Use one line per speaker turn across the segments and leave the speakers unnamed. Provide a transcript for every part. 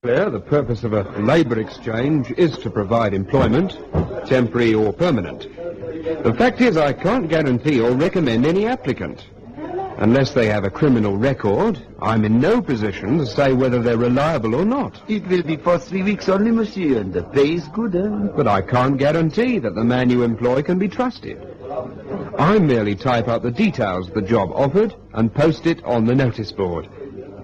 The purpose of a labour exchange is to provide employment, temporary or permanent. The fact is, I can't guarantee or recommend any applicant. Unless they have a criminal record, I'm in no position to say whether they're reliable or not.
It will be for 3 weeks only, monsieur, and the pay is good,
But I can't guarantee that the man you employ can be trusted. I merely type out the details of the job offered and post it on the notice board.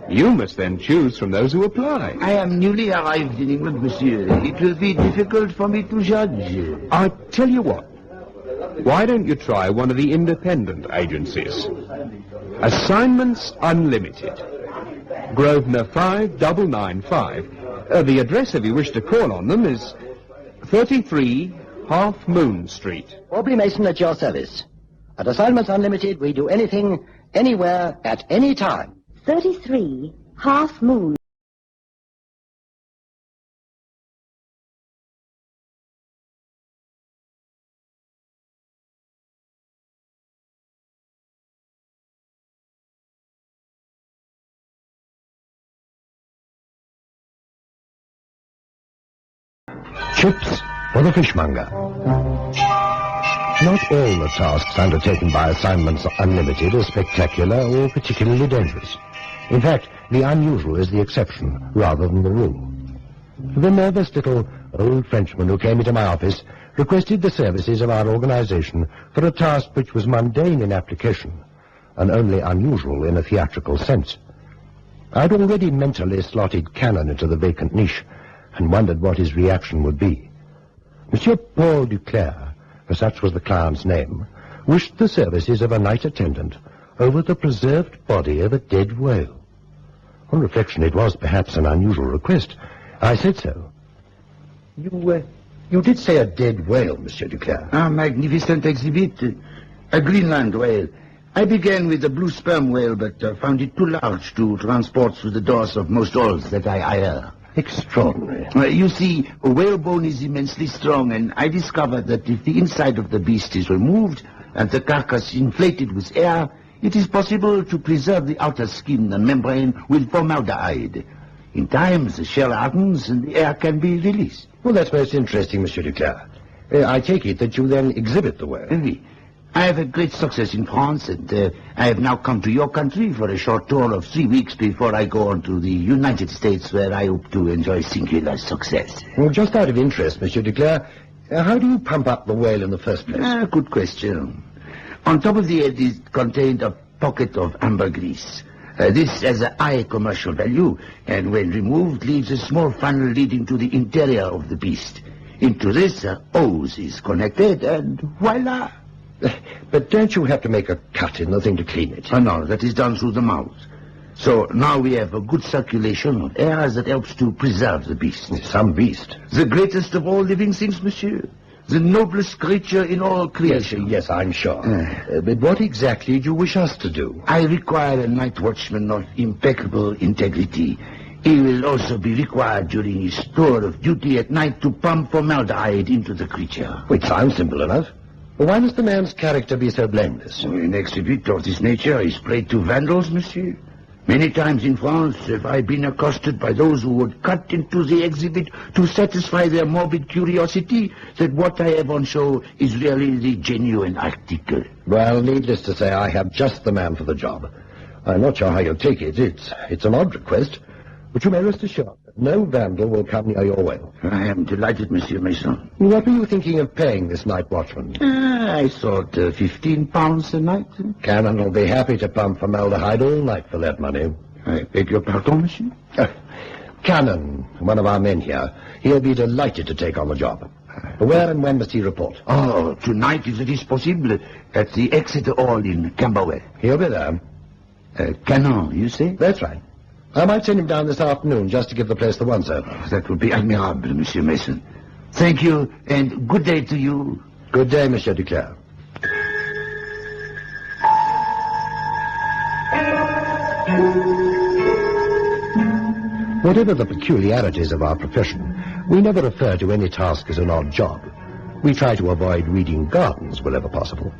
You must then choose from those who apply.
I am newly arrived in England, monsieur. It will be difficult for me to judge.
I tell you what. Why don't you try one of the independent agencies? Assignments Unlimited. Grosvenor 5995. The address, if you wish to call on them, is 33 Half Moon Street.
Aubrey Mason at your service. At Assignments Unlimited, we do anything, anywhere, at any time.
33 Half Moon.
Chips for the fishmonger. Not all the tasks undertaken by Assignments Unlimited are spectacular or particularly dangerous. In fact, the unusual is the exception rather than the rule. The nervous little old Frenchman who came into my office requested the services of our organization for a task which was mundane in application and only unusual in a theatrical sense. I'd already mentally slotted Cannon into the vacant niche and wondered what his reaction would be. Monsieur Paul Duclair, for such was the client's name, wished the services of a night attendant over the preserved body of a dead whale. On reflection, it was perhaps an unusual request. I said so. You did say a dead whale, Monsieur Duclair.
A magnificent exhibit. A Greenland whale. I began with a blue sperm whale, but found it too large to transport through the doors of most hulls that I hire.
Extraordinary.
You see, a whalebone is immensely strong, and I discovered that if the inside of the beast is removed and the carcass inflated with air, it is possible to preserve the outer skin and membrane with formaldehyde. In time, the shell hardens and the air can be released.
Well, that's most interesting, Monsieur Duclair. I take it that you then exhibit the whale.
Oui. I have had great success in France, and I have now come to your country for a short tour of 3 weeks before I go on to the United States, where I hope to enjoy singular success.
Well, just out of interest, Monsieur Duclair, how do you pump up the whale in the first place?
Good question. On top of the head is contained a pocket of ambergris. This has a high commercial value, and when removed, leaves a small funnel leading to the interior of the beast. Into this, a hose is connected, and voila!
But don't you have to make a cut in the thing to clean it?
Oh, no, that is done through the mouth. So now we have a good circulation of air that helps to preserve the beast.
Some beast.
The greatest of all living things, monsieur. The noblest creature in all creation.
Yes, I'm sure. But what exactly do you wish us to do?
I require a night watchman of impeccable integrity. He will also be required during his tour of duty at night to pump formaldehyde into the creature.
It sounds simple enough. Why must the man's character be so blameless?
An exhibit of this nature is played to vandals, monsieur. Many times in France have I been accosted by those who would cut into the exhibit to satisfy their morbid curiosity that what I have on show is really the genuine article.
Well, needless to say, I have just the man for the job. I'm not sure how you'll take it. It's an odd request, but you may rest assured that no vandal will come near your whale.
I am delighted, Monsieur Mason.
What were you thinking of paying this night watchman?
I thought £15 a night.
Cannon will be happy to pump formaldehyde all night for that money.
I beg your pardon, monsieur?
Cannon, one of our men here. He'll be delighted to take on the job. Where and when must he report?
Oh, tonight, if it is possible, at the Exeter Hall in Camberwell.
He'll be there.
Cannon, you say?
That's right. I might send him down this afternoon just to give the place the once-over.
That would be admirable, Monsieur Mason. Thank you, and good day to you.
Good day, Monsieur Duclair. Whatever the peculiarities of our profession, we never refer to any task as an odd job. We try to avoid weeding gardens wherever possible.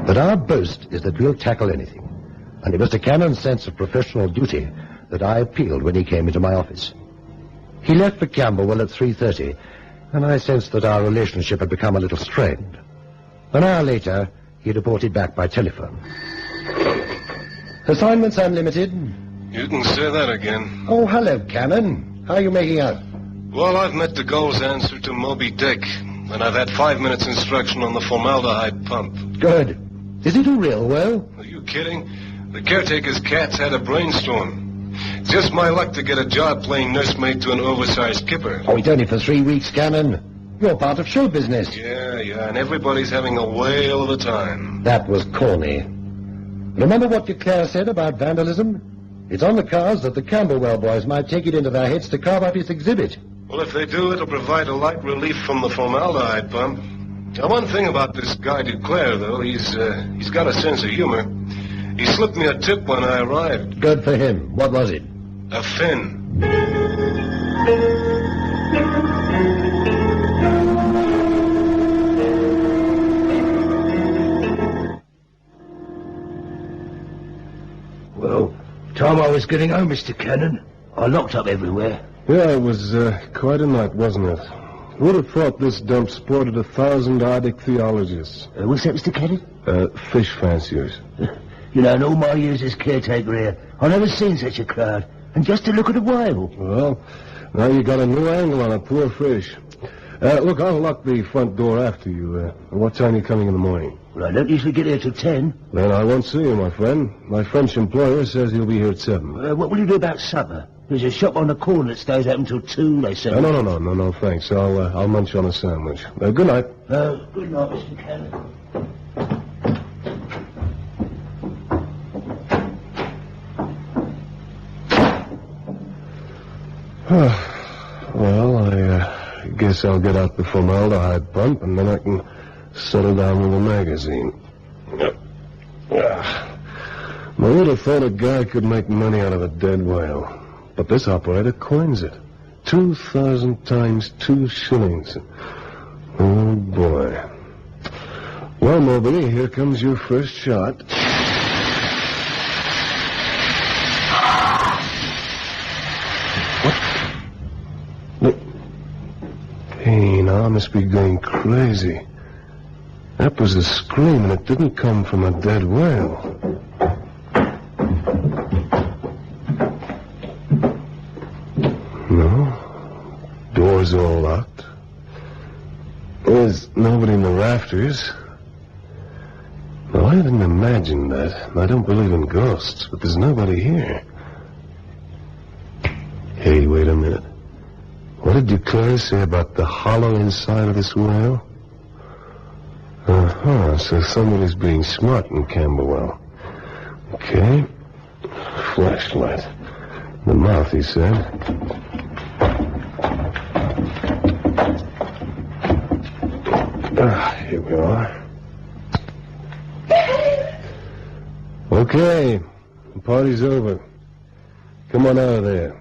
But our boast is that we'll tackle anything. And it was to Cannon's sense of professional duty that I appealed when he came into my office. He left for Camberwell at 3:30, and I sensed that our relationship had become a little strained. An hour later, he reported back by telephone. Assignments unlimited.
You can say that again.
Oh, hello, Cannon. How are you making out?
Well, I've met de Gaulle's answer to Moby Dick, and I've had 5 minutes instruction on the formaldehyde pump.
Good. Is it a real well?
Are you kidding? The caretaker's cat's had a brainstorm. It's just my luck to get a job playing nursemaid to an oversized kipper.
Oh, it's only for 3 weeks, Cannon. You're part of show business.
Yeah, and everybody's having a whale of a time.
That was corny. Remember what Duclair said about vandalism? It's on the cards that the Camberwell boys might take it into their heads to carve up his exhibit.
Well, if they do, it'll provide a light relief from the formaldehyde pump. Now, one thing about this guy Duclair, though, he's got a sense of humor. He slipped me a tip when I arrived.
Good for him. What was it?
A fin.
Well, time I was getting home, Mr. Cannon, I locked up everywhere.
Yeah, it was quite a night, wasn't it? Who would have thought this dump sported 1,000 Arctic theologists?
What's that, Mr. Cannon?
Fish fanciers.
You know, in all my years as caretaker here, I've never seen such a crowd. And just to look at a whale.
Well, now you got a new angle on a poor fish. Look, I'll lock the front door after you. What time are you coming in the morning?
Well, I don't usually get here till 10.
Then I won't see you, my friend. My French employer says he'll be here at 7.
What will you do about supper? There's a shop on the corner that stays open till 2, they say.
No, thanks. I'll munch on a sandwich. Good night.
Good night, Mr. Cannon.
Well, I guess I'll get out the formaldehyde pump, and then I can settle down with a magazine. I would have thought a guy could make money out of a dead whale. But this operator coins it. 2,000 times 2 shillings. Oh, boy. Well, Mobley, here comes your first shot. Look. Hey, now I must be going crazy. That was a scream, and it didn't come from a dead whale. No. Doors all locked. There's nobody in the rafters. Now, I didn't imagine that. I don't believe in ghosts, but there's nobody here. Hey, wait a minute. What did Duclair say about the hollow inside of this whale? So somebody's being smart in Camberwell. Okay. Flashlight. The mouth, he said. Here we are. Okay. The party's over. Come on out of there.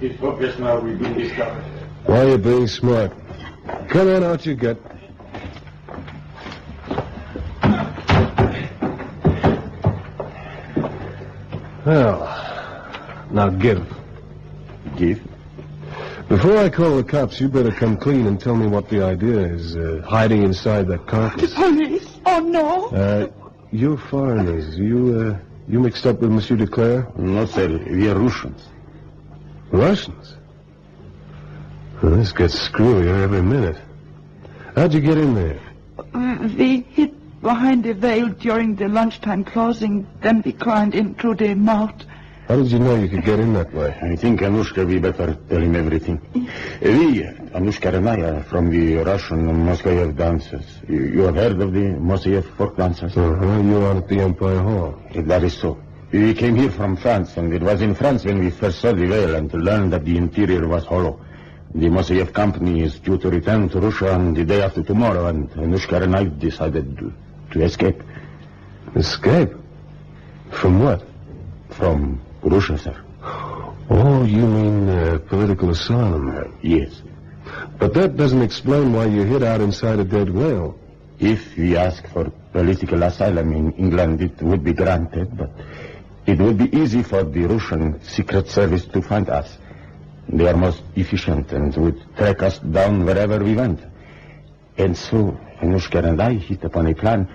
It is obvious now we've been discovered.
Why are you being smart? Come on out, you get. Well, now give.
Give?
Before I call the cops, you better come clean and tell me what the idea is, hiding inside that carcass.
The police? Oh, no.
You're foreigners. You mixed up with Monsieur Duclair?
No, sir. We are Russians.
Russians? Well, this gets screwier every minute. How'd you get in there?
We hid behind the veil during the lunchtime closing, then we climbed in through the mouth.
How did you know you could get in that way?
I think, Anushka, we better tell him everything. We, Anushka and I, are from the Russian Moskayev dances. You have heard of the Moskayev folk dances?
You were at the Empire Hall.
That is so. We came here from France, and it was in France when we first saw the veil and learned that the interior was hollow. The Moskayev company is due to return to Russia on the day after tomorrow, and Anushka and I decided to escape.
Escape? From what?
From Russia, sir.
Oh, you mean political asylum?
Yes.
But that doesn't explain why you hid out inside a dead whale.
If we ask for political asylum in England, it would be granted, but It would be easy for the Russian Secret Service to find us. They are most efficient and would track us down wherever we went. And so, Anushka and I hit upon a plan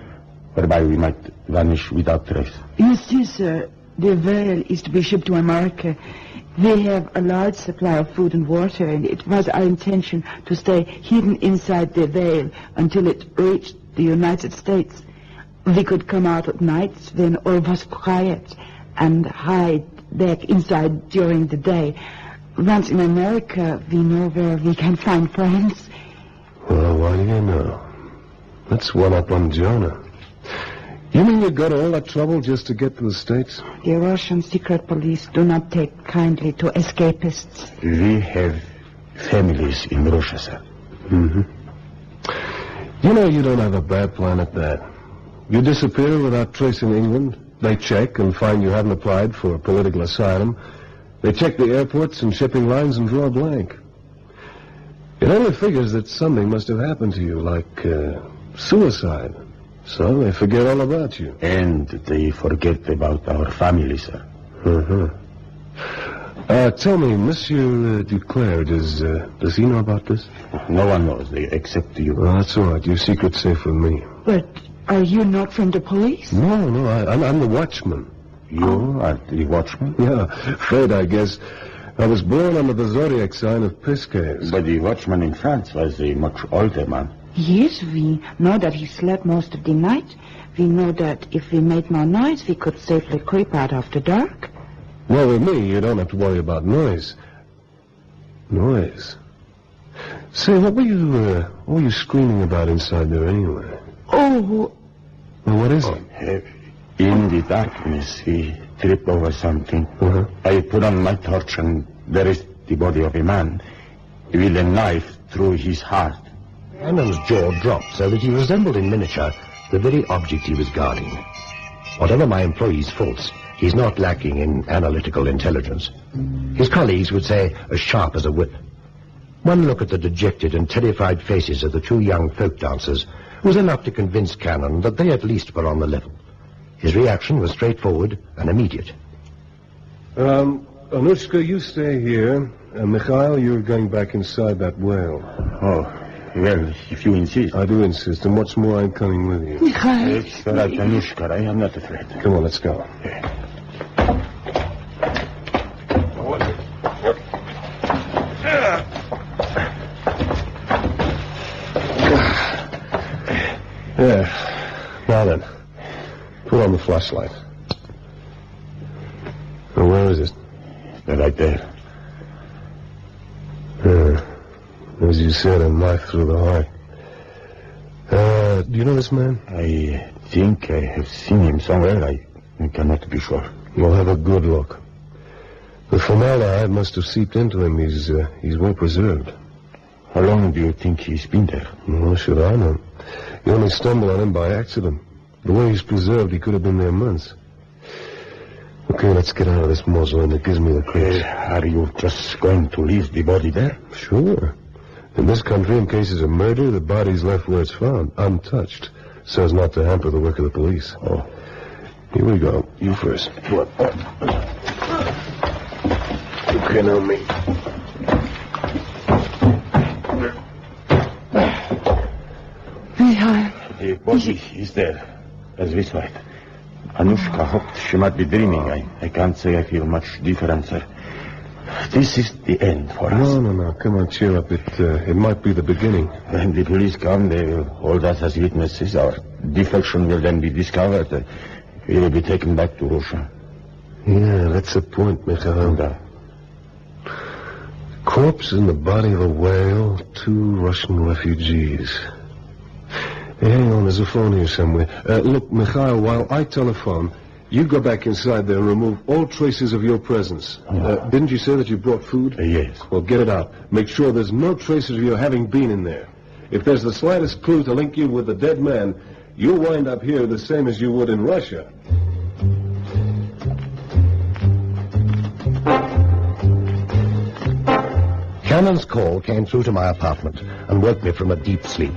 whereby we might vanish without trace.
You see, sir, the Veil is to be shipped to America. They have a large supply of food and water, and it was our intention to stay hidden inside the Veil until it reached the United States. We could come out at nights when all was quiet and hide back inside during the day. Once in America, we know where we can find friends.
Well, what do you know? That's one up on Jonah. You mean you got all that trouble just to get to the States?
The Russian secret police do not take kindly to escapists.
We have families in Russia, sir.
Mm-hmm. You know, you don't have a bad plan at that. You disappear without trace in England. They check and find you haven't applied for political asylum. They check the airports and shipping lines and draw a blank. It only figures that something must have happened to you, like suicide. So they forget all about you.
And they forget about our family, sir.
Uh-huh. Tell me, Monsieur Duclair, does he know about this?
No one knows, except you.
Well, that's all right. Your secret's safe with me.
But are you not from the police?
No, I'm the watchman.
You are the watchman?
Yeah, fate, I guess. I was born under the zodiac sign of Pisces.
But the watchman in France was a much older man.
Yes, we know that he slept most of the night. We know that if we made no noise, we could safely creep out after dark.
Well, with me, you don't have to worry about noise. Noise? Say, what were you screaming about inside there anyway?
Oh.
Well, what is it?
In the darkness, he tripped over something.
Uh-huh.
I put on my torch, and there is the body of a man with a knife through his heart.
Cannon's jaw dropped so that he resembled in miniature the very object he was guarding. Whatever my employee's faults, he's not lacking in analytical intelligence. His colleagues would say as sharp as a whip. One look at the dejected and terrified faces of the two young folk dancers was enough to convince Cannon that they at least were on the level. His reaction was straightforward and immediate.
Anushka, you stay here. Mikhail, you're going back inside that whale.
Oh, well, if you insist.
I do insist, and what's more, I'm coming with you.
Mikhail.
It's all right, Anushka. I am not afraid.
Come on, let's go. Yeah. Now then, put on the flashlight. Now, where is it?
They're right there.
As you said, a knife through the heart. Do you know this man?
I think I have seen him somewhere. I cannot be sure.
We'll have a good look. The formaldehyde must have seeped into him. He's well preserved.
How long do you think he's been there?
Well, should I know? You only stumbled on him by accident. The way he's preserved, he could have been there months. Okay, let's get out of this mausoleum. It gives me the creeps.
Are you just going to leave the body there?
Sure. In this country, in cases of murder, the body's left where it's found, untouched, so as not to hamper the work of the police.
Oh.
Here we go. You first. What? Okay, now me.
Mikhail.
The body is there, as we saw it. Anushka hoped she might be dreaming. I can't say I feel much different, sir. This is the end for us.
No. Come on, cheer up. It might be the beginning.
When the police come, they will hold us as witnesses. Our defection will then be discovered. We will be taken back to Russia.
Yeah, that's the point, Mikhail. Corpse in the body of a whale, 2 Russian refugees. Hey, hang on, there's a phone here somewhere. Look, Mikhail, while I telephone, you go back inside there and remove all traces of your presence. Didn't you say that you brought food?
Yes.
Well, get it out. Make sure there's no traces of your having been in there. If there's the slightest clue to link you with the dead man, you'll wind up here the same as you would in Russia.
Cannon's call came through to my apartment and woke me from a deep sleep.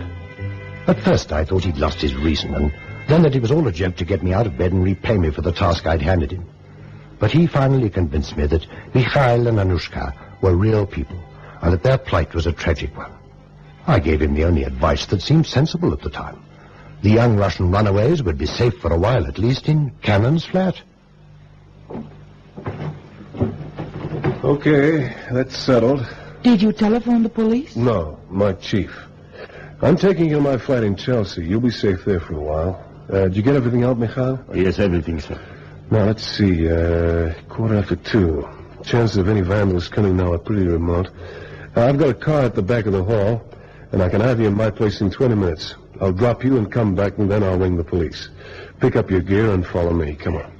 At first I thought he'd lost his reason, and then that it was all a joke to get me out of bed and repay me for the task I'd handed him. But he finally convinced me that Mikhail and Anushka were real people, and that their plight was a tragic one. I gave him the only advice that seemed sensible at the time. The young Russian runaways would be safe for a while, at least, in Cannon's flat.
Okay, that's settled.
Did you telephone the police?
No, my chief. I'm taking you to my flat in Chelsea. You'll be safe there for a while. Did you get everything out, Mikhail?
Yes, everything, sir.
Now, let's see. 2:15. Chances of any vandals coming now are pretty remote. I've got a car at the back of the hall, and I can have you in my place in 20 minutes. I'll drop you and come back, and then I'll ring the police. Pick up your gear and follow me. Come on.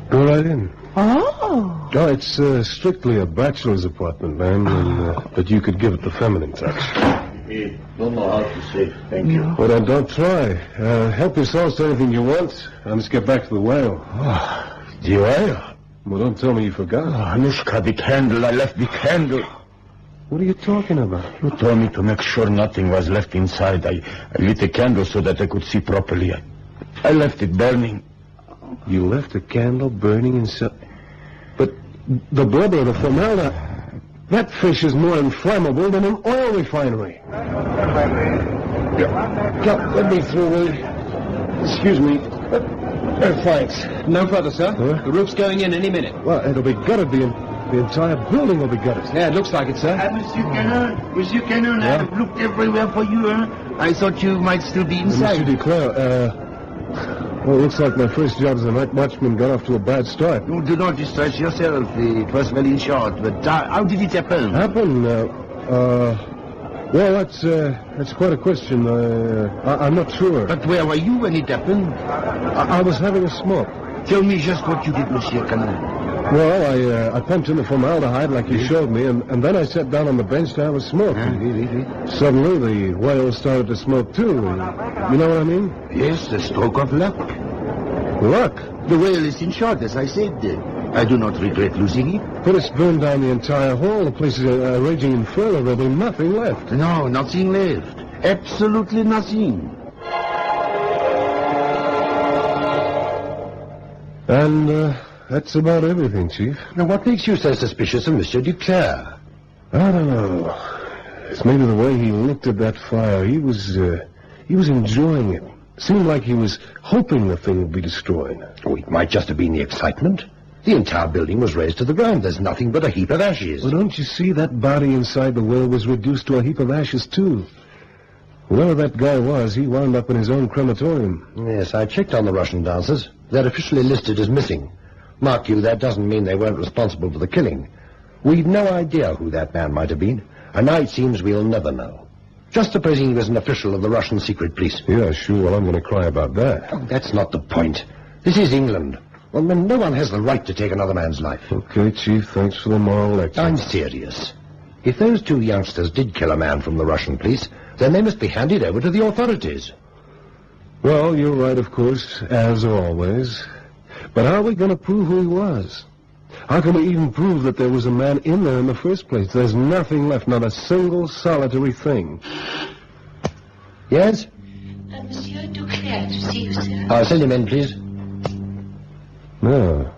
Go right in.
Oh.
Oh, it's strictly a bachelor's apartment, ma'am, but you could give it the feminine touch.
I don't know how to say thank you.
Well, then don't try. Help yourselves to anything you want. I must get back to the whale.
Oh, the whale?
Well, don't tell me you forgot.
Oh, Anushka, the candle. I left the candle.
What are you talking about?
You told me to make sure nothing was left inside. I lit the candle so that I could see properly. I left it burning.
You left a candle burning inside? But the blubber, the formaldehyde, that fish is more inflammable than an oil refinery. Let me through, will you? Excuse me. Thanks.
No further, sir.
Huh?
The roof's going in any minute.
Well, it'll be gutted. The entire building will be gutted.
Yeah, it looks like it, sir.
Monsieur Cannon, I've looked everywhere for you, I thought you might still be inside.
Monsieur Duclair, well, it looks like my first job as a night watchman got off to a bad start.
No, do not distress yourself. It was well in short, but how did it happen?
Well, that's quite a question. I'm not sure.
But where were you when it happened?
I was having a smoke.
Tell me just what you did, Monsieur Cannon.
Well, I pumped in the formaldehyde like you showed me, and then I sat down on the bench to have a smoke. Suddenly, the whale started to smoke too. You know what I mean?
Yes, a stroke of luck.
Luck?
The whale is in short, as I said. I do not regret losing it.
But it's burned down the entire hall. The place is a raging inferno. There'll be nothing left.
No, nothing left. Absolutely nothing.
And, that's about everything, Chief.
Now, what makes you so suspicious of Monsieur Duclair?
I don't know. It's maybe the way he looked at that fire. He was enjoying it. Seemed like he was hoping the thing would be destroyed.
Oh, it might just have been the excitement. The entire building was razed to the ground. There's nothing but a heap of ashes.
Well, don't you see? That body inside the whale was reduced to a heap of ashes, too. Whoever that guy was, he wound up in his own crematorium.
Yes, I checked on the Russian dancers. They're officially listed as missing. Mark you, that doesn't mean they weren't responsible for the killing. We've no idea who that man might have been, and now it seems we'll never know. Just supposing he was an official of the Russian secret police.
Yeah, sure. Well, I'm going to cry about that.
Oh, that's not the point. This is England. Well, then no one has the right to take another man's life.
Okay, Chief, thanks for the moral lecture.
I'm serious. If those two youngsters did kill a man from the Russian police, then they must be handed over to the authorities.
Well, you're right, of course, as always. But how are we going to prove who he was? How can we even prove that there was a man in there in the first place? There's nothing left, not a single solitary thing.
Yes?
Monsieur Duclair to see you, sir.
Send him in, please.
No.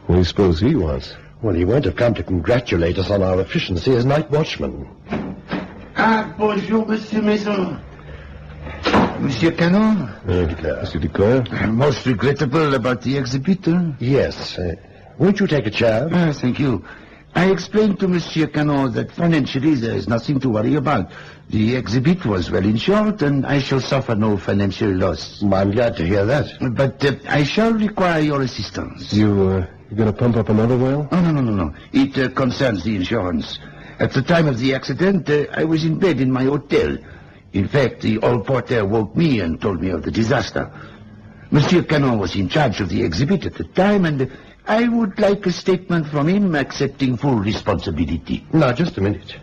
What do you suppose he wants?
Well, he won't have come to congratulate us on our efficiency as night watchman.
Bonjour, Monsieur Maison. Monsieur Cannon?
Monsieur Duclair?
Most regrettable about the exhibit,
Yes. Won't you take a chair?
Thank you. I explained to Monsieur Cannon that financially there is nothing to worry about. The exhibit was well insured, and I shall suffer no financial loss.
I'm glad to hear that.
But I shall require your assistance.
You're going to pump up another whale?
Oh, no. It concerns the insurance. At the time of the accident, I was in bed in my hotel. In fact, the hall porter woke me and told me of the disaster. Monsieur Cannon was in charge of the exhibit at the time, and I would like a statement from him accepting full responsibility.
Now, just a minute.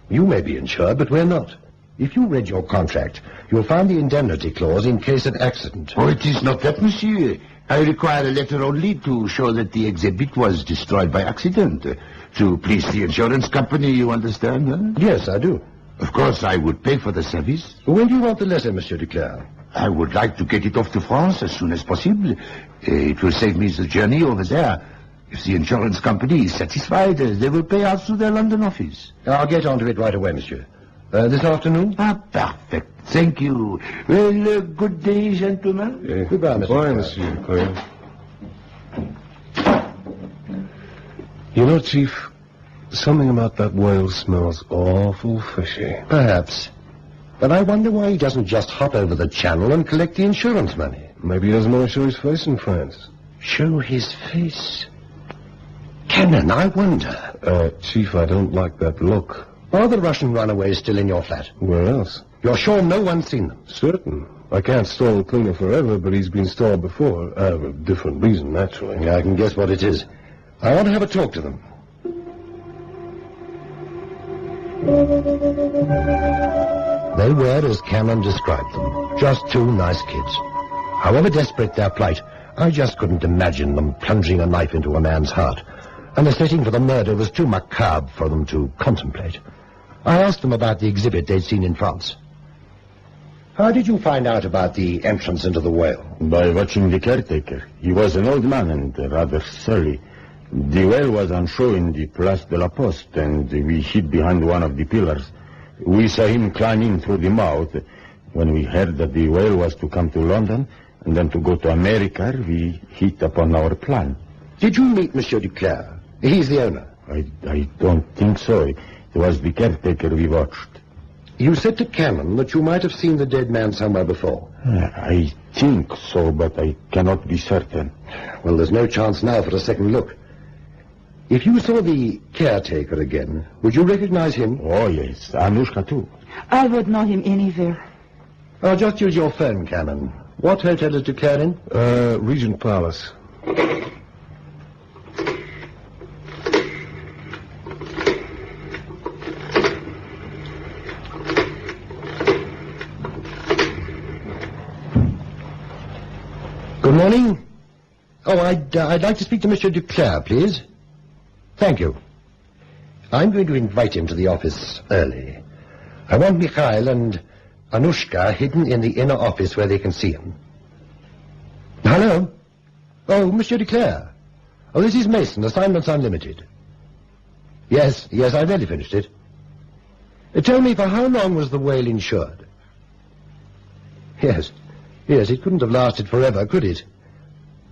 You may be insured, but we're not. If you read your contract, you'll find the indemnity clause in case of accident.
Oh, it is not that, monsieur. I require a letter only to show that the exhibit was destroyed by accident. To please the insurance company, you understand, huh?
Yes, I do.
Of course, I would pay for the service.
When do you want the letter, Monsieur Duclair?
I would like to get it off to France as soon as possible. It will save me the journey over there. If the insurance company is satisfied, they will pay out to their London office.
I'll get onto it right away, monsieur. This afternoon?
Perfect. Thank you. Well, good day, gentlemen.
Goodbye, Mr.
Bye, Monsieur Duclair. You know, Chief, something about that whale smells awful fishy.
Perhaps. But I wonder why he doesn't just hop over the channel and collect the insurance money.
Maybe he doesn't want to show his face in France.
Show his face? Cannon, I wonder.
Chief, I don't like that look.
Are the Russian runaways still in your flat?
Where else?
You're sure no one's seen them?
Certain. I can't stall a cleaner forever, but he's been stalled before. For a different reason, naturally.
Yeah, I can guess what it is. I want to have a talk to them. They were as Cannon described them, just two nice kids. However desperate their plight, I just couldn't imagine them plunging a knife into a man's heart. And the setting for the murder was too macabre for them to contemplate. I asked them about the exhibit they'd seen in France. How did you find out about the entrance into the whale?
By watching the caretaker. He was an old man and rather surly. The whale was on show in the Place de la Poste, and we hid behind one of the pillars. We saw him climb in through the mouth. When we heard that the whale was to come to London and then to go to America, we hit upon our plan.
Did you meet Monsieur Duclair? He's the owner.
I don't think so. It was the caretaker we watched.
You said to Cannon that you might have seen the dead man somewhere before.
I think so, but I cannot be certain.
Well, there's no chance now for a second look. If you saw the caretaker again, would you recognize him?
Oh, yes. Anushka, too.
I would know him anywhere.
I'll just use your phone, Cannon. What hotel is Duclair in?
Regent Palace.
Good morning. Oh, I'd like to speak to Monsieur Duclair, please. Thank you. I'm going to invite him to the office early. I want Mikhail and Anushka hidden in the inner office where they can see him. Hello? Oh, Monsieur Duclair. Oh, this is Mason, Assignments Unlimited. Yes, I've nearly finished it. Tell me, for how long was the whale insured? Yes, it couldn't have lasted forever, could it?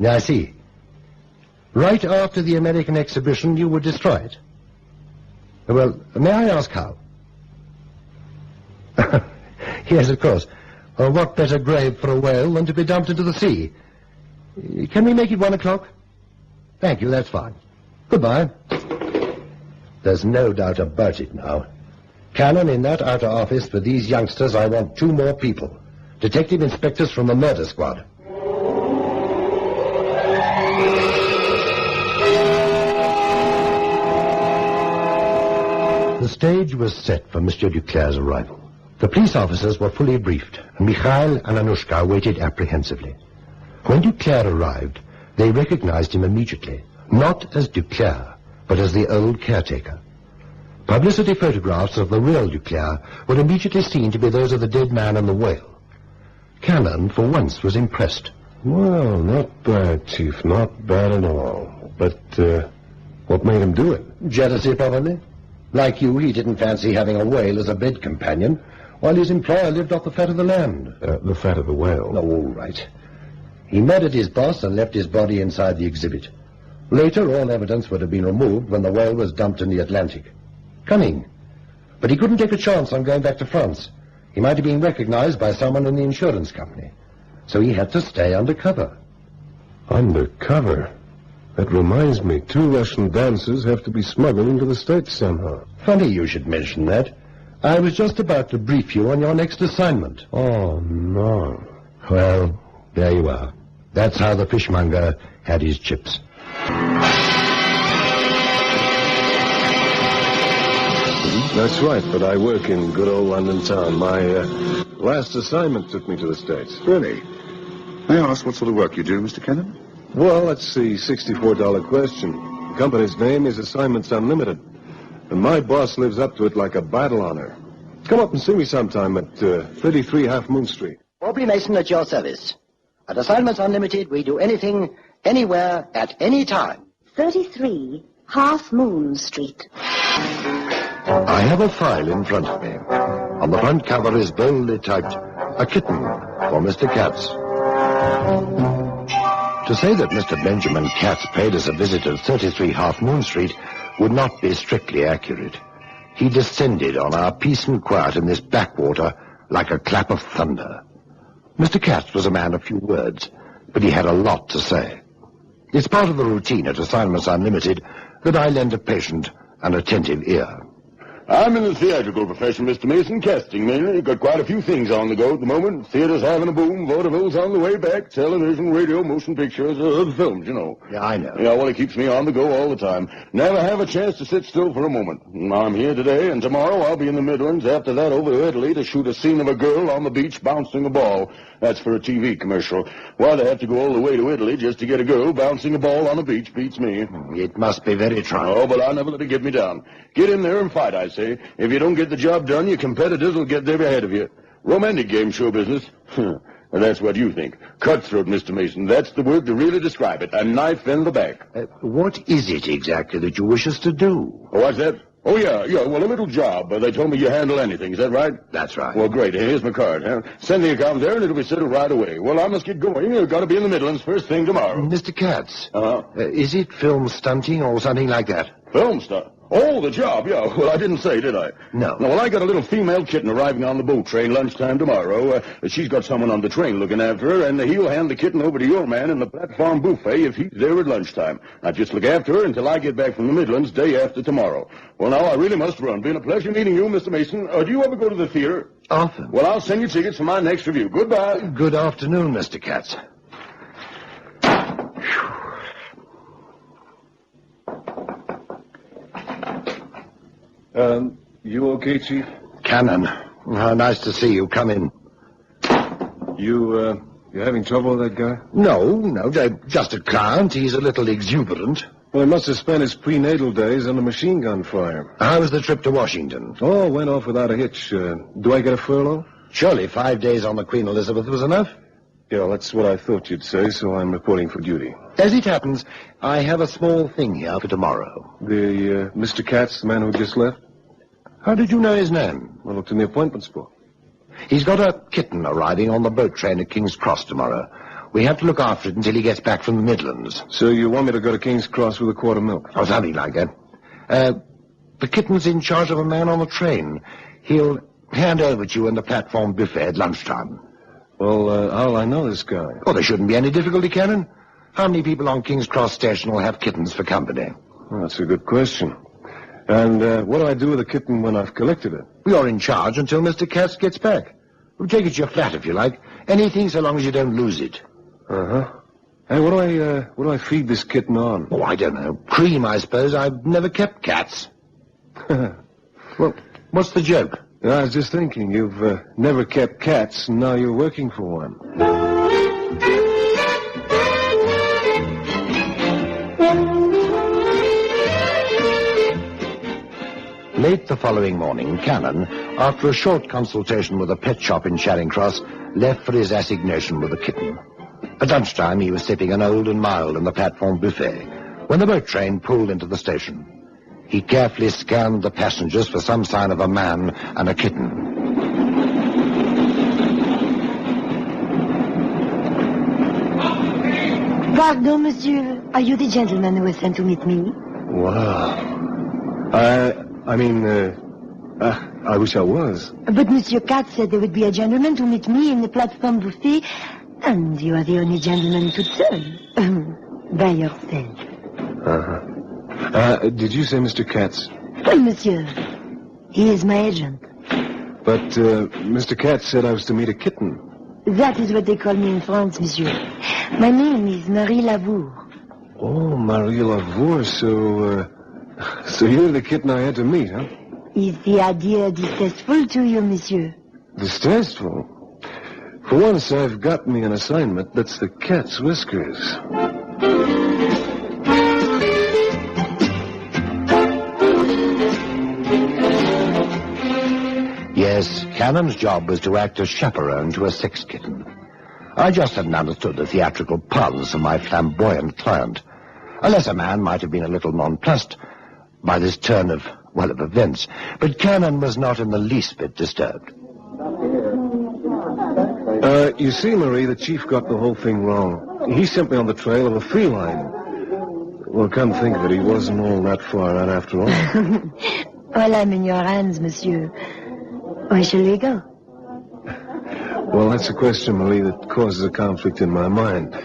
I see. Right after the American exhibition, you would destroy it? Well, may I ask how? Yes, of course. What better grave for a whale than to be dumped into the sea? Can we make it 1 o'clock? Thank you, that's fine. Goodbye. There's no doubt about it now. Cannon in that outer office for these youngsters, I want 2 more people. Detective inspectors from the murder squad. The stage was set for Monsieur Duclair's arrival. The police officers were fully briefed, and Mikhail and Anushka waited apprehensively. When Duclair arrived, they recognized him immediately, not as Duclair, but as the old caretaker. Publicity photographs of the real Duclair were immediately seen to be those of the dead man and the whale. Cannon, for once, was impressed.
Well, not bad, Chief, not bad at all. But, what made him do it?
Jealousy, probably. Like you, he didn't fancy having a whale as a bed companion, while his employer lived off the fat of the land.
The fat of the whale.
Oh, all right. He murdered his boss and left his body inside the exhibit. Later, all evidence would have been removed when the whale was dumped in the Atlantic. Cunning. But he couldn't take a chance on going back to France. He might have been recognized by someone in the insurance company. So he had to stay undercover.
Undercover? That reminds me, 2 Russian dancers have to be smuggled into the States somehow.
Funny you should mention that. I was just about to brief you on your next assignment.
Oh, no.
Well, there you are. That's how the fishmonger had his chips.
That's right, but I work in good old London town. My last assignment took me to the States.
Really? May I ask what sort of work you do, Mr. Cannon?
Well, that's the $64 question. The company's name is Assignments Unlimited, and my boss lives up to it like a battle honor. Come up and see me sometime at 33 Half Moon Street.
Aubrey Mason at your service. At Assignments Unlimited, we do anything, anywhere, at any time.
33 Half Moon Street.
I have a file in front of me. On the front cover is boldly typed, "A kitten for Mr. Katz." To say that Mr. Benjamin Katz paid us a visit at 33 Half Moon Street would not be strictly accurate. He descended on our peace and quiet in this backwater like a clap of thunder. Mr. Katz was a man of few words, but he had a lot to say. It's part of the routine at Assignments Unlimited that I lend a patient and attentive ear.
I'm in the theatrical profession, Mr. Mason, casting mainly. Got quite a few things on the go at the moment. Theater's having a boom, vaudeville's on the way back, television, radio, motion pictures, films, you know.
Yeah, I know.
Yeah, well, it keeps me on the go all the time. Never have a chance to sit still for a moment. I'm here today, and tomorrow I'll be in the Midlands. After that, over to Italy to shoot a scene of a girl on the beach bouncing a ball. That's for a TV commercial. Why they have to go all the way to Italy just to get a girl bouncing a ball on a beach beats me.
It must be very trying.
Oh, but I'll never let it get me down. Get in there and fight, I say. If you don't get the job done, your competitors will get there ahead of you. Romantic game show business. That's what you think. Cutthroat, Mr. Mason. That's the word to really describe it. A knife in the back.
What is it exactly that you wish us to do?
Oh, what's that? Oh, yeah, well, a little job. They told me you handle anything. Is that right?
That's right.
Well, great. Here's my card. Huh? Send the account there, and it'll be settled right away. Well, I must get going. You've got to be in the Midlands first thing tomorrow.
Mr. Katz,
Uh-huh.
Is it film stunting or something like that?
Film stuff. Oh, the job, yeah. Well, I didn't say, did I?
No.
Well, I got a little female kitten arriving on the boat train lunchtime tomorrow. She's got someone on the train looking after her, and he'll hand the kitten over to your man in the platform buffet if he's there at lunchtime. Now, just look after her until I get back from the Midlands day after tomorrow. Well, now, I really must run. Been a pleasure meeting you, Mr. Mason. Do you ever go to the theater?
Often.
Well, I'll send you tickets for my next review. Goodbye.
Good afternoon, Mr. Katz.
You okay, Chief?
Cannon. How nice to see you. Come in.
You having trouble with that guy?
No, just a client. He's a little exuberant.
Well, he must have spent his prenatal days on a machine gun fire.
How was the trip to Washington?
Oh, went off without a hitch. Do I get a furlough?
Surely 5 days on the Queen Elizabeth was enough?
Yeah, that's what I thought you'd say, so I'm reporting for duty.
As it happens, I have a small thing here for tomorrow.
The, Mr. Katz, the man who just left?
How did you know his name?
I looked in the appointments book.
He's got a kitten arriving on the boat train at King's Cross tomorrow. We have to look after it until he gets back from the Midlands.
So you want me to go to King's Cross with a quart of milk?
Or something like that. The kitten's in charge of a man on the train. He'll hand over to you in the platform buffet at lunchtime.
Well, how'll I know this guy?
Oh, there shouldn't be any difficulty, Cannon. How many people on King's Cross Station will have kittens for company?
Well, that's a good question. And what do I do with the kitten when I've collected it?
You're in charge until Mr. Katz gets back. We'll take it to your flat if you like. Anything so long as you don't lose it.
Uh-huh. Hey, what do I feed this kitten on?
Oh, I don't know. Cream, I suppose. I've never kept cats. Well, what's the joke?
I was just thinking, you've never kept cats, and now you're working for one.
Late the following morning, Cannon, after a short consultation with a pet shop in Charing Cross, left for his assignation with the kitten. At lunchtime, he was sipping an old and mild in the platform buffet when the boat train pulled into the station. He carefully scanned the passengers for some sign of a man and a kitten.
Pardon, monsieur. Are you the gentleman who was sent to meet me?
Wow. I wish I was.
But Monsieur Katz said there would be a gentleman to meet me in the platform buffet, and you are the only gentleman to serve. By yourself.
Uh-huh. Did you say Mr. Katz?
Well, monsieur, he is my agent.
But, Mr. Katz said I was to meet a kitten.
That is what they call me in France, monsieur. My name is Marie Lavour.
Oh, Marie Lavour, so you're the kitten I had to meet, huh?
Is the idea distasteful to you, monsieur?
Distasteful? For once, I've got me an assignment that's the cat's whiskers.
Yes, Cannon's job was to act as chaperone to a sex kitten. I just hadn't understood the theatrical puns of my flamboyant client. A lesser man might have been a little nonplussed by this turn of events, but Cannon was not in the least bit disturbed.
You see, Marie, the chief got the whole thing wrong. He sent me on the trail of a feline. Well, come think of it, he wasn't all that far out after all.
Well, I'm in your hands, monsieur. Where shall we go?
Well, that's a question, Marie, that causes a conflict in my mind.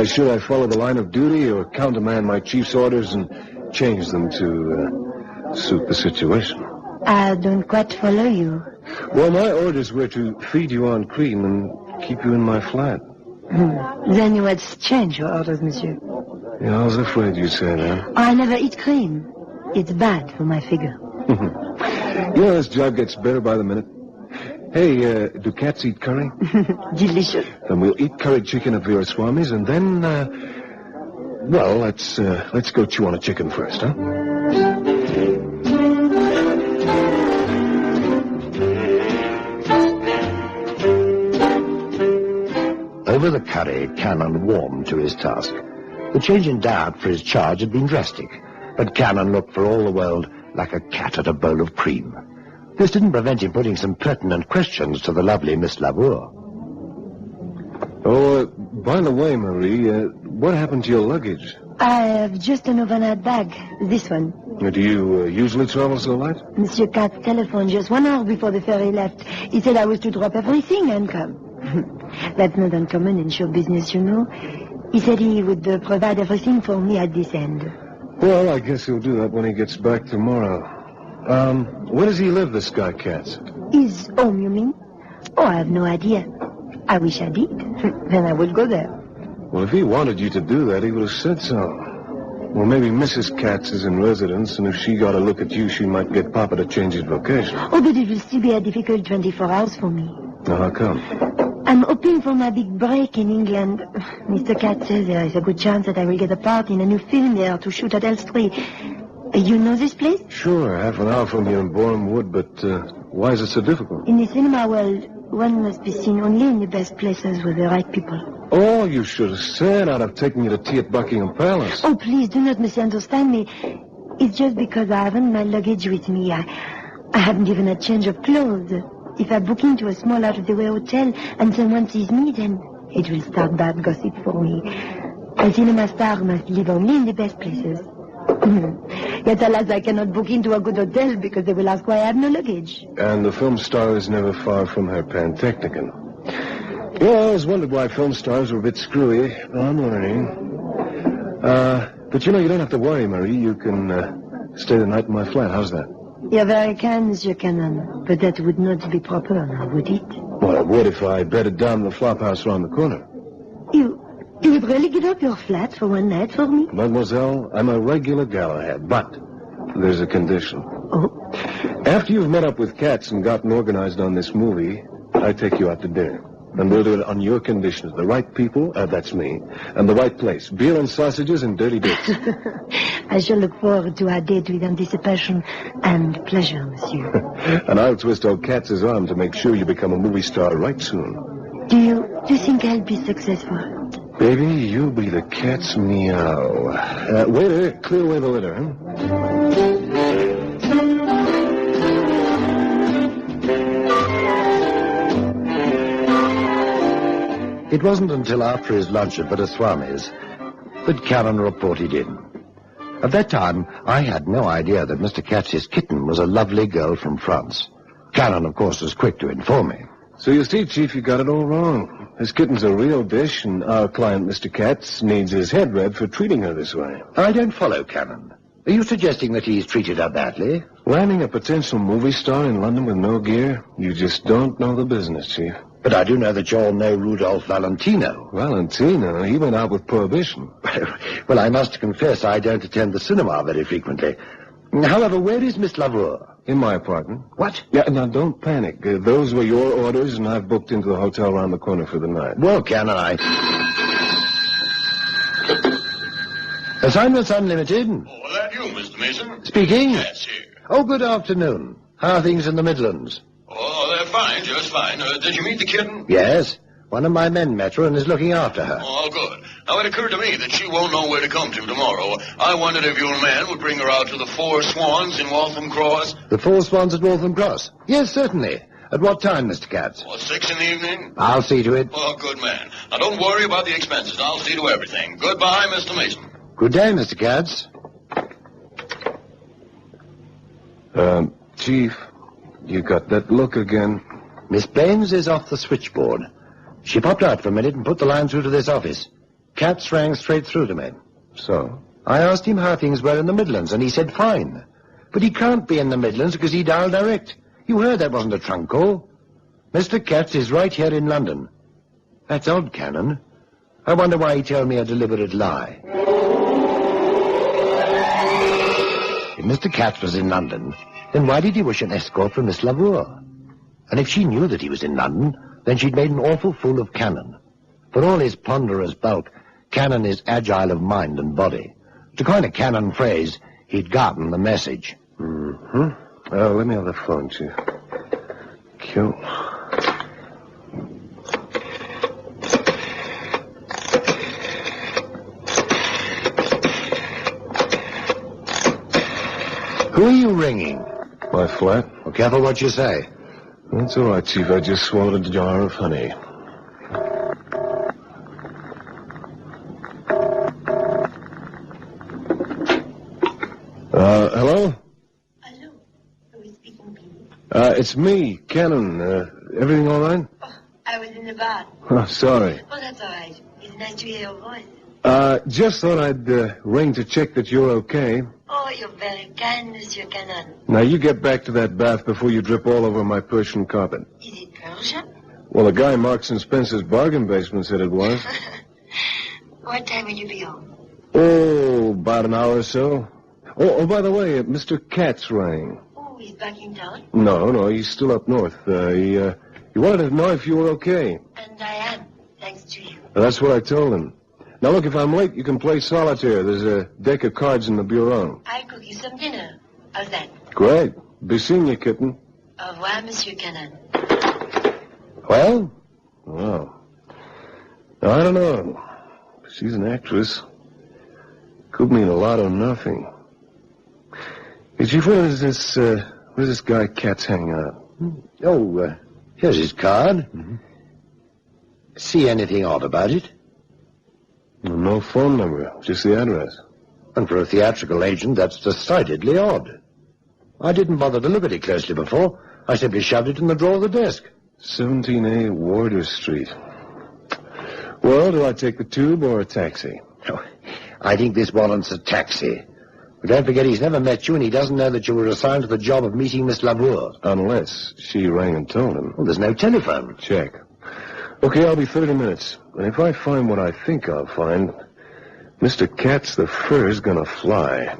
Should I follow the line of duty or countermand my chief's orders and change them to suit the situation?
I don't quite follow you.
Well, my orders were to feed you on cream and keep you in my flat.
Then you had to change your orders, monsieur.
Yeah, I was afraid you'd say that.
I never eat cream. It's bad for my figure.
You know, this job gets better by the minute. Hey, do cats eat curry?
Delicious.
Then we'll eat curried chicken at Veeraswamy's, and then, well, let's go chew on a chicken first, huh?
Over the curry, Cannon warmed to his task. The change in diet for his charge had been drastic, but Cannon looked for all the world like a cat at a bowl of cream. This didn't prevent him putting some pertinent questions to the lovely Miss Lavour.
Oh, by the way, Marie, what happened to your luggage?
I have just an overnight bag. This one.
Do you usually travel so light?
Monsieur Katz telephoned just 1 hour before the ferry left. He said I was to drop everything and come. That's not uncommon in show business, you know. He said he would provide everything for me at this end.
Well, I guess he'll do that when he gets back tomorrow. Where does he live, this guy Katz?
His home, you mean? Oh, I have no idea. I wish I did. Then I would go there.
Well, if he wanted you to do that, he would have said so. Well, maybe Mrs. Katz is in residence, and if she got a look at you, she might get Papa to change his vocation.
Oh, but it will still be a difficult 24 hours for me.
Now, how come?
I'm hoping for my big break in England. Mr. Katz says there is a good chance that I will get a part in a new film there to shoot at Elstree. You know this place?
Sure, half an hour from here in Boreham Wood, but why is it so difficult?
In the cinema world, one must be seen only in the best places with the right people.
Oh, you should have said I'd have taken you to tea at Buckingham Palace.
Oh, please do not misunderstand me. It's just because I haven't my luggage with me. I haven't even a change of clothes. If I book into a small out-of-the-way hotel and someone sees me, then it will start bad gossip for me. A cinema star must live only in the best places. Yet alas, I cannot book into a good hotel because they will ask why I have no luggage.
And the film star is never far from her pantechnicon. Yeah, I always wondered why film stars were a bit screwy. Well, I'm learning. But you know, you don't have to worry, Marie. You can stay the night in my flat. How's that?
You're very kind, Monsieur Cannon, but that would not be proper, would it?
Well, it would if I bedded down the flop house around the corner.
You would really give up your flat for one night for me?
Mademoiselle, I'm a regular Galahad, but there's a condition.
Oh?
After you've met up with Katz and gotten organized on this movie, I take you out to dinner. And we'll do it on your conditions. The right people, that's me, and the right place. Beer and sausages and dirty dicks.
I shall look forward to our date with anticipation and pleasure, monsieur.
And I'll twist old Katz's arm to make sure you become a movie star right soon.
Do you think I'll be successful?
Baby, you'll be the cat's meow. Waiter, clear away the litter, huh?
It wasn't until after his lunch at Veeraswamy's that Cannon reported in. At that time, I had no idea that Mr. Katz's kitten was a lovely girl from France. Cannon, of course, was quick to inform me.
So you see, Chief, you got it all wrong. This kitten's a real dish, and our client, Mr. Katz, needs his head read for treating her this way.
I don't follow, Cannon. Are you suggesting that he's treated her badly?
Landing a potential movie star in London with no gear? You just don't know the business, Chief.
But I do know that you all know Rudolph Valentino.
Valentino? He went out with Prohibition.
Well, I must confess I don't attend the cinema very frequently. However, where is Miss Lavour?
In my apartment.
What?
Yeah, now don't panic. Those were your orders, and I've booked into the hotel around the corner for the night.
Well, Cannon, Assignments Unlimited.
Oh, is that you, Mr. Mason?
Speaking?
Yes, here.
Oh, good afternoon. How are things in the Midlands?
Oh, they're fine, just fine. Did you meet the kitten?
Yes. One of my men met her and is looking after her.
Oh, good. Now, it occurred to me that she won't know where to come to tomorrow. I wondered if your man would bring her out to the Four Swans in Waltham Cross.
The Four Swans at Waltham Cross? Yes, certainly. At what time, Mr. Katz?
6 in the evening?
I'll see to it.
Oh, good man. Now, don't worry about the expenses. I'll see to everything. Goodbye, Mr. Mason.
Good day, Mr. Katz.
Chief, you got that look again.
Miss Baines is off the switchboard. She popped out for a minute and put the line through to this office. Katz rang straight through to me.
So?
I asked him how things were in the Midlands, and he said fine. But he can't be in the Midlands because he dialed direct. You heard that wasn't a trunk call. Mr. Katz is right here in London. That's odd, Cannon. I wonder why he told me a deliberate lie. If Mr. Katz was in London, then why did he wish an escort from Miss Lavour? And if she knew that he was in London, then she'd made an awful fool of Cannon. For all his ponderous bulk, Cannon is agile of mind and body. To coin a Cannon phrase, he'd gotten the message.
Mm-hmm. Let me have the phone, Chief. Cool.
Who are you ringing?
My flat?
Well, careful what you say.
That's all right, Chief. I just swallowed a jar of honey. Hello?
Hello. Who is speaking, please?
It's me, Cannon. Everything all right?
Oh, I was in the bath.
Oh, sorry.
Oh, that's all right. It's nice to hear your voice.
Just thought I'd ring to check that you're okay.
Oh, you're very kind, Monsieur Cannon.
Now, you get back to that bath before you drip all over my Persian carpet.
Is it Persian?
Well, the guy Marks and Spencer's bargain basement said it was.
What time will you be home?
Oh, about an hour or so. Oh, by the way, Mr. Katz rang.
Oh, he's back in town?
No, he's still up north. He wanted to know if you were okay.
And I am, thanks to you.
That's what I told him. Now, look, if I'm late, you can play solitaire. There's a deck of cards in the bureau.
I'll cook you some dinner. How's that?
Great. Be seeing you, kitten.
Au revoir, Monsieur Cannon.
Well? Well. I don't know. She's an actress. Could mean a lot of nothing. Hey, Chief, where does this guy Katz hang out?
Oh, here's his card.
Mm-hmm.
See anything odd about it?
No phone number, just the address.
And for a theatrical agent, that's decidedly odd. I didn't bother to look at it closely before. I simply shoved it in the drawer of the desk.
17A Warder Street. Well, do I take the tube or a taxi?
Oh, I think this warrants a taxi. But don't forget he's never met you and he doesn't know that you were assigned to the job of meeting Miss Lavour.
Unless she rang and told him.
Well, there's no telephone.
Check. Okay, I'll be 30 minutes. And if I find what I think I'll find, Mr. Katz the fur's gonna fly.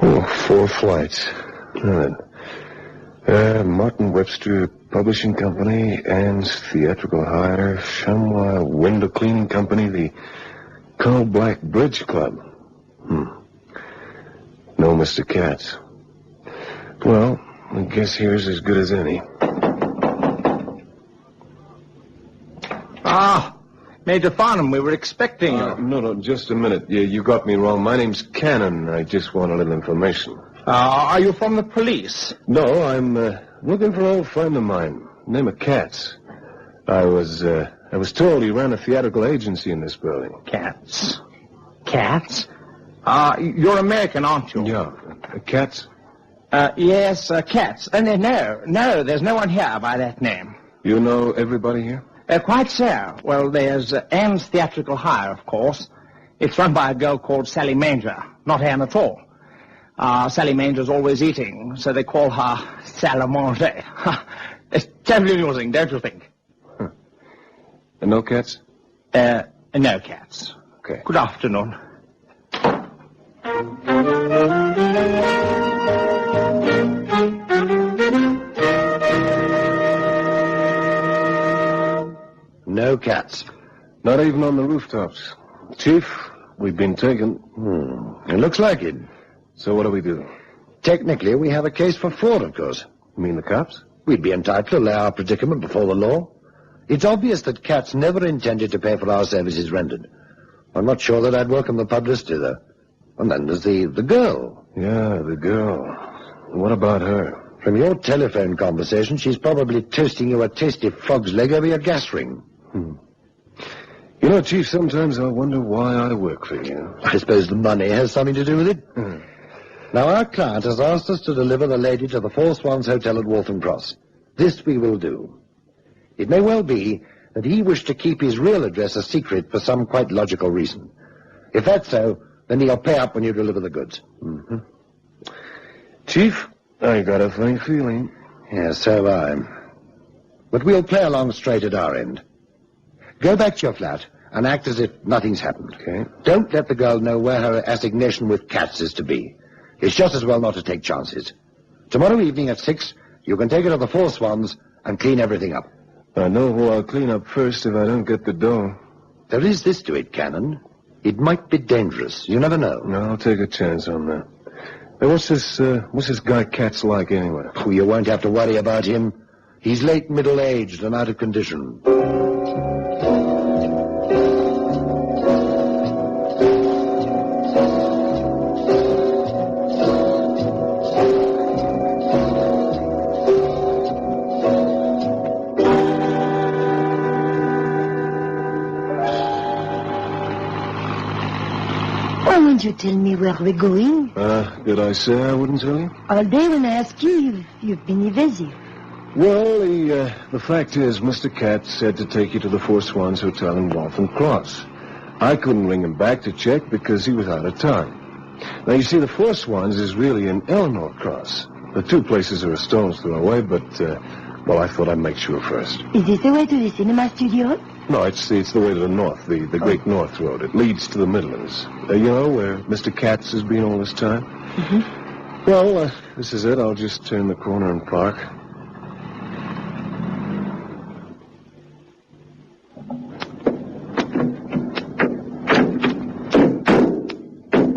Oh, 4 flights. Martin Webster Publishing Company, Ann's Theatrical Hire, Chamois Window Cleaning Company, the Coal Black Bridge Club. No Mr. Katz. Well, I guess here's as good as any.
Ah, Major Farnham, we were expecting you.
No, just a minute. You got me wrong. My name's Cannon. I just want a little information.
Are you from the police?
No, I'm looking for an old friend of mine, name of Katz. I was told he ran a theatrical agency in this building.
Katz? Katz? You're American, aren't you?
Yeah. Katz?
Yes, Katz. No, there's no one here by that name.
You know everybody here?
Quite so. Well, there's Ann's Theatrical Hire, of course. It's run by a girl called Sally Manger. Not Anne at all. Sally Manger's always eating, so they call her Salamanger. It's terribly amusing, don't you think?
Huh. And no Katz?
No Katz.
Okay.
Good afternoon.
cats.
Not even on the rooftops. Chief, we've been taken.
It looks like it.
So what do we do?
Technically, we have a case for fraud, of course.
You mean the cops?
We'd be entitled to lay our predicament before the law. It's obvious that Katz never intended to pay for our services rendered. I'm not sure that I'd welcome the publicity, though. And then there's the girl.
Yeah, the girl. What about her?
From your telephone conversation, she's probably toasting you a tasty frog's leg over your gas ring.
You know, Chief, sometimes I wonder why I work for you.
I suppose the money has something to do with it. Now, our client has asked us to deliver the lady to the Four Swans Hotel at Waltham Cross. This we will do. It may well be that he wished to keep his real address a secret for some quite logical reason. If that's so, then he'll pay up when you deliver the goods.
Chief, I got a funny feeling.
Yes, so have I. But we'll play along straight at our end. Go back to your flat and act as if nothing's happened.
Okay.
Don't let the girl know where her assignation with Katz is to be. It's just as well not to take chances. Tomorrow evening at 6, you can take her to the Four Swans and clean everything up.
I know who I'll clean up first if I don't get the dough.
There is this to it, Cannon. It might be dangerous. You never know.
No, I'll take a chance on that. Hey, what's this guy Katz like anyway?
Oh, you won't have to worry about him. He's late middle-aged and out of condition.
Won't you tell me where we're going?
Did I say I wouldn't tell you?
All day when I ask you, you've been evasive.
Well, the fact is, Mr. Katz said to take you to the Four Swans Hotel in Waltham Cross. I couldn't ring him back to check because he was out of town. Now, you see, the Four Swans is really in Eleanor Cross. The two places are a stone's throw away, but, well, I thought I'd make sure first.
Is this the way to the cinema studio?
No, it's the way to the north, the Great North Road. It leads to the Midlands. You know, where Mr. Katz has been all this time? Mm-hmm. Well, this is it. I'll just turn the corner and park.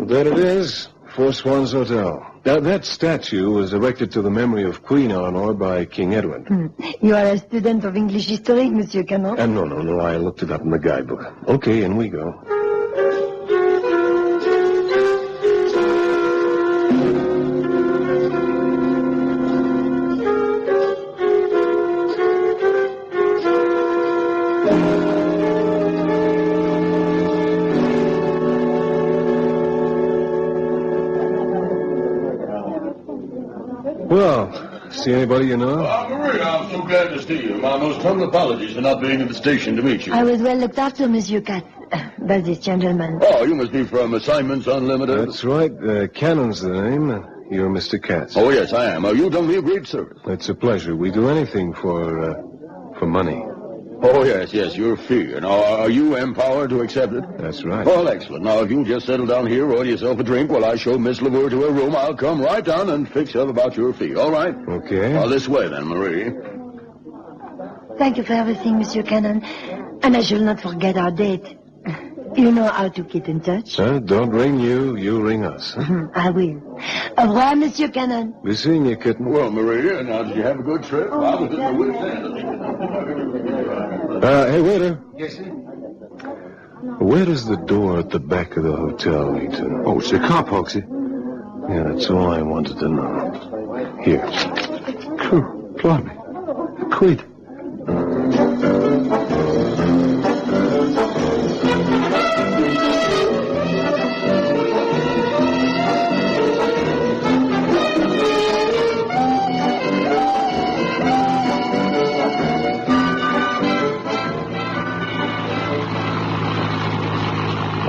There it is, Four Swans Hotel. Now, that statue was erected to the memory of Queen Eleanor by King Edward.
You are a student of English history, Monsieur Canon?
No, I looked it up in the guidebook. Okay, in we go. Well, see anybody you know?
Maria, I'm so glad to see you. My most humble apologies for not being at the station to meet you.
I was well looked after, Monsieur Katz, by this gentleman.
Oh, you must be from Assignments Unlimited.
That's right. Cannon's the name. You're Mr. Katz.
Oh, yes, I am. You've done me a great service.
It's a pleasure. We do anything for money.
Oh, yes, your fee. Now, are you empowered to accept it?
That's right.
Well, excellent. Now, if you'll just settle down here, order yourself a drink while I show Miss LaVour to her room, I'll come right down and fix up about your fee, all right?
Okay.
Well, this way then, Marie.
Thank you for everything, Monsieur Cannon. And I shall not forget our date. You know how to get in touch?
Don't ring you, you ring us.
I will. Au revoir, Monsieur Cannon.
Be seeing you, kitten.
Well, Maria, now, did you have a good trip? I was at the wit's end.
Hey, waiter.
Yes, sir.
Where does the door at the back of the hotel lead to?
Oh, it's the car park, sir.
Yeah, that's all I wanted to know. Here.
Blimey. A quid.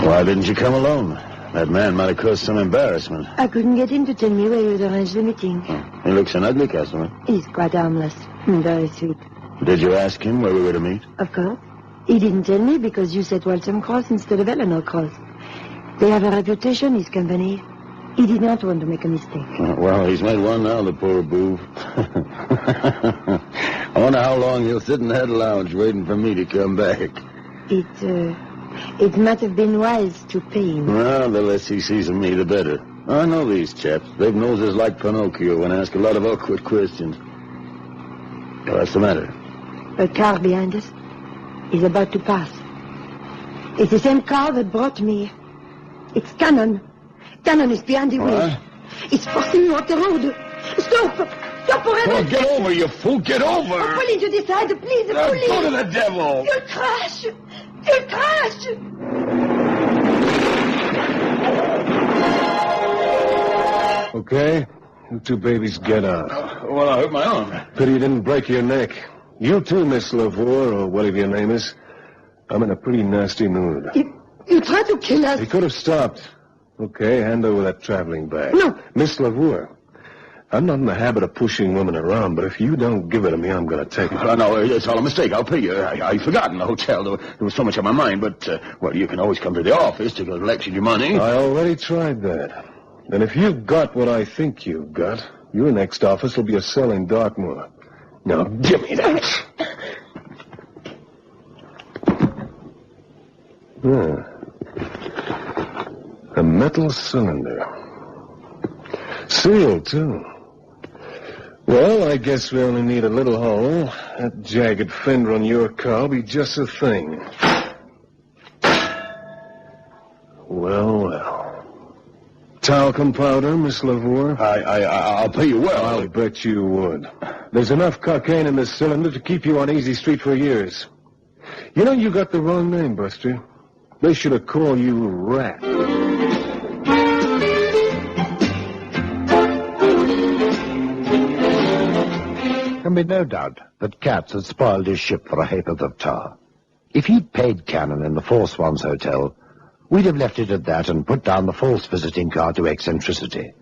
Why didn't you come alone? That man might have caused some embarrassment.
I couldn't get him to tell me where you'd arranged the meeting.
He looks an ugly customer.
He's quite harmless. Very sweet.
Did you ask him where we were to meet?
Of course. He didn't tell me because you said Waltham Cross instead of Eleanor Cross. They have a reputation, his company. He did not want to make a mistake.
Well, he's made one now, the poor boob.
I wonder how long he'll sit in that lounge waiting for me to come back.
It might have been wise to pay him.
Well, the less he sees of me, the better. I know these chaps. They've noses like Pinocchio and ask a lot of awkward questions. What's the matter?
A car behind us is about to pass. It's the same car that brought me. It's Cannon. Cannon is behind the wheel. It's forcing you off the road. Stop! Stop forever!
Oh, get over, you fool! Get over!
Oh, pull into the side, please, please!
Go to the devil!
You'll crash! You'll crash!
Okay, you two babies get out.
Well, I hurt my arm.
Pity you didn't break your neck. You too, Miss Lavour, or whatever your name is. I'm in a pretty nasty mood.
You tried to kill us.
He could have stopped. Okay, hand over that traveling bag.
No.
Miss Lavour, I'm not in the habit of pushing women around, but if you don't give it to me, I'm going to take it.
No, it's all a mistake. I'll pay you. I'd forgotten the hotel. There was so much on my mind, but, well, you can always come to the office to collect your money.
I already tried that. And if you've got what I think you've got, your next office will be a cell in Dartmoor. Now, give me that. A metal cylinder. Sealed, too. Well, I guess we only need a little hole. That jagged fender on your car will be just the thing. Well. Talcum powder, Miss Lavour?
I'll pay you well.
I'll bet you would. There's enough cocaine in this cylinder to keep you on Easy Street for years. You know, you got the wrong name, Buster. They should have called you Rat.
There can be no doubt that Katz had spoiled his ship for a ha'porth of tar. If he'd paid Cannon in the Four Swans Hotel, we'd have left it at that and put down the false visiting card to eccentricity.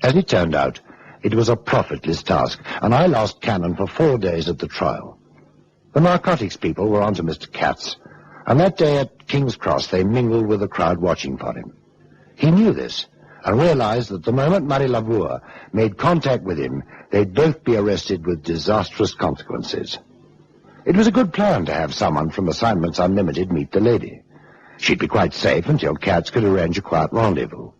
As it turned out, it was a profitless task, and I lost Cannon for 4 days at the trial. The narcotics people were onto Mr. Katz, and that day at King's Cross they mingled with the crowd watching for him. He knew this, and realized that the moment Marie Lavour made contact with him, they'd both be arrested with disastrous consequences. It was a good plan to have someone from Assignments Unlimited meet the lady. She'd be quite safe until Katz could arrange a quiet rendezvous.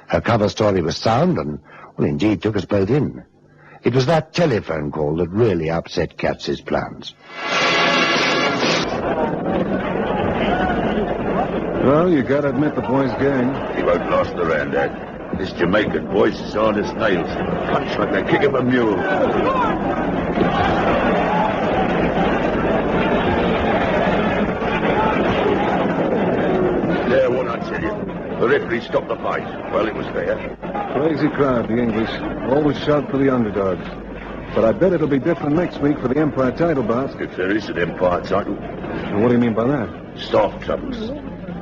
Her cover story was sound and, well, indeed took us both in. It was that telephone call that really upset Katz's plans.
Well, you gotta admit the boy's game.
He won't last around that. This Jamaican boy's as hard as nails. Punch like the kick of a mule. There, what I tell you. The referee stopped the fight. Well, it was fair.
Crazy crowd, the English. Always shout for the underdogs. But I bet it'll be different next week for the Empire title bout.
If there is an Empire title.
And what do you mean by that?
Staff troubles.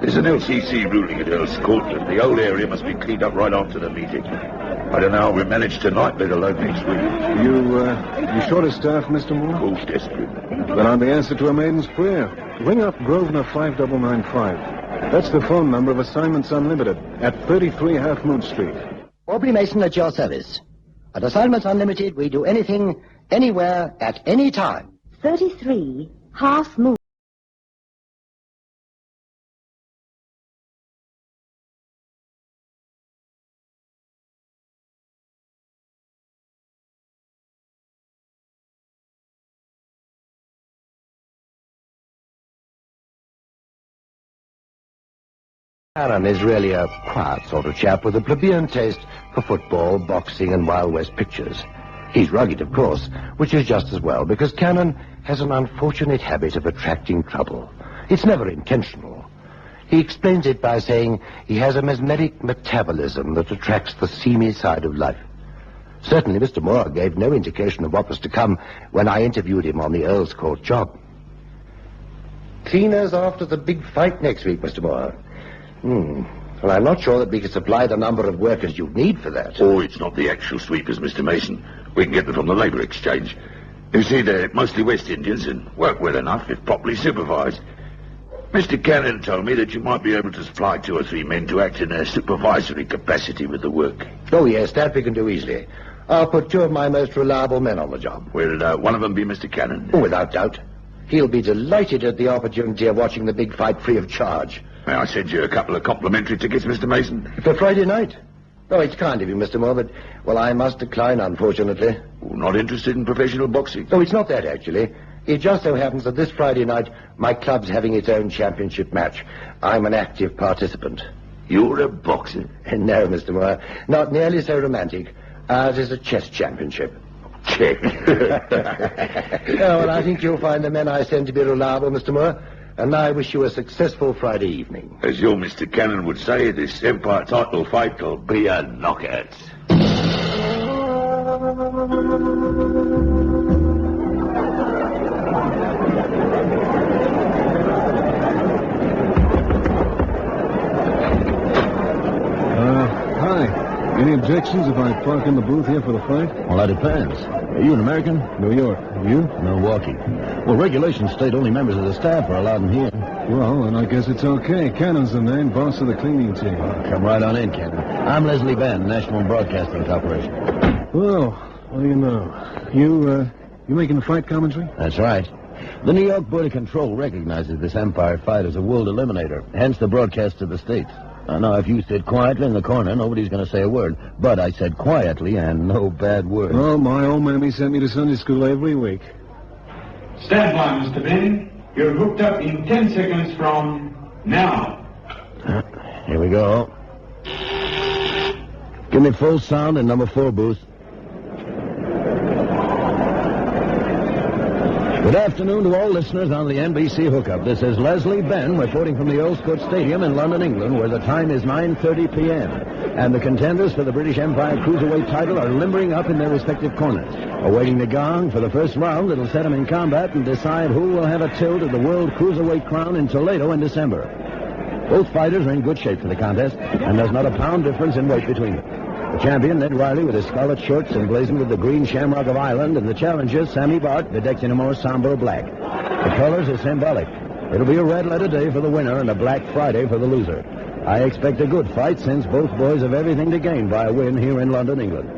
There's an LCC ruling at Earl's Court, and the whole area must be cleaned up right after the meeting. I don't know how we manage tonight, let alone next week.
You short of staff, Mr. Moore?
Who's desperate?
Then I'm the answer to a maiden's prayer. Ring up Grosvenor 5995. That's the phone number of Assignments Unlimited at 33 Half Moon Street.
Aubrey Mason at your service. At Assignments Unlimited, we do anything, anywhere, at any time.
33 Half Moon.
Aaron is really a quiet sort of chap with a plebeian taste for football, boxing, and Wild West pictures. He's rugged, of course, which is just as well, because Cannon has an unfortunate habit of attracting trouble. It's never intentional. He explains it by saying he has a mesmeric metabolism that attracts the seamy side of life. Certainly Mr. Moore gave no indication of what was to come when I interviewed him on the Earl's Court job. Cleaners after the big fight next week, Mr. Moore. Well, I'm not sure that we can supply the number of workers you need for that.
Oh, it's not the actual sweepers, Mr. Mason. We can get them from the Labour Exchange. You see, they're mostly West Indians and work well enough if properly supervised. Mr. Cannon told me that you might be able to supply 2 or 3 men to act in a supervisory capacity with the work.
Oh, yes, that we can do easily. I'll put 2 of my most reliable men on the job.
Will one of them be Mr. Cannon?
Oh, without doubt. He'll be delighted at the opportunity of watching the big fight free of charge.
May I send you a couple of complimentary tickets, Mr. Mason?
For Friday night? Oh, it's kind of you, Mr. Moore, but, well, I must decline, unfortunately.
Oh, not interested in professional boxing?
Oh, it's not that, actually. It just so happens that this Friday night, my club's having its own championship match. I'm an active participant.
You're a boxer?
No, Mr. Moore. Not nearly so romantic. Ours is a chess championship.
Check.
Well, I think you'll find the men I send to be reliable, Mr. Moore. And I wish you a successful Friday evening.
As your Mr. Cannon would say, this Empire title fight will be a knockout.
Hi. Any objections if I park in the booth here for the fight?
Well, that depends. Are you an American?
New York. You?
Milwaukee. Well, regulations state only members of the staff are allowed in here.
Well, then I guess it's okay. Cannon's the name, boss of the cleaning team.
Come right on in, Cannon. I'm Leslie Benn, National Broadcasting Corporation.
Well, what do you know? You making the fight commentary?
That's right. The New York Board of Control recognizes this Empire fight as a world eliminator, hence the broadcast to the States. Now, if you sit quietly in the corner, nobody's going to say a word. But I said quietly and no bad words.
Oh, my old mammy sent me to Sunday school every week.
Stand by, Mr. Benn. You're hooked up in 10 seconds from now.
Here we go. Give me full sound in number 4 booth. Good afternoon to all listeners on the NBC hookup. This is Leslie Benn reporting from the Earl's Court Stadium in London, England, where the time is 9:30 p.m. And the contenders for the British Empire Cruiserweight title are limbering up in their respective corners, awaiting the gong for the first round that'll set them in combat and decide who will have a tilt at the World Cruiserweight crown in Toledo in December. Both fighters are in good shape for the contest, and there's not a pound difference in weight between them. The champion, Ned Riley, with his scarlet shorts emblazoned with the green shamrock of Ireland, and the challenger, Sammy Bart, bedecked in a more somber black. The colors are symbolic. It'll be a red letter day for the winner and a black Friday for the loser. I expect a good fight since both boys have everything to gain by a win here in London, England.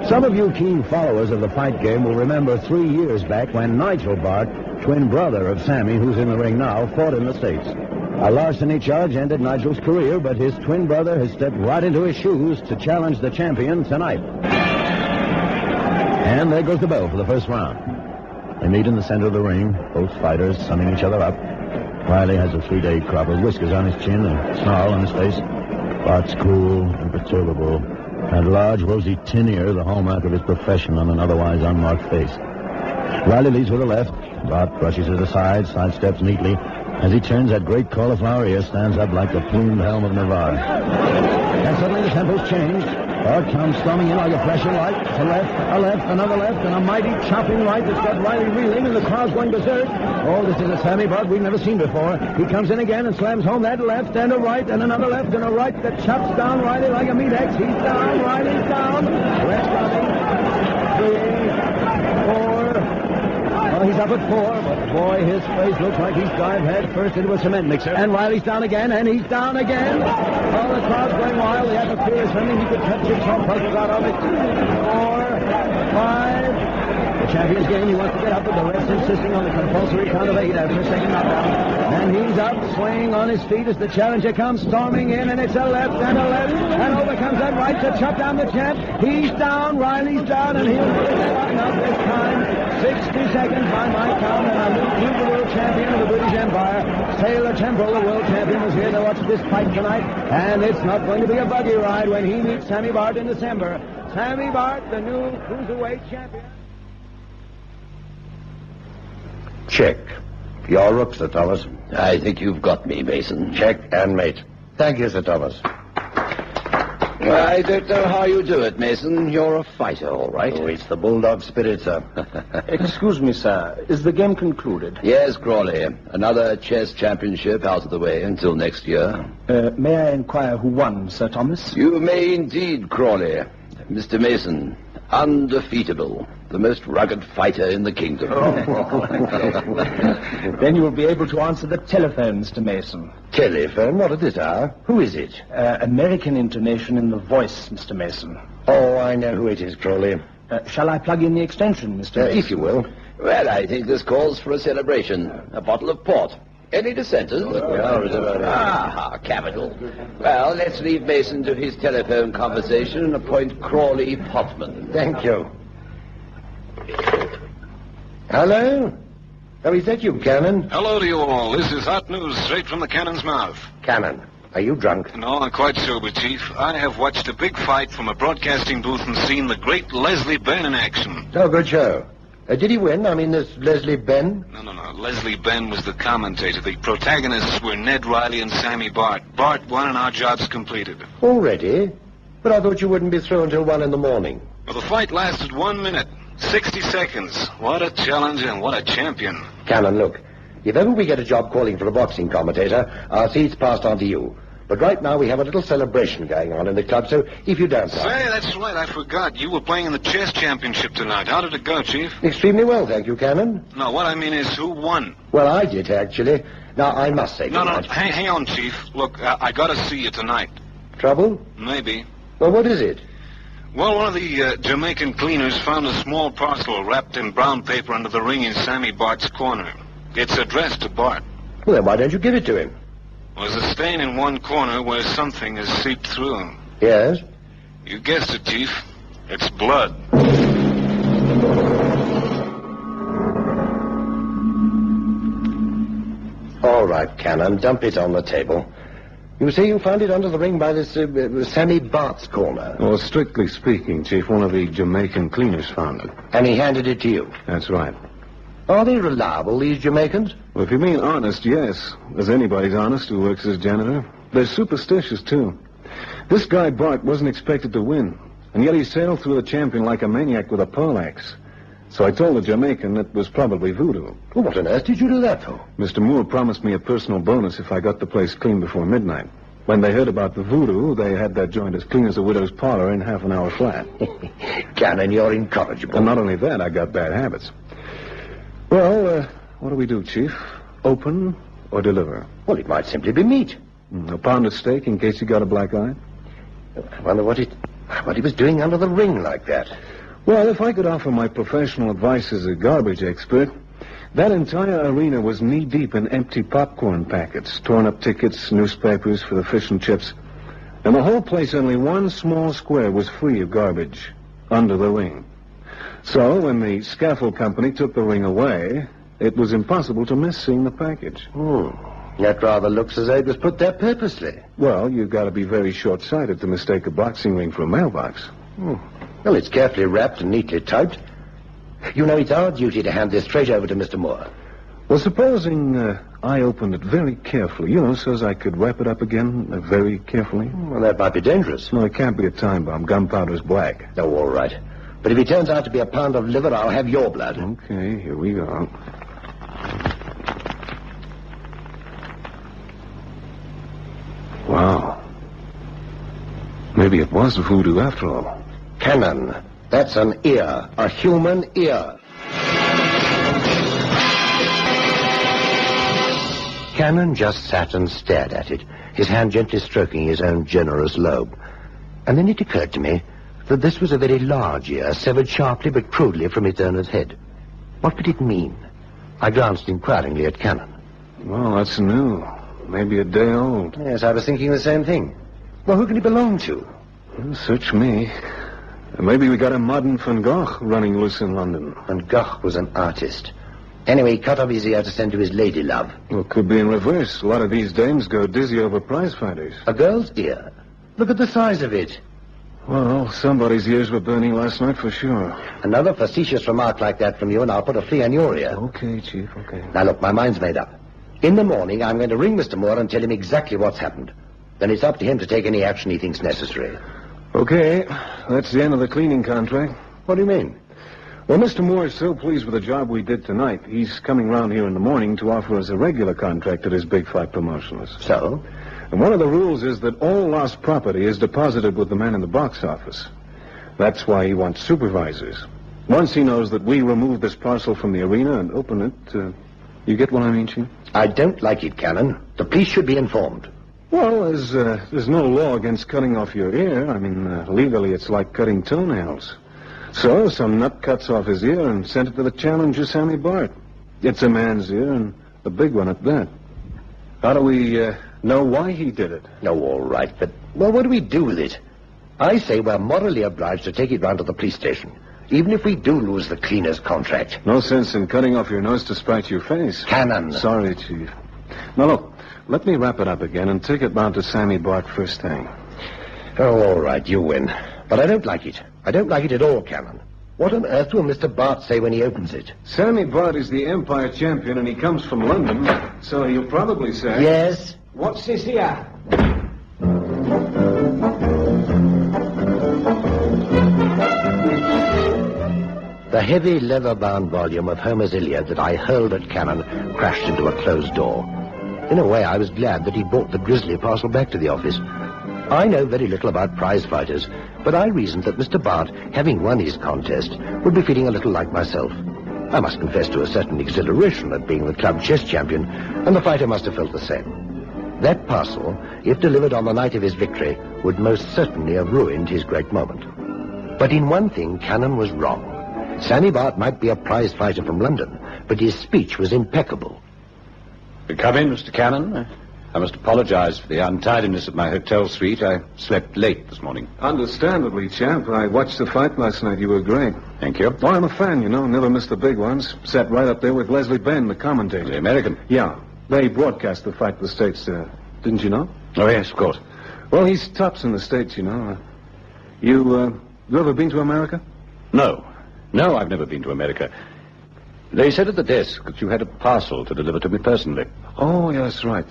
Some of you keen followers of the fight game will remember 3 years back when Nigel Bart, twin brother of Sammy, who's in the ring now, fought in the States. A larceny charge ended Nigel's career, but his twin brother has stepped right into his shoes to challenge the champion tonight. And there goes the bell for the first round. They meet in the center of the ring, both fighters summing each other up. Riley has a 3-day crop of whiskers on his chin and a snarl on his face. Bart's cool, imperturbable, and large, rosy tin ear, the hallmark of his profession on an otherwise unmarked face. Riley leads with the left. Bart brushes it aside, sidesteps neatly. As he turns, that great cauliflower ear stands up like the plumed helm of Navarre. And suddenly the tempo's changed. Bart comes storming in like a flashing light. A left, another left, and a mighty chopping right that's got Riley reeling, and the crowd's going berserk. Oh, this is a Sammy Bart we've never seen before. He comes in again and slams home that left and a right and another left and a right that chops down Riley like a meat axe. He's down, Riley's down. Rest on him. 3, 4... Well, he's up at 4, but boy, his face looks like he's dived head first into a cement mixer. And Riley's down again, and he's down again. Oh, the crowd's going wild. The atmosphere is sending. He could cut jigsaw puzzles out of it. 4, 5. The champion's game. He wants to get up, but the ref's insisting on the compulsory count of 8 after a second knockdown. And he's up, swaying on his feet as the challenger comes storming in, and it's a left, and over comes that right to chop down the champ. He's down, Riley's down, and he'll put it up this time. 60 seconds by my count, and a new world champion of the British Empire. Sailor Temple, the world champion, is here to watch this fight tonight, and it's not going to be a buggy ride when he meets Sammy Bart in December. Sammy Bart, the new cruiserweight champion.
Check. Your rook, Sir Thomas.
I think you've got me, Mason.
Check and mate. Thank you, Sir Thomas.
I don't know how you do it, Mason. You're a fighter, all right.
Oh, it's the bulldog spirit, sir.
Excuse me, sir. Is the game concluded?
Yes, Crawley. Another chess championship out of the way until next year.
May I inquire who won, Sir Thomas?
You may indeed, Crawley. Mr. Mason, undefeatable. The most rugged fighter in the kingdom.
Then you will be able to answer the telephone, Mr. Mason.
Telephone? What at this hour? Who is it?
American intonation in the voice, Mr. Mason.
Oh, I know who it is, Crawley.
Shall I plug in the extension, Mr.
If you will.
Well, I think this calls for a celebration. A bottle of port. Any dissenters? Capital. Well, let's leave Mason to his telephone conversation and appoint Crawley potman.
Thank you. Hello? Oh, is that you, Cannon?
Hello to you all. This is hot news straight from the cannon's mouth.
Cannon, are you drunk?
No, I'm quite sober, Chief. I have watched a big fight from a broadcasting booth and seen the great Leslie Benn in action.
Oh, good show. Did he win? I mean, this Leslie Benn?
No. Leslie Benn was the commentator. The protagonists were Ned Riley and Sammy Bart. Bart won and our job's completed.
Already? But I thought you wouldn't be through until 1 in the morning.
Well, the fight lasted 1 minute. 60 seconds. What a challenge and what a champion.
Cannon, look. If ever we get a job calling for a boxing commentator, our seat's passed on to you. But right now we have a little celebration going on in the club, so if you don't...
Say, that's right, I forgot. You were playing in the chess championship tonight. How did it go, Chief?
Extremely well, thank you, Cannon.
No, what I mean is who won?
Well, I did, actually. Now, I must say
No,
goodnight.
hang on, Chief. Look, I gotta see you tonight.
Trouble?
Maybe.
Well, what is it?
Well, one of the Jamaican cleaners found a small parcel wrapped in brown paper under the ring in Sammy Bart's corner. It's addressed to Bart.
Well, then why don't you give it to him?
There's a stain in one corner where something has seeped through.
Yes?
You guessed it, Chief. It's blood.
All right, Cannon, dump it on the table. You say you found it under the ring by this Sammy Bart's corner.
Well, strictly speaking, Chief, one of the Jamaican cleaners found it.
And he handed it to you?
That's right.
Are they reliable, these Jamaicans?
Well, if you mean honest, yes. As anybody's honest who works as janitor. They're superstitious, too. This guy, Bart, wasn't expected to win. And yet he sailed through the champion like a maniac with a poleaxe. So I told the Jamaican it was probably voodoo.
Well, what on earth did you do that for?
Mr. Moore promised me a personal bonus if I got the place clean before midnight. When they heard about the voodoo, they had that joint as clean as a widow's parlor in half an hour flat.
Cannon, you're incorrigible.
And not only that, I got bad habits. Well, what do we do, Chief? Open or deliver?
Well, it might simply be meat.
A pound of steak in case you got a black eye?
I wonder what he was doing under the ring like that.
Well, if I could offer my professional advice as a garbage expert, that entire arena was knee-deep in empty popcorn packets, torn-up tickets, newspapers for the fish and chips. And the whole place, only one small square was free of garbage, under the ring. So, when the scaffold company took the ring away, it was impossible to miss seeing the package.
That rather looks as though it was put there purposely.
Well, you've got to be very short-sighted to mistake a boxing ring for a mailbox.
Well, it's carefully wrapped and neatly typed. You know, it's our duty to hand this straight over to Mr. Moore.
Well, supposing I opened it very carefully, so as I could wrap it up again very carefully.
Well, that might be dangerous.
No, it can't be a time bomb. Gunpowder's black.
Oh, all right. But if it turns out to be a pound of liver, I'll have your blood.
Okay, here we go. Wow. Maybe it was voodoo after all.
Cannon, that's an ear, a human ear. Cannon just sat and stared at it, his hand gently stroking his own generous lobe. And then it occurred to me that this was a very large ear, severed sharply but crudely from its owner's head. What could it mean? I glanced inquiringly at Cannon.
Well, that's new. Maybe a day old.
Yes, I was thinking the same thing. Well, who can he belong to?
Well, search me. Maybe we got a modern Van Gogh running loose in London.
Van Gogh was an artist. Anyway, he cut off his ear to send to his lady love.
Well, it could be in reverse. A lot of these dames go dizzy over prize fighters.
A girl's ear? Look at the size of it.
Well, somebody's ears were burning last night for sure.
Another facetious remark like that from you, and I'll put a flea on your ear.
Okay, Chief, okay.
Now, look, my mind's made up. In the morning, I'm going to ring Mr. Moore and tell him exactly what's happened. Then it's up to him to take any action he thinks necessary.
Okay, that's the end of the cleaning contract.
What do you mean?
Well, Mr. Moore is so pleased with the job we did tonight, he's coming round here in the morning to offer us a regular contract at his big fight promotionist.
So?
And one of the rules is that all lost property is deposited with the man in the box office. That's why he wants supervisors. Once he knows that we removed this parcel from the arena and open it, you get what I mean, Chief?
I don't like it, Cannon. The police should be informed.
Well, there's no law against cutting off your ear. I mean, legally it's like cutting toenails. So some nut cuts off his ear and sent it to the challenger, Sammy Bart. It's a man's ear, and a big one at that. How do we know why he did it?
No, all right, but, well, what do we do with it? I say we're morally obliged to take it round to the police station, even if we do lose the cleaner's contract.
No sense in cutting off your nose to spite your face.
Cannon.
Sorry, Chief. Now, look, let me wrap it up again and take it round to Sammy Bart first thing.
Oh, all right, you win. But I don't like it. I don't like it at all, Cannon. What on earth will Mr. Bart say when he opens it?
Sammy Bart is the Empire champion, and he comes from London, so he'll probably say...
Yes?
What's this here?
The heavy leather-bound volume of Homer's Iliad that I hurled at Cannon crashed into a closed door. In a way, I was glad that he brought the grisly parcel back to the office. I know very little about prize fighters, but I reasoned that Mr. Bart, having won his contest, would be feeling a little like myself. I must confess to a certain exhilaration at being the club chess champion, and the fighter must have felt the same. That parcel, if delivered on the night of his victory, would most certainly have ruined his great moment. But in one thing, Cannon was wrong. Sammy Bart might be a prize fighter from London, but his speech was impeccable.
Come in, Mr. Cannon. I must apologize for the untidiness of my hotel suite. I slept late this morning.
Understandably, champ. I watched the fight last night. You were great.
Thank you.
Oh, I'm a fan, you know. Never missed the big ones. Sat right up there with Leslie Benn, the commentator.
The American?
Yeah. They broadcast the fight to the States. Didn't you know?
Oh, yes, of course.
Well, he's tops in the States, you know. You ever been to America?
No. No, I've never been to America. They said at the desk that you had a parcel to deliver to me personally.
Oh, yeah, that's right.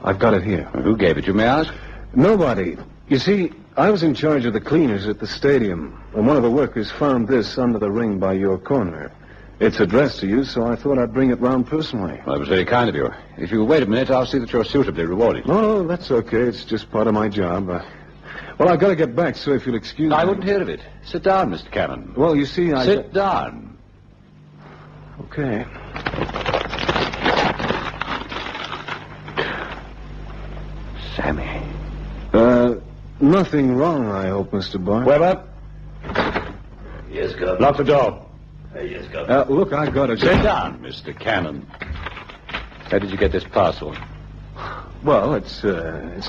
I've got it here.
Who gave it, you may ask?
Nobody. You see, I was in charge of the cleaners at the stadium, and one of the workers found this under the ring by your corner. It's addressed to you, so I thought I'd bring it round personally.
Well, that was very kind of you. If you wait a minute, I'll see that you're suitably rewarded.
No, that's okay. It's just part of my job. Well, I've got to get back, so if you'll excuse me...
I wouldn't hear of it. Sit down, Mr. Cannon.
Well, you see,
Sit down.
Okay.
Sammy.
Nothing wrong, I hope, Mr. Bart.
Weber?
Yes, Governor.
Lock the door.
Yes, Governor.
Look, I got it.
Sit down, Mr. Cannon. How did you get this parcel?
Well, it's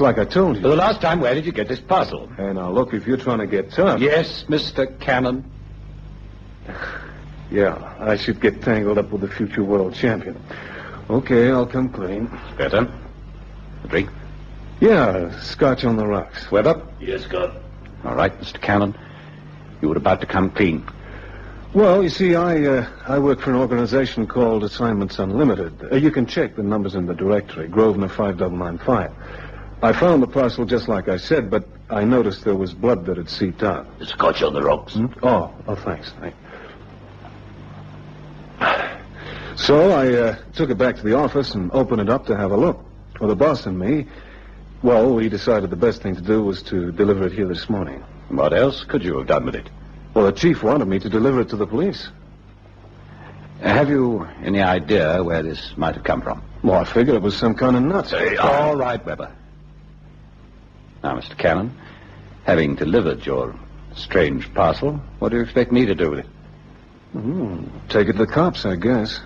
like I told you.
For the last time, where did you get this parcel?
Hey, now, look, if you're trying to get tough...
Yes, Mr. Cannon.
Yeah, I should get tangled up with the future world champion. Okay, I'll come clean.
Better. A drink?
Yeah, scotch on the rocks.
Weber?
Yes, Governor.
All right, Mr. Cannon. You were about to come clean.
Well, you see, I work for an organization called Assignments Unlimited. You can check the numbers in the directory, Grosvenor 5995. I found the parcel just like I said, but I noticed there was blood that had seeped out.
Scotch on the rocks.
Oh, thanks. So I took it back to the office and opened it up to have a look. Well, the boss and me, well, we decided the best thing to do was to deliver it here this morning.
What else could you have done with it?
Well, the chief wanted me to deliver it to the police.
Have you any idea where this might have come from?
Well, I figured it was some kind of nuts.
All right, Weber. Now, Mr. Cannon, having delivered your strange parcel, what do you expect me to do with it?
Take it to the cops, I guess.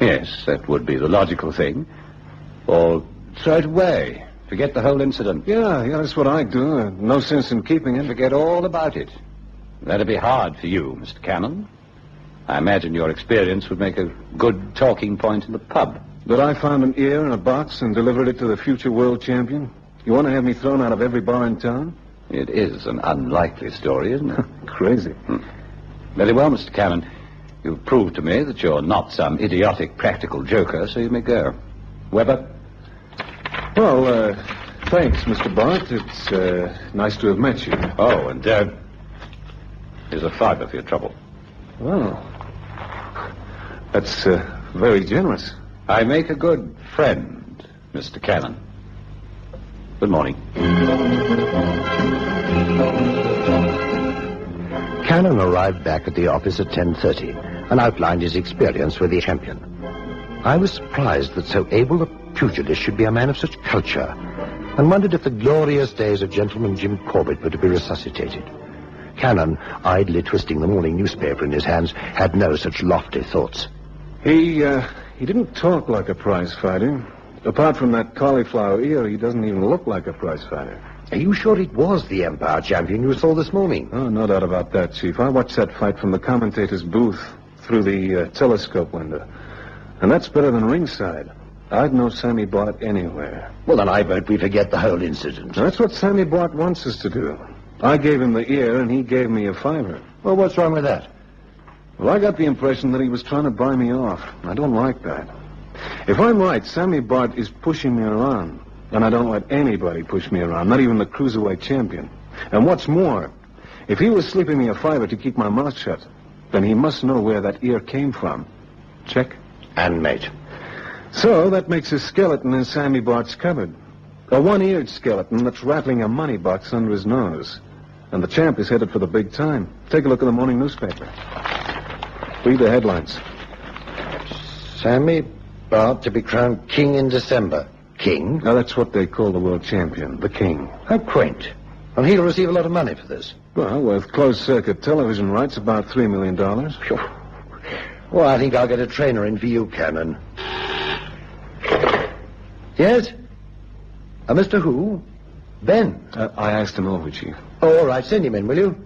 Yes, that would be the logical thing. Or throw it away. Forget the whole incident.
Yeah, that's what I'd do. No sense in keeping it.
Forget all about it. That'd be hard for you, Mr. Cannon. I imagine your experience would make a good talking point in the pub.
That I found an ear in a box and delivered it to the future world champion? You want to have me thrown out of every bar in town?
It is an unlikely story, isn't it?
Crazy.
Very well, Mr. Cannon. You've proved to me that you're not some idiotic practical joker, so you may go. Weber?
Well, thanks, Mr. Bart. It's nice to have met you.
Oh, and here's a $5 for your trouble.
Well, that's very generous.
I make a good friend, Mr. Cannon. Good morning.
Cannon arrived back at the office at 10:30 and outlined his experience with the champion. I was surprised that so able a pugilist should be a man of such culture,
and wondered if the glorious days of Gentleman Jim Corbett were to be resuscitated. Cannon, idly twisting the morning newspaper in his hands, had no such lofty thoughts.
He didn't talk like a prize fighter. Apart from that cauliflower ear, he doesn't even look like a prize fighter.
Are you sure it was the Empire champion you saw this morning?
Oh, no doubt about that, Chief. I watched that fight from the commentator's booth through the telescope window. And that's better than ringside. I'd know Sammy Bart anywhere.
Well, then I vote we forget the whole incident.
That's what Sammy Bart wants us to do. I gave him the ear, and he gave me a $5.
Well, what's wrong with that?
Well, I got the impression that he was trying to buy me off. I don't like that. If I'm right, Sammy Bart is pushing me around. And I don't let anybody push me around, not even the cruiserweight champion. And what's more, if he was slipping me a $5 to keep my mouth shut, then he must know where that ear came from. Check?
And mate.
So that makes a skeleton in Sammy Bart's cupboard. A one-eared skeleton that's rattling a money box under his nose. And the champ is headed for the big time. Take a look at the morning newspaper. Read the headlines.
Sammy Bart to be crowned king in December. King?
Now, that's what they call the world champion, the king.
How quaint. And he'll receive a lot of money for this.
Well, with closed-circuit television rights, about $3 million.
Sure. Well, I think I'll get a trainer in for you, Cannon. Yes? Mr. Who? Ben?
I asked him over, Chief.
Oh, all right. Send him in, will you?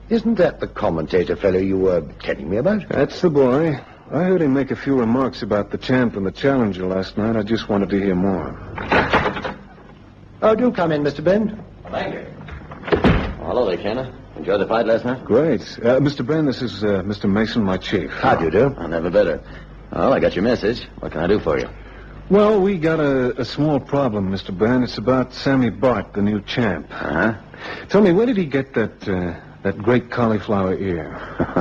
Isn't that the commentator fellow you were telling me about?
That's the boy. I heard him make a few remarks about the champ and the challenger last night. I just wanted to hear more.
Oh, do come in, Mr. Ben.
Thank you. Hello there, Kenner. Enjoyed the fight last night?
Great. Mr. Ben, this is Mr. Mason, my chief.
How do you do?
I never better. Well, I got your message. What can I do for you?
Well, we got a small problem, Mr. Ben. It's about Sammy Bart, the new champ.
Uh-huh.
Tell me, where did he get that great cauliflower ear?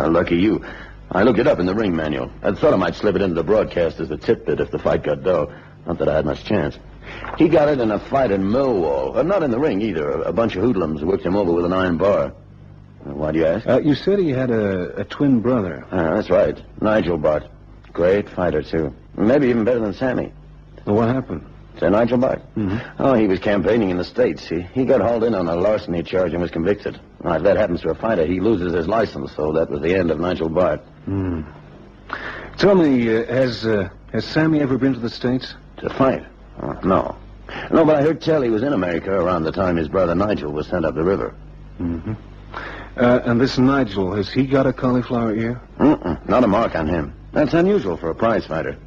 Lucky you. I looked it up in the ring manual. I thought I might slip it into the broadcast as a tidbit if the fight got dull. Not that I had much chance. He got it in a fight in Millwall. Not in the ring, either. A bunch of hoodlums worked him over with an iron bar. Why do you ask?
You said he had a twin brother.
That's right. Nigel Bart. Great fighter, too. Maybe even better than Sammy.
Well, what happened?
Say, Nigel Bart?
Mm-hmm.
Oh, he was campaigning in the States. He got hauled in on a larceny charge and was convicted. Now, if that happens to a fighter, he loses his license, so that was the end of Nigel Bart.
Tell me, has Sammy ever been to the States?
To fight? No. No, but I heard tell he was in America around the time his brother Nigel was sent up the river.
Mm-hmm. And this Nigel, has he got a cauliflower ear?
Not a mark on him. That's unusual for a prize fighter.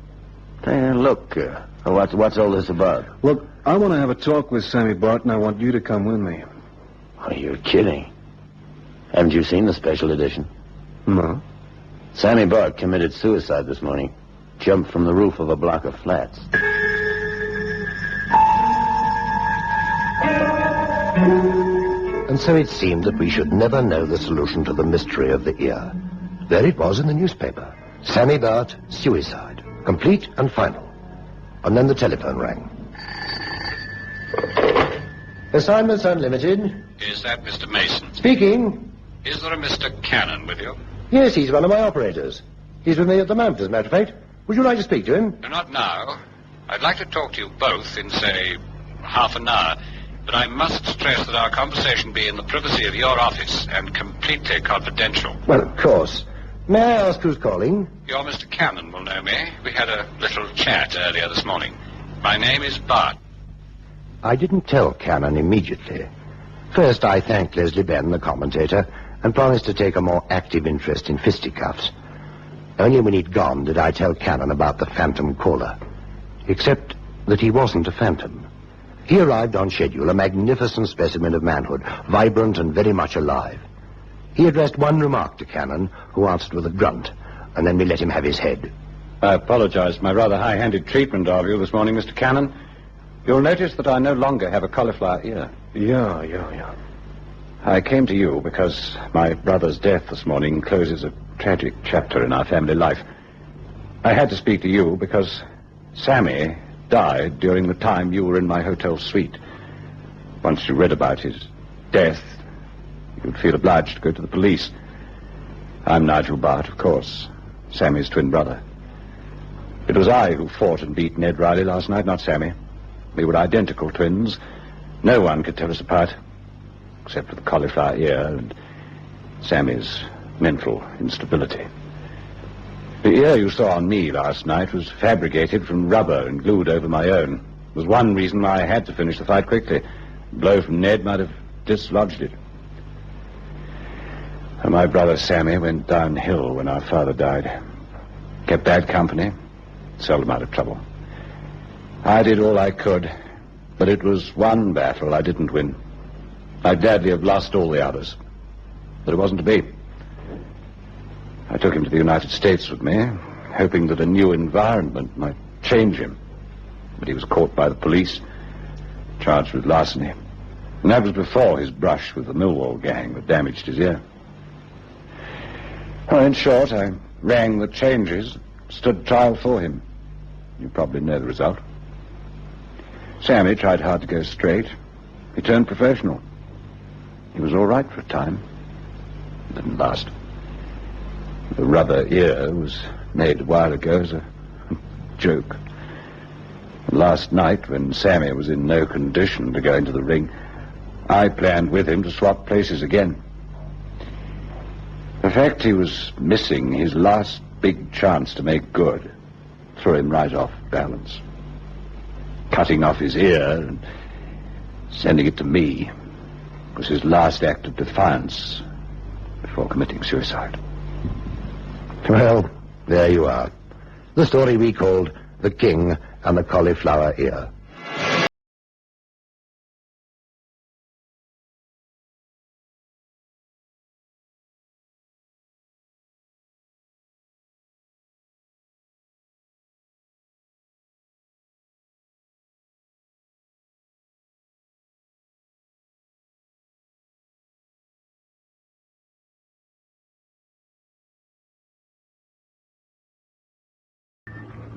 Look, what's all this about?
Look, I want to have a talk with Sammy Bart, and I want you to come with me.
Oh, you're kidding. Haven't you seen the special edition?
No.
Sammy Bart committed suicide this morning. Jumped from the roof of a block of flats.
And so it seemed that we should never know the solution to the mystery of the ear. There it was in the newspaper. Sammy Bart, suicide. Complete and final. And then the telephone rang. Assignments Unlimited.
Is that Mr. Mason?
Speaking.
Is there a Mr. Cannon with you?
Yes, he's one of my operators. He's with me at the moment, as a matter of fact. Would you like to speak to him?
Not now. I'd like to talk to you both in, say, half an hour. But I must stress that our conversation be in the privacy of your office and completely confidential.
Well, of course. May I ask who's calling?
Your Mr. Cannon will know me. We had a little chat earlier this morning. My name is Bart.
I didn't tell Cannon immediately. First, I thanked Leslie Ben, the commentator, and promised to take a more active interest in fisticuffs. Only when he'd gone did I tell Cannon about the phantom caller. Except that he wasn't a phantom. He arrived on schedule, a magnificent specimen of manhood, vibrant and very much alive. He addressed one remark to Cannon, who answered with a grunt, and then we let him have his head.
I apologize for my rather high-handed treatment of you this morning, Mr. Cannon. You'll notice that I no longer have a cauliflower ear.
Yeah.
I came to you because my brother's death this morning closes a tragic chapter in our family life. I had to speak to you because Sammy died during the time you were in my hotel suite. Once you read about his death, you'd feel obliged to go to the police. I'm Nigel Bart, of course, Sammy's twin brother. It was I who fought and beat Ned Riley last night, not Sammy. We were identical twins. No one could tell us apart, except for the cauliflower ear and Sammy's mental instability. The ear you saw on me last night was fabricated from rubber and glued over my own. It was one reason why I had to finish the fight quickly. A blow from Ned might have dislodged it. And my brother Sammy went downhill when our father died. Kept bad company, seldom out of trouble. I did all I could, but it was one battle I didn't win. I'd gladly have lost all the others, but it wasn't to be. I took him to the United States with me, hoping that a new environment might change him. But he was caught by the police, charged with larceny. And that was before his brush with the Millwall gang that damaged his ear. Well, in short, I rang the changes, stood trial for him. You probably know the result. Sammy tried hard to go straight. He turned professional. He was all right for a time. It didn't last. The rubber ear was made a while ago as a joke. Last night, when Sammy was in no condition to go into the ring, I planned with him to swap places again. The fact he was missing his last big chance to make good threw him right off balance. Cutting off his ear and sending it to me was his last act of defiance before committing suicide.
Well, there you are. The story we called The King and the Cauliflower Ear.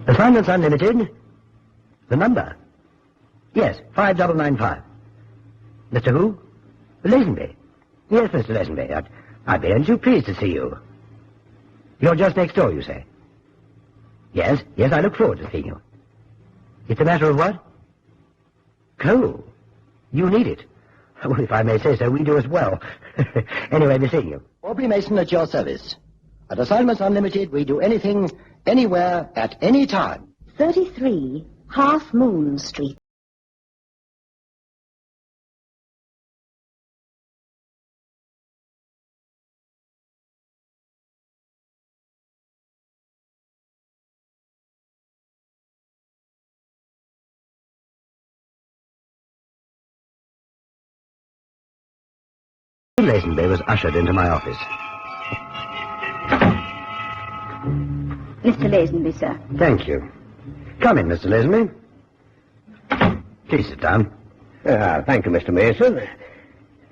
Assignments Unlimited. The number? Yes, 5995. Mr. Who? Lazenby. Yes, Mr. Lazenby. I'd be too pleased to see you. You're just next door, you say? Yes, I look forward to seeing you. It's a matter of what? Coal. You need it. Well, if I may say so, we do as well. Anyway, be seeing you. Aubrey Mason at your service. At Assignments Unlimited, we do anything, anywhere, at any time.
33 Half Moon Street.
Lazenby was ushered into my office.
Mr. Lazenby, sir.
Thank you. Come in, Mr. Lazenby. Please sit down.
Thank you, Mr. Mason.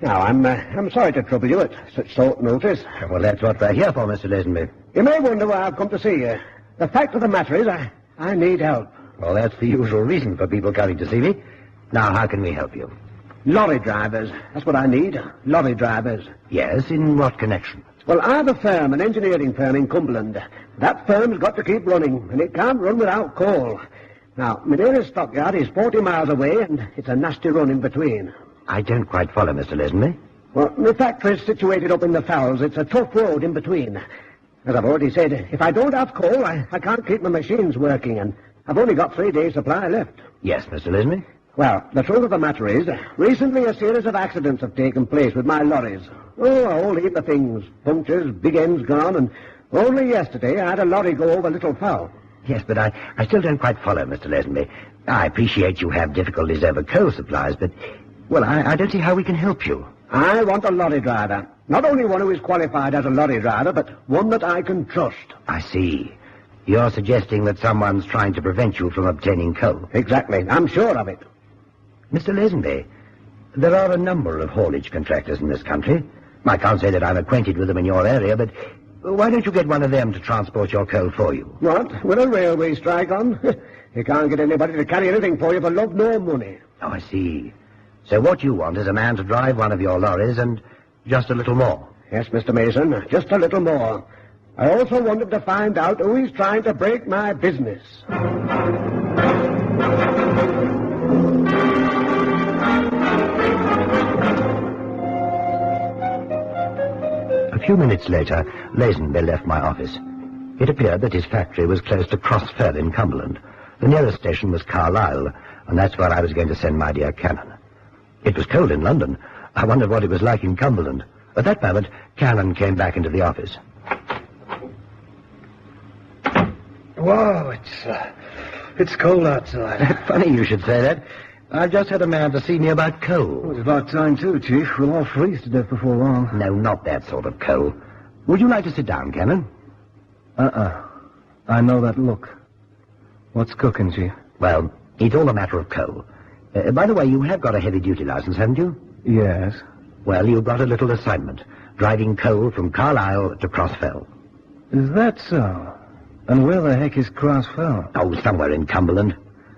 Now, I'm sorry to trouble you at such short notice.
Well, that's what we're here for, Mr. Lazenby.
You may wonder why I've come to see you. The fact of the matter is, I need help.
Well, that's the usual reason for people coming to see me. Now, how can we help you?
Lorry drivers. That's what I need. Lorry drivers.
Yes, in what connection?
Well, I have a firm, an engineering firm in Cumberland. That firm's got to keep running, and it can't run without coal. Now, my nearest stockyard is 40 miles away, and it's a nasty run in between.
I don't quite follow, Mr. Lazenby.
Well, the factory's situated up in the Fells. It's a tough road in between. As I've already said, if I don't have coal, I can't keep my machines working, and I've only got 3 days' supply left.
Yes, Mr. Lazenby?
Well, the truth of the matter is, recently a series of accidents have taken place with my lorries. Oh, a whole heap of things. Punctures, big ends gone, and only yesterday I had a lorry go over Little Fowl.
Yes, but I still don't quite follow, Mr. Lazenby. I appreciate you have difficulties over coal supplies, but, well, I don't see how we can help you.
I want a lorry driver. Not only one who is qualified as a lorry driver, but one that I can trust.
I see. You're suggesting that someone's trying to prevent you from obtaining coal.
Exactly. I'm sure of it.
Mr. Lazenby, there are a number of haulage contractors in this country. I can't say that I'm acquainted with them in your area, but why don't you get one of them to transport your coal for you?
What? With a railway strike on? You can't get anybody to carry anything for you for love nor money.
Oh, I see. So what you want is a man to drive one of your lorries and just a little more.
Yes, Mr. Mason, just a little more. I also wanted to find out who is trying to break my business.
few minutes later, Lazenby left my office. It appeared that his factory was close to Cross Fell in Cumberland. The nearest station was Carlisle, and that's where I was going to send my dear Cannon. It was cold in London. I wondered what it was like in Cumberland. At that moment, Cannon came back into the office.
Whoa, it's cold outside.
Funny you should say that. I've just had a man to see me about coal.
Well, it's about time, too, Chief. We'll all freeze to death before long.
No, not that sort of coal. Would you like to sit down, Cannon?
I know that look. What's cooking, Chief?
Well, it's all a matter of coal. By the way, you have got a heavy-duty license, haven't you?
Yes.
Well, you've got a little assignment, driving coal from Carlisle to Cross Fell.
Is that so? And where the heck is Cross Fell?
Oh, somewhere in Cumberland.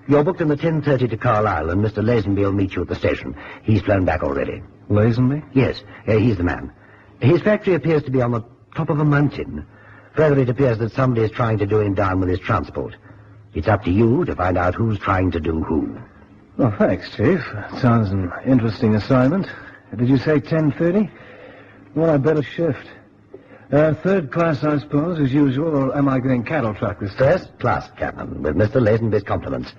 You're booked in the 10:30 to Carlisle, and Mr. Lazenby will meet you at the station. He's flown back already.
Lazenby?
Yes, he's the man. His factory appears to be on the top of a mountain. Further, it appears that somebody is trying to do him down with his transport. It's up to you to find out who's trying to do who.
Well, thanks, Chief. Sounds an interesting assignment. Did you say 10:30? Well, I better shift. Third class, I suppose, as usual, or am I getting cattle truck this time?
First class, Captain, with Mr. Lazenby's compliments.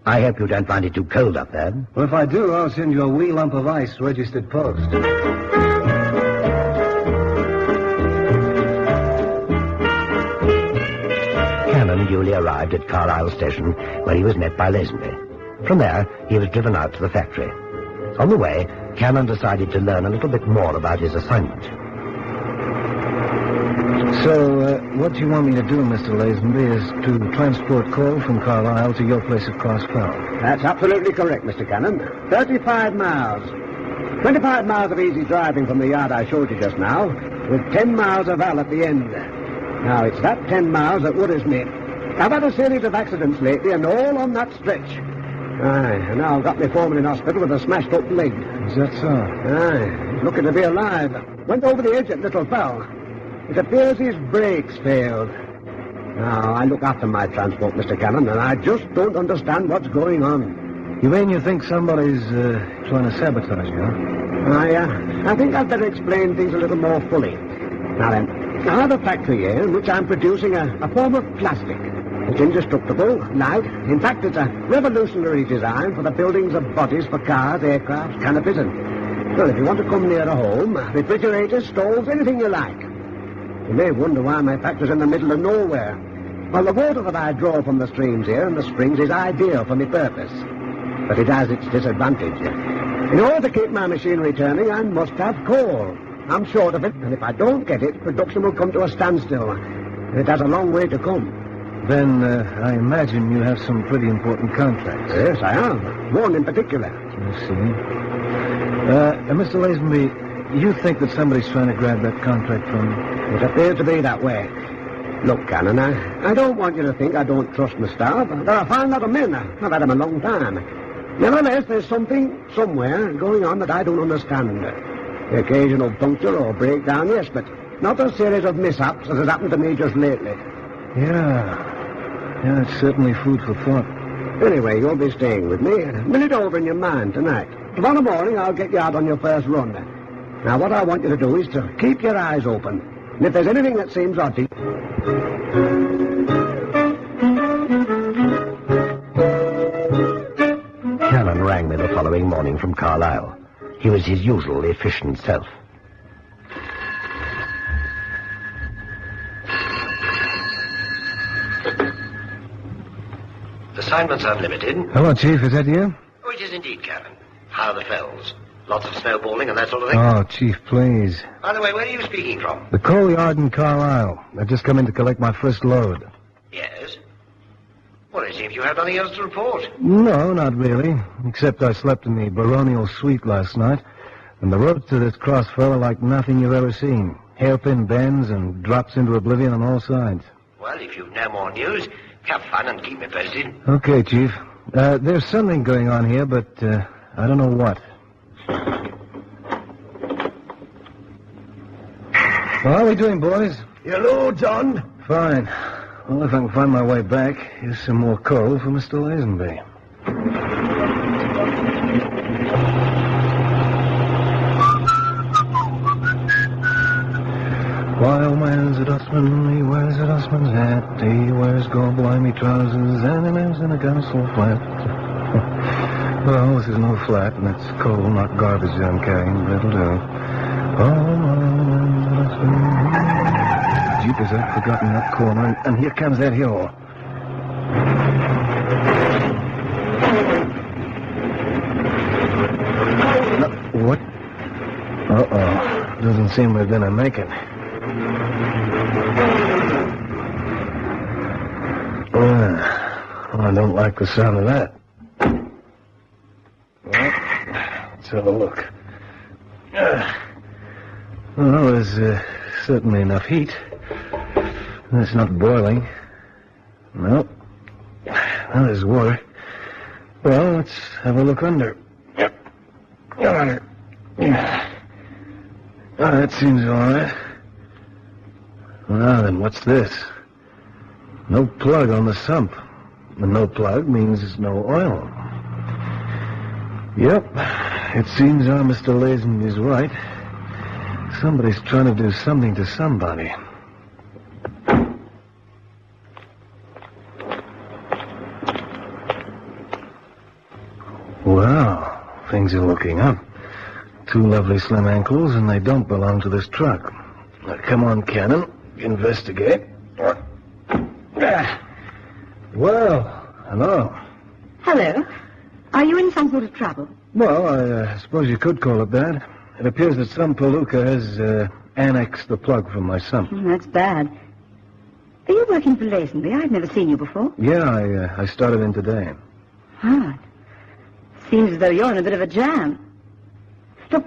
I hope you don't find it too cold up there.
Well, if I do, I'll send you a wee lump of ice registered post.
Cannon duly arrived at Carlisle Station, where he was met by Lazenby. From there, he was driven out to the factory. On the way, Cannon decided to learn a little bit more about his assignment.
So, what you want me to do, Mr. Lazenby, is to transport coal from Carlisle to your place at Cross Fell.
That's absolutely correct, Mr. Cannon. 35 miles. 25 miles of easy driving from the yard I showed you just now, with 10 miles of Val at the end. Now, it's that 10 miles that worries me. I've had a series of accidents lately, and all on that stretch. Aye, and now I've got my foreman in hospital with a smashed-up leg.
Is that so?
Aye, he's looking to be alive. Went over the edge at Little Fell. It appears his brakes failed. Now, I look after my transport, Mr. Cannon, and I just don't understand what's going on.
You mean you think somebody's trying to sabotage you, huh?
I think I'd better explain things a little more fully. Now then, I have a factory here in which I'm producing a form of plastic. It's indestructible, light. In fact, it's a revolutionary design for the buildings of bodies for cars, aircraft, canopies, and... Well, if you want to come near a home, refrigerators, stoves, anything you like. You may wonder why my factory's in the middle of nowhere. Well, the water that I draw from the streams here and the springs is ideal for my purpose. But it has its disadvantage. In order to keep my machinery turning, I must have coal. I'm short of it, and if I don't get it, production will come to a standstill. And it has a long way to come.
Then, I imagine you have some pretty important contracts.
Yes, I have. One in particular.
I see. Mr. Lazenby, you think that somebody's trying to grab that contract from you?
It appears to be that way. Look, Cannon, I don't want you to think I don't trust my staff. They're a fine lot of men. I've had them a long time. Nevertheless, there's something, somewhere, going on that I don't understand. The occasional puncture or breakdown, yes, but not a series of mishaps as has happened to me just lately.
Yeah, it's certainly food for thought.
Anyway, you'll be staying with me. Mill it over in your mind tonight. Tomorrow morning, I'll get you out on your first run. Now, what I want you to do is to keep your eyes open. And if there's anything that seems odd to you...
Cannon rang me the following morning from Carlisle. He was his usual efficient self. Assignments unlimited.
Hello, Chief. Is that you?
Oh, it is indeed, Cannon. How are the fells? Lots of snowballing and that sort of thing?
Oh, Chief, please.
By the way, where are you speaking from?
The coal yard in Carlisle. I've just come in to collect my first load.
Yes? Well, it seems you have nothing else to report.
No, not really. Except I slept in the baronial suite last night. And the roads to this Cross Fell are like nothing you've ever seen. Hairpin bends and drops into oblivion on all sides.
Well, if you've no more news, have fun and keep me posted.
Okay, Chief. There's something going on here, but I don't know what. Well, how are we doing, boys?
Hello, John.
Fine. Well, if I can find my way back, here's some more coal for Mr. Lazenby. Why, oh man's a dustman, he wears a dustman's hat, he wears gold-blimey trousers, and he lives in a council flat. Well, this is no flat, and it's coal, not garbage I'm carrying, but it'll do. Oh, man's a dustman. Jeepers, I've forgotten that corner, and here comes that hill. No, what? Uh-oh. Doesn't seem we're gonna make it. I don't like the sound of that. Well, let's have a look. Well, there's certainly enough heat. It's not boiling. No. Well, there's water. Well, let's have a look under. Yep. Under. Yeah. Oh, that seems all right. Well, then what's this? No plug on the sump. And no plug means no oil. Yep. It seems our Mr. Lazenby is right. Somebody's trying to do something to somebody. Well, things are looking up. 2 lovely slim ankles, and they don't belong to this truck. Now, come on, Cannon. Investigate. Well, hello.
Hello. Are you in some sort of trouble?
Well, I suppose you could call it that. It appears that some palooka has annexed the plug from my sump.
That's bad. Are you working for Lazenby? I've never seen you before.
Yeah, I started in today.
Right. Seems as though you're in a bit of a jam. Look,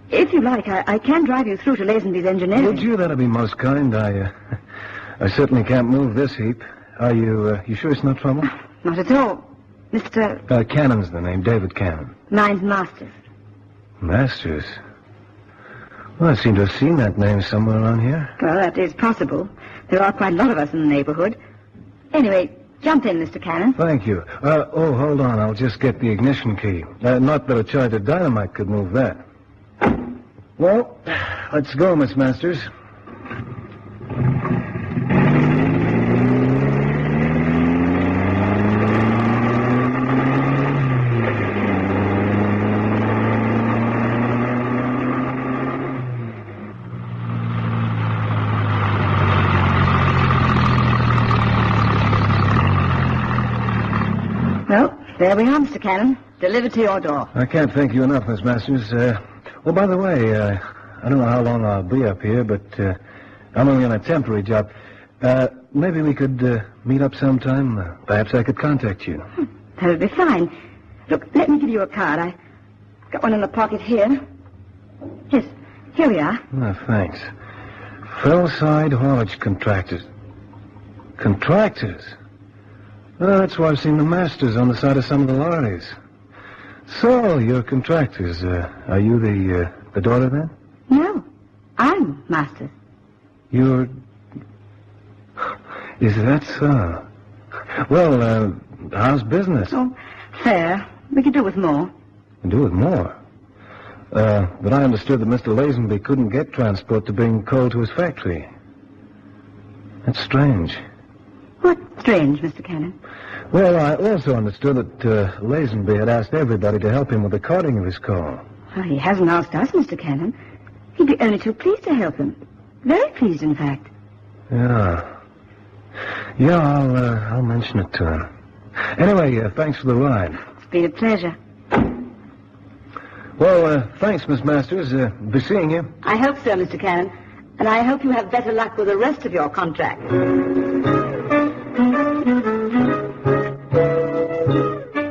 if you like, I can drive you through to Lazenby's engineering.
Would you? That'd be most kind. I certainly can't move this heap. Are you, you sure it's no trouble?
Not at all. Mr.
Cannon's the name, David Cannon.
Mine's Masters.
Masters? Well, I seem to have seen that name somewhere around here.
Well, that is possible. There are quite a lot of us in the neighborhood. Anyway, jump in, Mr. Cannon.
Thank you. Oh, hold on. I'll just get the ignition key. Not that a charge of dynamite could move that. Well, let's go, Miss Masters.
Well, there we are, Mr. Cannon. Delivered to your door.
I can't thank you enough, Miss Masters. Well, by the way, I don't know how long I'll be up here, but I'm only on a temporary job. Maybe we could meet up sometime. Perhaps I could contact you.
That would be fine. Look, let me give you a card. I got one in the pocket here. Yes, here we are.
Oh, thanks. Fellside Haulage Contractors. Contractors? Well, that's why I've seen the Masters on the side of some of the lorries. So, you're contractors. Are you the daughter, then?
No, I'm Masters.
You're... Is that so? Well, how's business?
Oh, fair. We could do with more.
Do with more? But I understood that Mr. Lazenby couldn't get transport to bring coal to his factory. That's strange.
What's strange, Mr. Cannon?
Well, I also understood that Lazenby had asked everybody to help him with the carting of his coal.
Well, he hasn't asked us, Mr. Cannon. He'd be only too pleased to help him. Very pleased, in fact.
Yeah. Yeah, I'll mention it to him. Anyway, thanks for the ride.
It's been a pleasure.
Well, thanks, Miss Masters. Be seeing you.
I hope so, Mr. Cannon. And I hope you have better luck with the rest of your contract.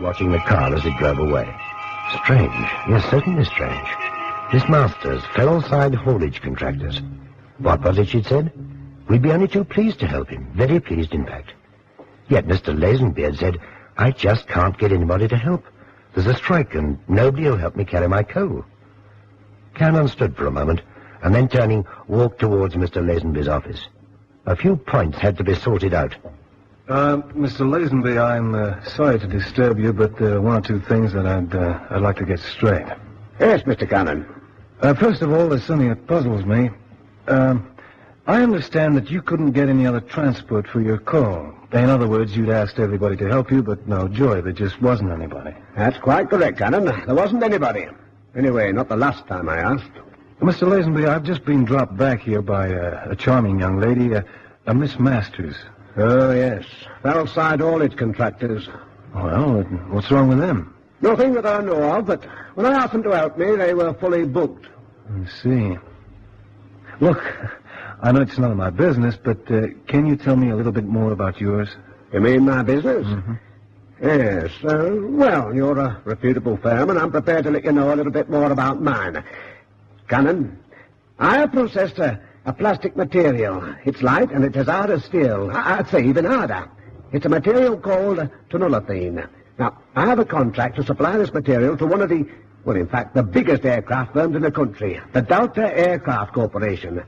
Watching the car as it drove away. Strange. Yes, certainly strange. Miss Masters, Fellside Haulage Contractors. What was it she'd said? We'd be only too pleased to help him. Very pleased, in fact. Yet Mr. Lazenby had said, I just can't get anybody to help. There's a strike and nobody will help me carry my coal. Cannon stood for a moment and then turning, walked towards Mr. Lazenby's office. A few points had to be sorted out.
Mr. Lazenby, I'm sorry to disturb you, but there are one or two things that I'd like to get straight.
Yes, Mr. Cannon.
First of all, there's something that puzzles me. I understand that you couldn't get any other transport for your call. In other words, you'd asked everybody to help you, but no joy. There just wasn't anybody.
That's quite correct, Cannon. There wasn't anybody. Anyway, not the last time I asked.
Mr. Lazenby, I've just been dropped back here by a charming young lady, a Miss Masters.
Oh, yes. Seaside haulage contractors.
Well, what's wrong with them?
Nothing that I know of, but when I asked them to help me, they were fully booked.
I see. Look, I know it's none of my business, but can you tell me a little bit more about yours?
You mean my business?
Mm-hmm.
Yes. Well, you're a reputable firm, and I'm prepared to let you know a little bit more about mine. Cannon, I have processed a plastic material. It's light, and it's as hard as steel. I'd say even harder. It's a material called tonulathene. Now, I have a contract to supply this material to one of the, well, in fact, the biggest aircraft firms in the country, the Delta Aircraft Corporation.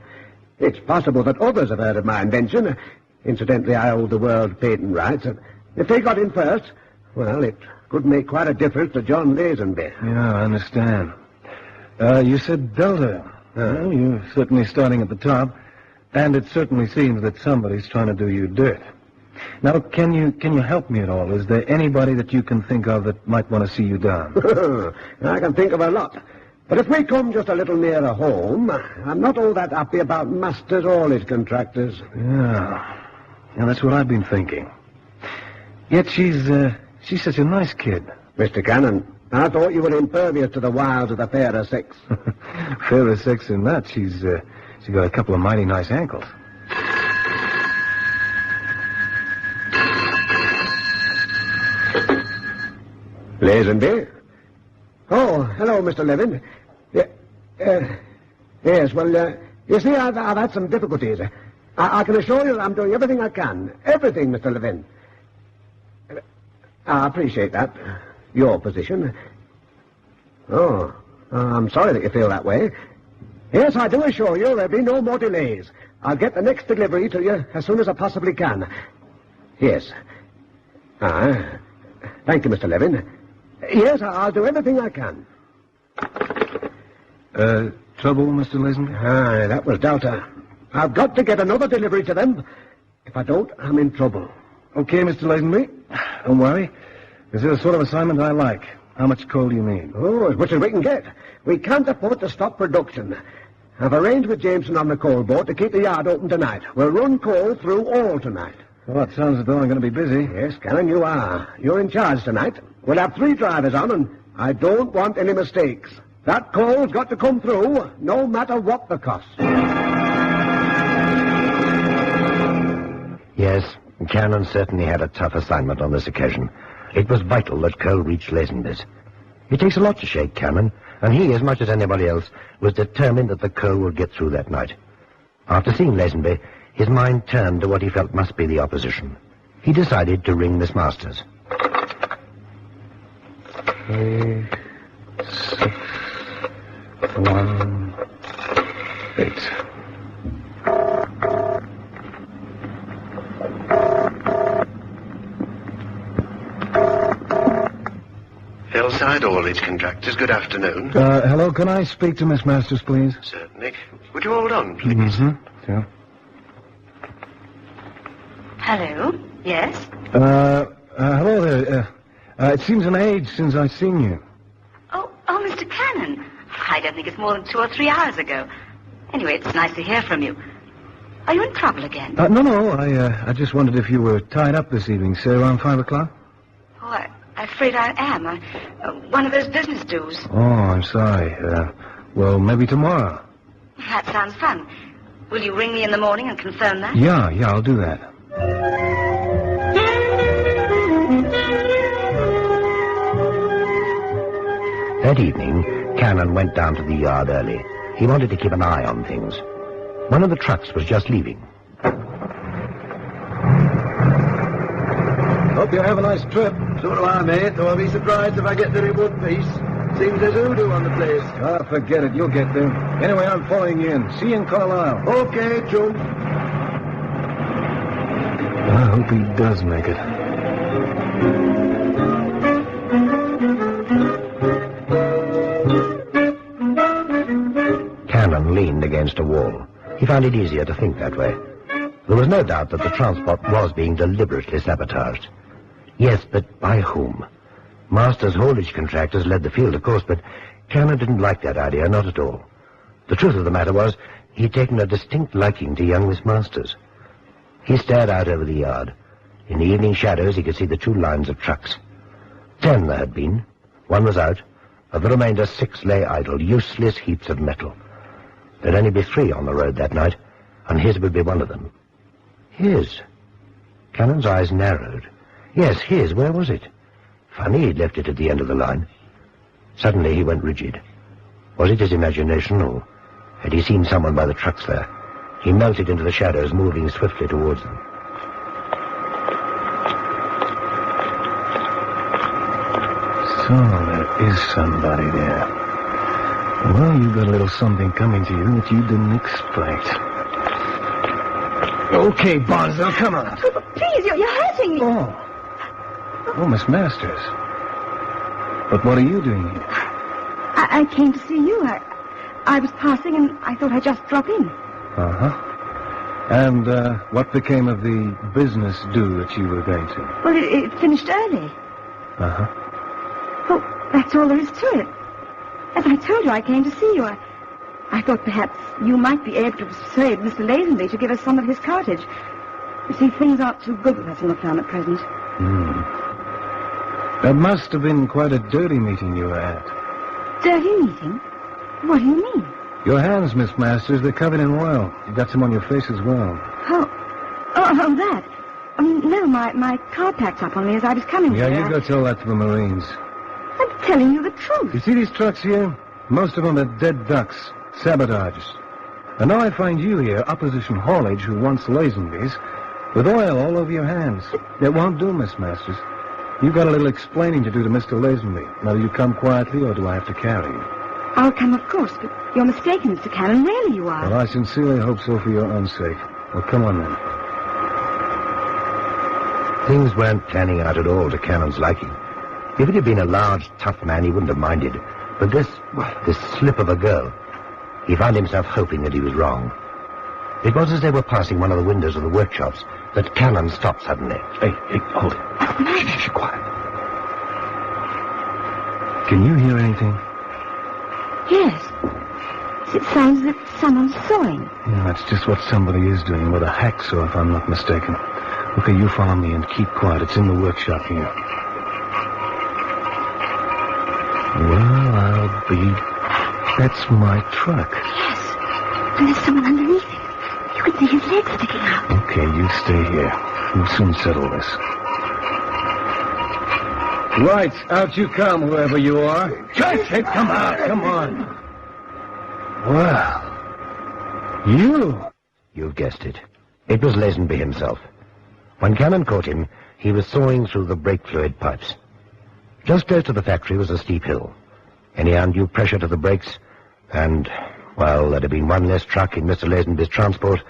It's possible that others have heard of my invention. Incidentally, I hold the world patent rights. If they got in first, well, it could make quite a difference to John Lazenby.
Yeah, I understand. You said Delta. Well, you're certainly starting at the top, and it certainly seems that somebody's trying to do you dirt. Now, can you help me at all? Is there anybody that you can think of that might want to see you down?
I can think of a lot. But if we come just a little nearer home, I'm not all that happy about Masters haulage contractors.
Yeah, that's what I've been thinking. Yet she's such a nice kid.
Mr. Cannon, I thought you were impervious to the wiles of the fairer sex.
Fairer sex in that. She's got a couple of mighty nice ankles.
Lazenby? Oh, hello, Mr. Levin. Yes, well, you see, I've had some difficulties. I can assure you that I'm doing everything I can. Everything, Mr. Levin. I appreciate that. Your position. Oh, I'm sorry that you feel that way. Yes, I do assure you there'll be no more delays. I'll get the next delivery to you as soon as I possibly can. Yes. Thank you, Mr. Levin. Yes, I'll do everything I can.
Trouble, Mr. Lazenby?
That was Delta. I've got to get another delivery to them. If I don't, I'm in trouble.
Okay, Mr. Lazenby. Don't worry. This is the sort of assignment I like. How much coal do you need?
Oh, as much as we can get. We can't afford to stop production. I've arranged with Jameson on the coal boat to keep the yard open tonight. We'll run coal through all tonight.
Well, it sounds as though I'm going to be busy.
Yes, Cannon, you are. You're in charge tonight. We'll have 3 drivers on, and I don't want any mistakes. That coal's got to come through, no matter what the cost.
Yes, Cannon certainly had a tough assignment on this occasion. It was vital that coal reach Lazenby's. It takes a lot to shake Cannon, and he, as much as anybody else, was determined that the coal would get through that night. After seeing Lazenby, his mind turned to what he felt must be the opposition. He decided to ring Miss Masters.
3, 6, 1, 8.
Seaside haulage contractors, good afternoon.
Hello, can I speak to Miss Masters, please?
Certainly. Would you hold on, please?
Mm-hmm. Yeah.
Hello? Yes?
Hello there. It seems an age since I've seen you.
Oh, Mr. Cannon. I don't think it's more than 2 or 3 hours ago. Anyway, it's nice to hear from you. Are you in trouble again?
No. I just wondered if you were tied up this evening, say around 5 o'clock?
Oh, I'm afraid I am. One of those business dues.
Oh, I'm sorry. Well, maybe tomorrow.
That sounds fun. Will you ring me in the morning and confirm that?
Yeah, I'll do that.
That evening, Cannon went down to the yard early. He wanted to keep an eye on things. One of the trucks was just leaving.
Hope you have a nice trip. So do I, mate, though I'll be surprised if I get there in one piece. Seems there's hoodoo on the place.
Ah, forget it. You'll get there. Anyway, I'm following you in. See you in Carlisle.
Okay, chum.
I hope he does make it.
Cannon leaned against a wall. He found it easier to think that way. There was no doubt that the transport was being deliberately sabotaged. Yes, but by whom? Masters' haulage contractors led the field, of course, but Cannon didn't like that idea, not at all. The truth of the matter was, he'd taken a distinct liking to young Miss Masters. He stared out over the yard. In the evening shadows, he could see the 2 lines of trucks. 10 there had been. 1 was out. Of the remainder, 6 lay idle, useless heaps of metal. There'd only be 3 on the road that night, and his would be one of them. His? Cannon's eyes narrowed. Yes, his. Where was it? Funny he'd left it at the end of the line. Suddenly he went rigid. Was it his imagination, or had he seen someone by the trucks there? He melted into the shadows, moving swiftly towards them.
So there is somebody there. Well, you got a little something coming to you that you didn't expect. Okay, Bonzo, come on.
Oh, please, you're hurting me.
Oh, Miss Masters. But what are you doing here?
I came to see you. I was passing, and I thought I'd just drop in.
Uh-huh. And what became of the business due that you were going to?
Well, it finished early.
Uh-huh.
Well, that's all there is to it. As I told you, I came to see you. I thought perhaps you might be able to persuade Mr. Lazenby to give us some of his cottage. You see, things aren't too good with us in the farm at present.
That must have been quite a dirty meeting you were at.
Dirty meeting? What do you mean?
Your hands, Miss Masters, they're covered in oil. You've got some on your face as well.
Oh, that. No, my car packed up on me as I was coming
Yeah,
here.
you go tell that to the Marines.
I'm telling you the truth.
You see these trucks here? Most of them are dead ducks, sabotages. And now I find you here, opposition haulage, who wants Lazenby's, with oil all over your hands. It won't do, Miss Masters. You've got a little explaining to do to Mr. Lazenby. Now, do you come quietly, or do I have to carry you?
I'll come, of course, but you're mistaken, Mr. Cannon. Really you are.
Well, I sincerely hope so for your own sake. Well, come on, then.
Things weren't planning out at all to Cannon's liking. If it had been a large, tough man, he wouldn't have minded. But this slip of a girl, he found himself hoping that he was wrong. It was as they were passing one of the windows of the workshops that Cannon stopped suddenly.
Hey, hold it. Shh, quiet. Can you hear anything?
Yes. It sounds as if someone's sawing.
Yeah, that's just what somebody is doing with a hacksaw, if I'm not mistaken. Okay, you follow me and keep quiet. It's in the workshop here. Well, I'll be... That's my truck.
Yes. And there's someone underneath it. You can see his legs sticking out.
Okay, you stay here. We'll soon settle this. Right, out you come, whoever you are. Hey, come out, come on. Well,
You've guessed it. It was Lazenby himself. When Cannon caught him, he was sawing through the brake fluid pipes. Just close to the factory was a steep hill. Any undue pressure to the brakes, and, well, there'd have been one less truck in Mr. Lazenby's transport,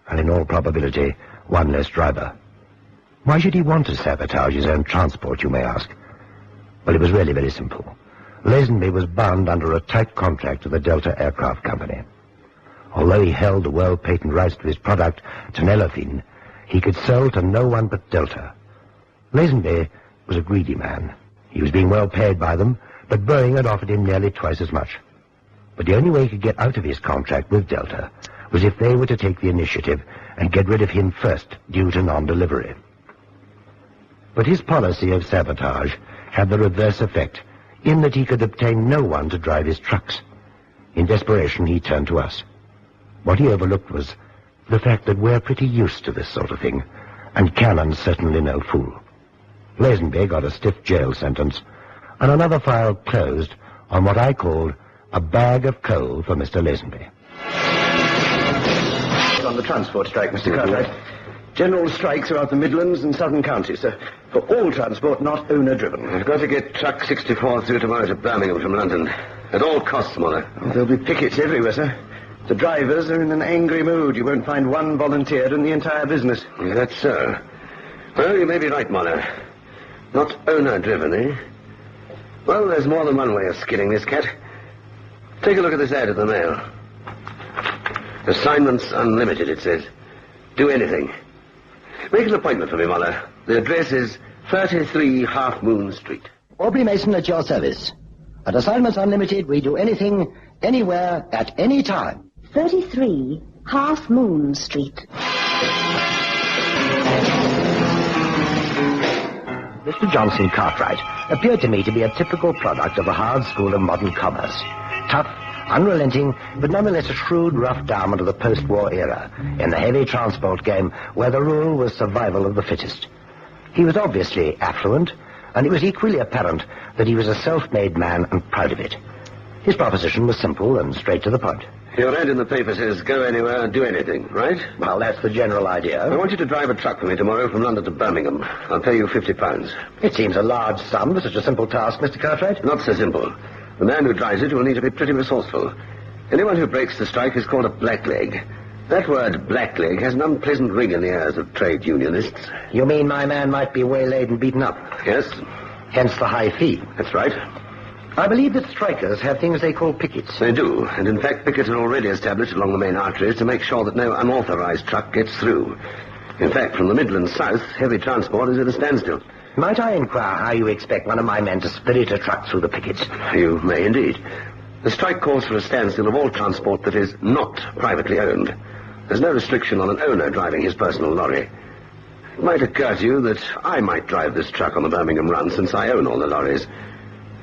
and in all probability, one less driver. Why should he want to sabotage his own transport, you may ask? Well, it was really very simple. Lazenby was bound under a tight contract to the Delta Aircraft Company. Although he held the world patent rights to his product, Tenellafine, he could sell to no one but Delta. Lazenby was a greedy man. He was being well paid by them, but Boeing had offered him nearly twice as much. But the only way he could get out of his contract with Delta was if they were to take the initiative and get rid of him first due to non-delivery. But his policy of sabotage had the reverse effect, in that he could obtain no one to drive his trucks. In desperation, he turned to us. What he overlooked was the fact that we're pretty used to this sort of thing, and Cannon's certainly no fool. Lazenby got a stiff jail sentence, and another file closed on what I called a bag of coal for Mr. Lazenby.
On the transport strike, Mr. Cartwright. General strike throughout the Midlands and Southern counties, sir. For all transport not owner-driven.
We've got to get truck 64 through tomorrow to Birmingham from London. At all costs, Muller.
Oh, there'll be pickets everywhere, sir. The drivers are in an angry mood. You won't find one volunteer in the entire business.
Yeah, that's so. Well, you may be right, Muller. Not owner-driven, eh? Well, there's more than one way of skinning this cat. Take a look at this ad in the Mail. Assignments unlimited, it says. Do anything. Make an appointment for me, Muller. The address is 33 Half Moon Street.
Aubrey Mason at your service. At Assignments Unlimited, we do anything, anywhere, at any time.
33 Half Moon Street.
Mr. Johnson Cartwright appeared to me to be a typical product of the hard school of modern commerce. Tough, unrelenting, but nonetheless a shrewd, rough diamond of the post-war era, in the heavy transport game where the rule was survival of the fittest. He was obviously affluent, and it was equally apparent that he was a self-made man and proud of it. His proposition was simple and straight to the point.
Your ad in the paper says go anywhere and do anything, right?
Well, that's the general idea.
I want you to drive a truck for me tomorrow from London to Birmingham. I'll pay you £50.
It seems a large sum for such a simple task, Mr. Cartwright.
Not so simple. The man who drives it will need to be pretty resourceful. Anyone who breaks the strike is called a blackleg. That word blackleg has an unpleasant ring in the ears of trade unionists.
You mean my man might be waylaid and beaten up?
Yes.
Hence the high fee.
That's right.
I believe that strikers have things they call pickets.
They do, and in fact pickets are already established along the main arteries to make sure that no unauthorized truck gets through. In fact, from the Midlands south, heavy transport is at a standstill.
Might I inquire how you expect one of my men to spirit a truck through the pickets?
You may indeed. The strike calls for a standstill of all transport that is not privately owned. There's no restriction on an owner driving his personal lorry. It might occur to you that I might drive this truck on the Birmingham run since I own all the lorries.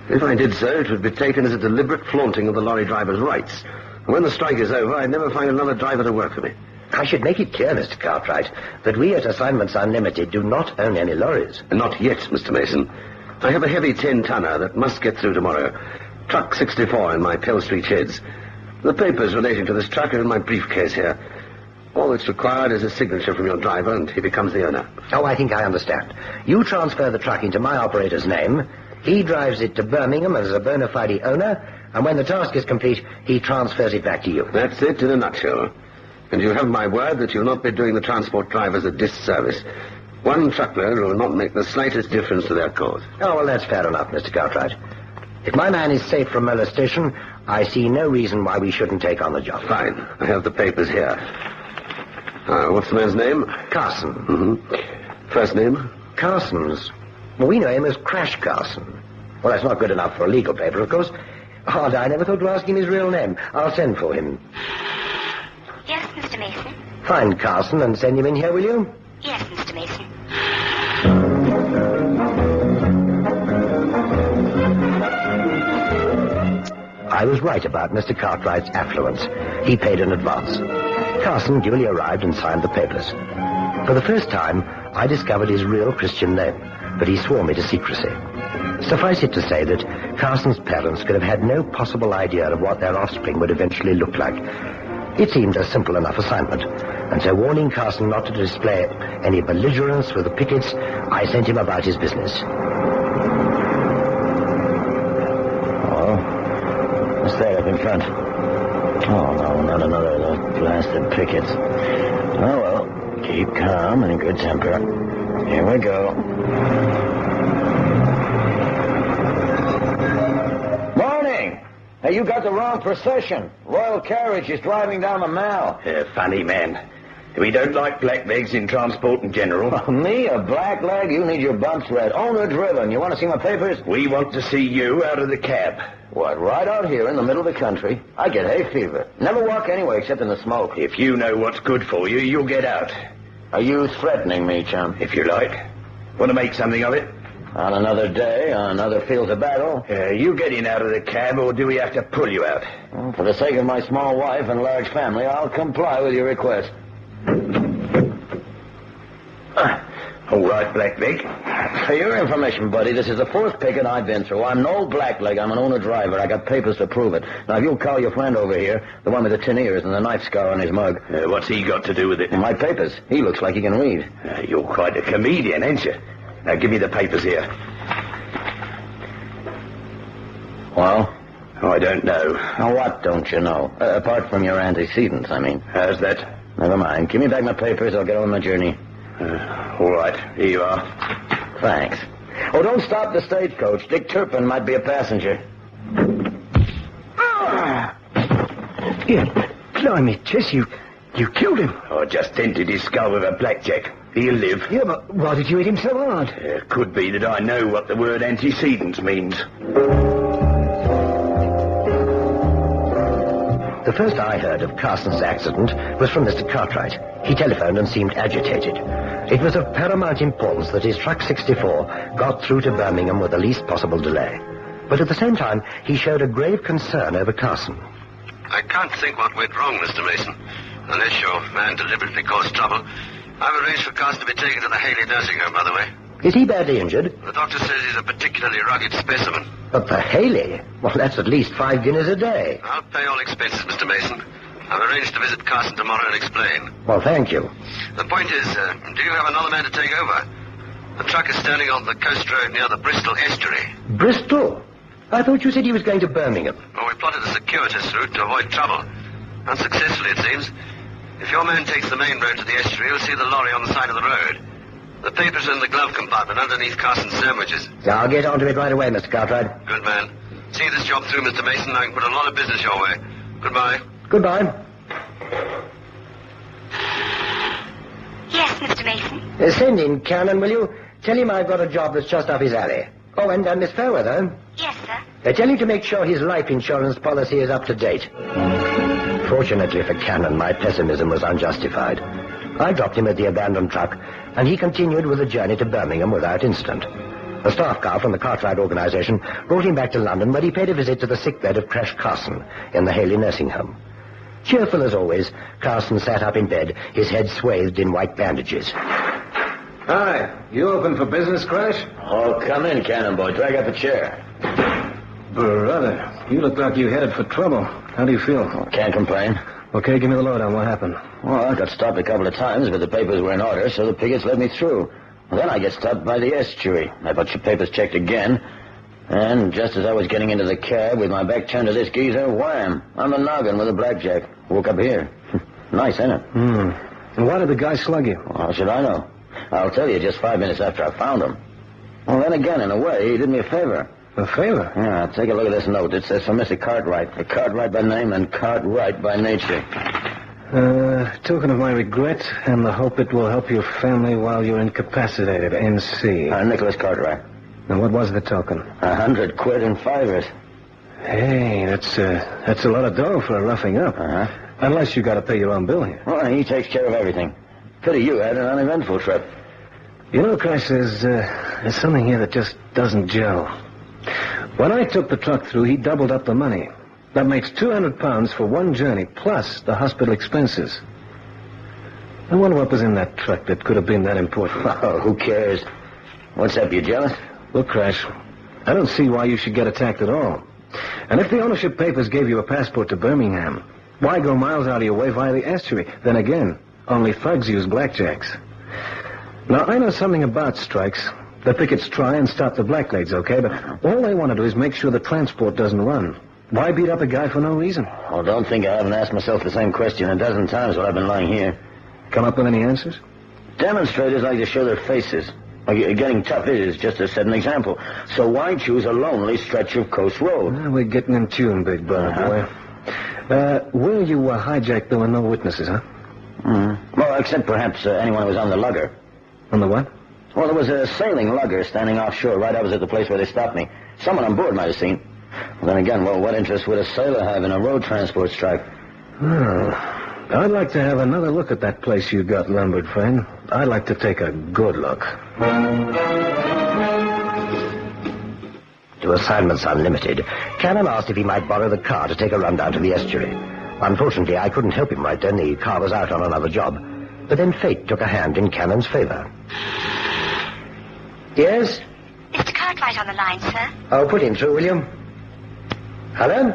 If I did so, it would be taken as a deliberate flaunting of the lorry driver's rights. And when the strike is over, I'd never find another driver to work for me.
I should make it clear, Mr. Cartwright, that we at Assignments Unlimited do not own any lorries.
Not yet, Mr. Mason. I have a heavy 10-tonner that must get through tomorrow. Truck 64 in my Pell Street sheds. The papers relating to this truck are in my briefcase here. All that's required is a signature from your driver, and he becomes the owner.
Oh, I think I understand. You transfer the truck into my operator's name. He drives it to Birmingham as a bona fide owner, and when the task is complete, he transfers it back to you.
That's it in a nutshell. And you have my word that you'll not be doing the transport drivers a disservice. One truckload will not make the slightest difference to their cause.
Oh, well, that's fair enough, Mr. Cartwright. If my man is safe from molestation, I see no reason why we shouldn't take on the job.
Fine. I have the papers here. What's the man's name?
Carson.
Mm-hmm. First name?
Carson's. Well, we know him as Crash Carson. Well, that's not good enough for a legal paper, of course. Odd, I never thought to ask him his real name. I'll send for him.
Yes, Mr. Mason?
Find Carson and send him in here, will you?
Yes, Mr. Mason.
I was right about Mr. Cartwright's affluence. He paid in advance. Carson duly arrived and signed the papers. For the first time, I discovered his real Christian name, but he swore me to secrecy. Suffice it to say that Carson's parents could have had no possible idea of what their offspring would eventually look like. It seemed a simple enough assignment, and so warning Carson not to display any belligerence with the pickets, I sent him about his business.
Oh, what's that up in front? Oh, no, not another of those blasted pickets. Oh, well, keep calm and in good temper. Here we go. Morning! Hey, you got the wrong procession. Royal carriage is driving down the Mall.
Funny man. We don't like blacklegs in transport in general.
Oh, me, a blackleg? You need your bumps read. Owner-driven. You want to see my papers?
We want to see you out of the cab.
What, right out here in the middle of the country? I get hay fever. Never walk anywhere except in the smoke.
If you know what's good for you, you'll get out.
Are you threatening me, chum?
If you like. Want to make something of it?
On another day, on another field of battle.
You getting out of the cab, or do we have to pull you out?
Well, for the sake of my small wife and large family, I'll comply with your request.
All right, Blackleg.
For your information, buddy, this is the fourth picket I've been through. I'm no blackleg. I'm an owner-driver. I got papers to prove it. Now, if you'll call your friend over here, the one with the tin ears and the knife scar on his mug.
What's he got to do with it?
My papers. He looks like he can read.
You're quite a comedian, ain't you? Now, give me the papers here.
Well?
Oh, I don't know.
Now, what don't you know? Apart from your antecedents, I mean.
How's that?
Never mind. Give me back my papers. I'll get on my journey.
All right. Here you are.
Thanks. Oh, don't stop the stagecoach. Dick Turpin might be a passenger.
Close
Blimey, Chess, you killed him.
I just dented his skull with a blackjack. He'll live.
Yeah, but why did you hit him so hard?
Could be that I know what the word antecedents means.
The first I heard of Carson's accident was from Mr. Cartwright. He telephoned and seemed agitated. It was of paramount importance that his truck 64 got through to Birmingham with the least possible delay. But at the same time, he showed a grave concern over Carson.
I can't think what went wrong, Mr. Mason. Unless your man deliberately caused trouble. I've arranged for Carson to be taken to the Haley nursing home, by the way.
Is he badly injured?
The doctor says he's a particularly rugged specimen.
But the Haley? Well, that's at least 5 guineas a day.
I'll pay all expenses, Mr. Mason. I've arranged to visit Carson tomorrow and explain.
Well, thank you.
The point is, do you have another man to take over? The truck is standing on the coast road near the Bristol estuary.
Bristol? I thought you said he was going to Birmingham.
Well, we plotted a circuitous route to avoid trouble. Unsuccessfully, it seems. If your man takes the main road to the estuary, he'll see the lorry on the side of the road. The papers are in the glove compartment underneath Carson's sandwiches.
I'll get onto it right away, Mr. Cartwright.
Good man. See this job through, Mr. Mason. I can put a lot of business your way. Goodbye.
Goodbye.
Yes, Mr. Mason.
Send in Cannon, will you? Tell him I've got a job that's just up his alley. Oh, and Miss Fairweather.
Yes, sir.
Tell him to make sure his life insurance policy is up to date. Fortunately for Cannon, my pessimism was unjustified. I dropped him at the abandoned truck, and he continued with the journey to Birmingham without incident. A staff car from the Cartwright organization brought him back to London, where he paid a visit to the sickbed of Crash Carson in the Haley nursing home. Cheerful as always, Carson sat up in bed, his head swathed in white bandages.
Hi. You open for business, Crash?
Oh, come in, Cannon Boy. Drag up a chair.
Brother, you look like you headed for trouble. How do you feel?
Oh, can't complain.
Okay, give me the lowdown. What happened?
Well, I got stopped a couple of times, but the papers were in order, so the pickets let me through. Well, then I get stopped by the estuary. I got your papers checked again. And just as I was getting into the cab with my back turned to this geezer, wham! On the noggin with a blackjack. Woke up here. Nice, ain't it?
And why did the guy slug you?
Well, how should I know? I'll tell you just 5 minutes after I found him. Well, then again, in a way, he did me a favor.
A favor?
Yeah, take a look at this note. It says from Mr. Cartwright. Cartwright by name and Cartwright by nature.
Token of my regret and the hope it will help your family while you're incapacitated. N.C.
Nicholas Cartwright.
Now, what was the token?
100 quid in fivers.
Hey, that's a lot of dough for a roughing up. Unless you got to pay your own bill here.
Well, he takes care of everything. Pity you had an uneventful trip.
You know, Crash, there's something here that just doesn't gel. When I took the truck through, he doubled up the money. That makes £200 for one journey, plus the hospital expenses. I wonder what was in that truck that could have been that important.
Oh, who cares? What's up, you jealous?
Look, Crash, I don't see why you should get attacked at all. And if the ownership papers gave you a passport to Birmingham, why go miles out of your way via the estuary? Then again, only thugs use blackjacks. Now, I know something about strikes. The pickets try and stop the blacklegs, okay? But all they want to do is make sure the transport doesn't run. Why beat up a guy for no reason?
Oh, don't think I haven't asked myself the same question a dozen times while I've been lying here.
Come up with any answers?
Demonstrators like to show their faces. Getting tough is just to set an example. So why choose a lonely stretch of coast road?
Well, we're getting in tune, big brother boy. Where you hijacked, there were no witnesses, huh?
Well, except perhaps anyone who was on the lugger.
On the what?
Well, there was a sailing lugger standing offshore right opposite the place where they stopped me. Someone on board might have seen. Well, then again, what interest would a sailor have in a road transport strike?
I'd like to have another look at that place you got lumbered, friend. I'd like to take a good look.
To Assignments Unlimited, Cannon asked if he might borrow the car to take a run down to the estuary. Unfortunately, I couldn't help him right then. The car was out on another job. But then fate took a hand in Cannon's favor. Yes?
Mr. Cartwright on the line, sir.
Oh, put him through, will you? Hello?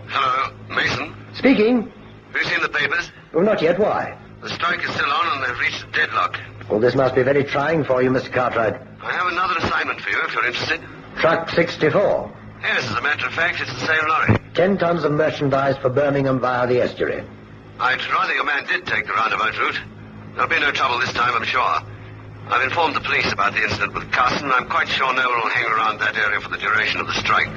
Hello, Mason.
Speaking.
Have you seen the papers?
Oh, not yet. Why?
The strike is still on and they've reached a deadlock.
Well, this must be very trying for you, Mr. Cartwright.
I have another assignment for you if you're interested.
Truck 64.
Yes, as a matter of fact, it's the same lorry.
10 tons of merchandise for Birmingham via the estuary.
I'd rather your man did take the roundabout route. There'll be no trouble this time, I'm sure. I've informed the police about the incident with Carson. I'm quite sure no one will hang around that area for the duration of the strike.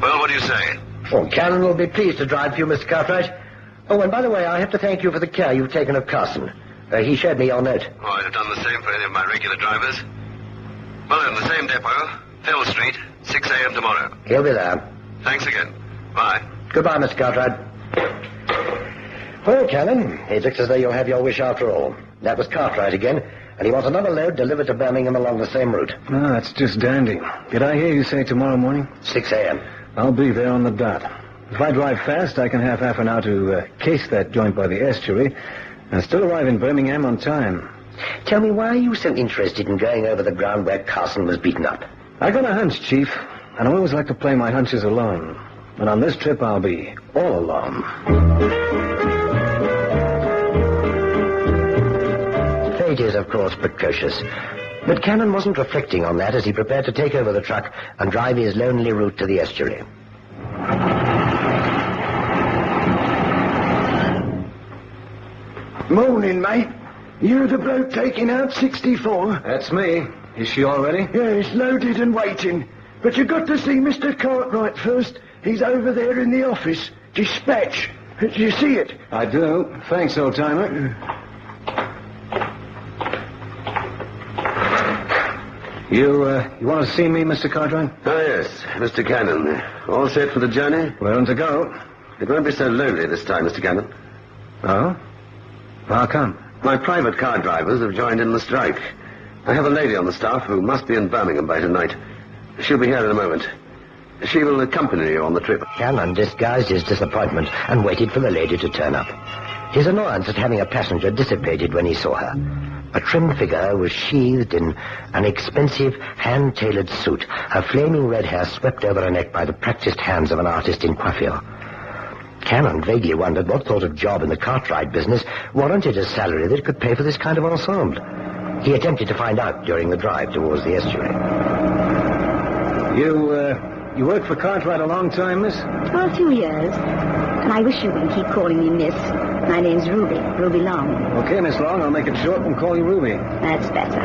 Well, what do you say?
Well, Cannon will be pleased to drive for you, Mr. Cartwright. Oh, and by the way, I have to thank you for the care you've taken of Carson. He showed me your note.
Oh, I'd have done the same for any of my regular drivers. Well, then, the same depot, Phil Street, 6 a.m. tomorrow.
He'll be there.
Thanks again. Bye.
Goodbye, Mr. Cartwright. Well, Cannon, it looks as though you'll have your wish after all. That was Cartwright again, and he wants another load delivered to Birmingham along the same route.
Ah, that's just dandy. Did I hear you say tomorrow morning?
6 a.m.
I'll be there on the dot. If I drive fast, I can have half an hour to case that joint by the estuary and still arrive in Birmingham on time.
Tell me, why are you so interested in going over the ground where Carson was beaten up?
I got a hunch, Chief, and I always like to play my hunches alone. And on this trip, I'll be all alone.
Fate is, of course, precocious. But Cannon wasn't reflecting on that as he prepared to take over the truck and drive his lonely route to the estuary.
Morning, mate. You the bloke taking out 64?
That's me. Is she all ready?
Yes, loaded and waiting. But you've got to see Mr. Cartwright first. He's over there in the office. Dispatch. Do you see it?
I do. Thanks, old-timer. You want to see me, Mr. Cartwright?
Oh, yes. Mr. Cannon. All set for the journey?
Raring to go.
It won't be so lonely this time, Mr. Cannon.
Oh? How come?
My private car drivers have joined in the strike. I have a lady on the staff who must be in Birmingham by tonight. She'll be here in a moment. She will accompany you on the trip.
Cannon disguised his disappointment and waited for the lady to turn up. His annoyance at having a passenger dissipated when he saw her. A trim figure was sheathed in an expensive, hand-tailored suit, her flaming red hair swept over her neck by the practiced hands of an artist in coiffure. Cannon vaguely wondered what sort of job in the Cartwright business warranted a salary that could pay for this kind of ensemble. He attempted to find out during the drive towards the estuary.
You worked for Cartwright a long time, miss?
Oh, a few years. And I wish you wouldn't keep calling me miss. My name's Ruby Long.
Okay, Miss Long, I'll make it short and call you Ruby.
That's better.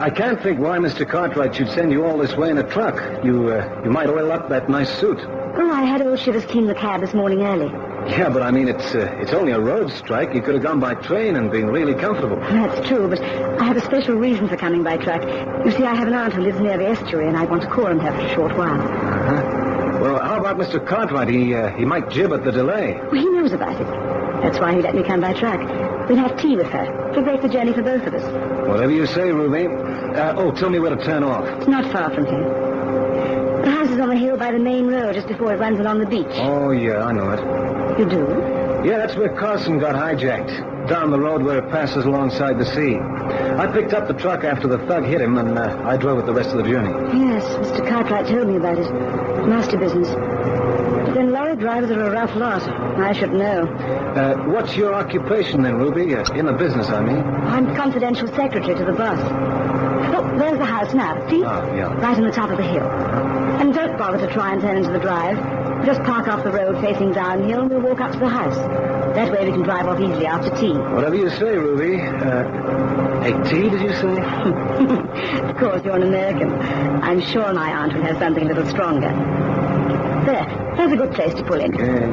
I can't think why Mr. Cartwright should send you all this way in a truck. You might oil up that nice suit.
Oh, I had old Shivers clean the cab this morning early.
Yeah, but I mean, it's only a road strike. You could have gone by train and been really comfortable.
That's true, but I have a special reason for coming by truck. You see, I have an aunt who lives near the estuary, and I want to call on her for a short while.
Uh-huh. Well, how about Mr. Cartwright? He might jib at the delay.
Well, he knows about it. That's why he let me come by truck. We'll have tea with her. It'll break the journey for both of us.
Whatever you say, Ruby. Tell me where to turn off.
It's not far from here. The house is on the hill by the main road just before it runs along the beach.
Oh, yeah, I know it.
You do?
Yeah, that's where Carson got hijacked. Down the road where it passes alongside the sea. I picked up the truck after the thug hit him, and I drove it the rest of the journey.
Yes, Mr. Cartwright told me about it. Master business. But then lorry drivers are a rough lot. I should know.
What's your occupation then, Ruby? In the business, I mean.
I'm confidential secretary to the boss. Oh, there's the house now. See?
Oh, yeah.
Right on the top of the hill. And don't bother to try and turn into the drive. Just park off the road facing downhill and we'll walk up to the house. That way we can drive off easily after tea.
Whatever you say, Ruby. Hey, tea, did you say?
Of course, you're an American. I'm sure my aunt will have something a little stronger. There's a good place to pull in.
Okay.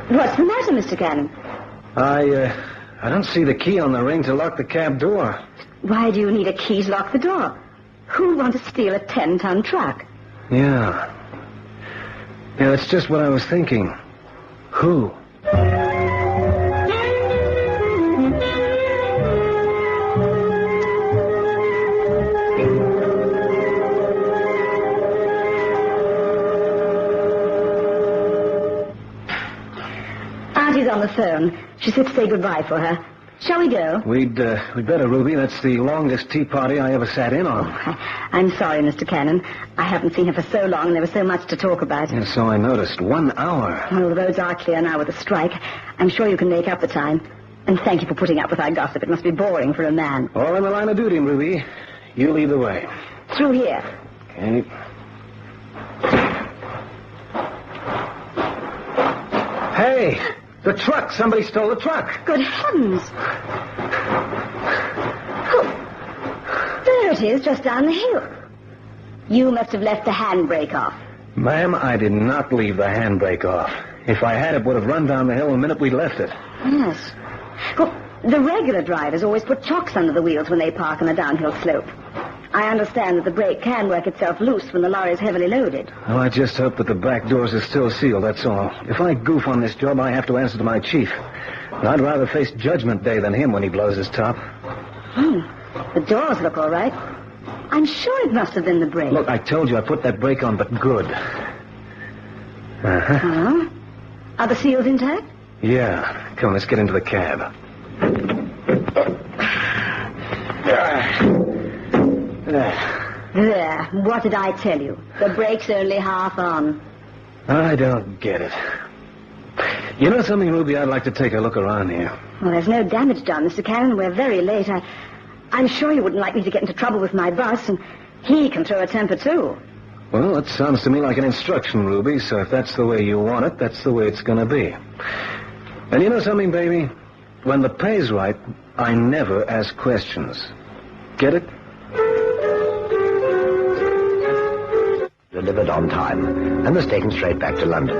What's the matter, Mr. Cannon?
I don't see the key on the ring to lock the cab door.
Why do you need a key to lock the door? Who'd want to steal a 10-ton truck?
Yeah, that's just what I was thinking. Who?
Auntie's on the phone. She said to say goodbye for her. Shall we go?
We'd better, Ruby. That's the longest tea party I ever sat in on.
Oh, I'm sorry, Mr. Cannon. I haven't seen her for so long and there was so much to talk about.
Yeah, so I noticed. 1 hour.
Well, the roads are clear now with the strike. I'm sure you can make up the time. And thank you for putting up with our gossip. It must be boring for a man.
All in the line of duty, Ruby. You lead the way.
Through here.
Okay. Hey! The truck! Somebody stole the truck!
Good heavens! it is, just down the hill. You must have left the handbrake off.
Ma'am, I did not leave the handbrake off. If I had, it would have run down the hill the minute we left it.
Yes. Well, the regular drivers always put chocks under the wheels when they park on a downhill slope. I understand that the brake can work itself loose when the lorry is heavily loaded.
Well, I just hope that the back doors are still sealed, that's all. If I goof on this job, I have to answer to my chief. And I'd rather face Judgment Day than him when he blows his top.
The doors look all right. I'm sure it must have been the brake.
Look, I told you I put that brake on, but good.
Huh? Are the seals intact?
Yeah. Come on, let's get into the cab.
There. What did I tell you? The brake's only half on.
I don't get it. You know something, Ruby? I'd like to take a look around here.
Well, there's no damage done, Mr. Cannon. We're very late. I'm sure you wouldn't like me to get into trouble with my boss, and he can throw a temper, too.
Well, it sounds to me like an instruction, Ruby, so if that's the way you want it, that's the way it's going to be. And you know something, baby? When the pay's right, I never ask questions. Get it?
Delivered on time and was taken straight back to London.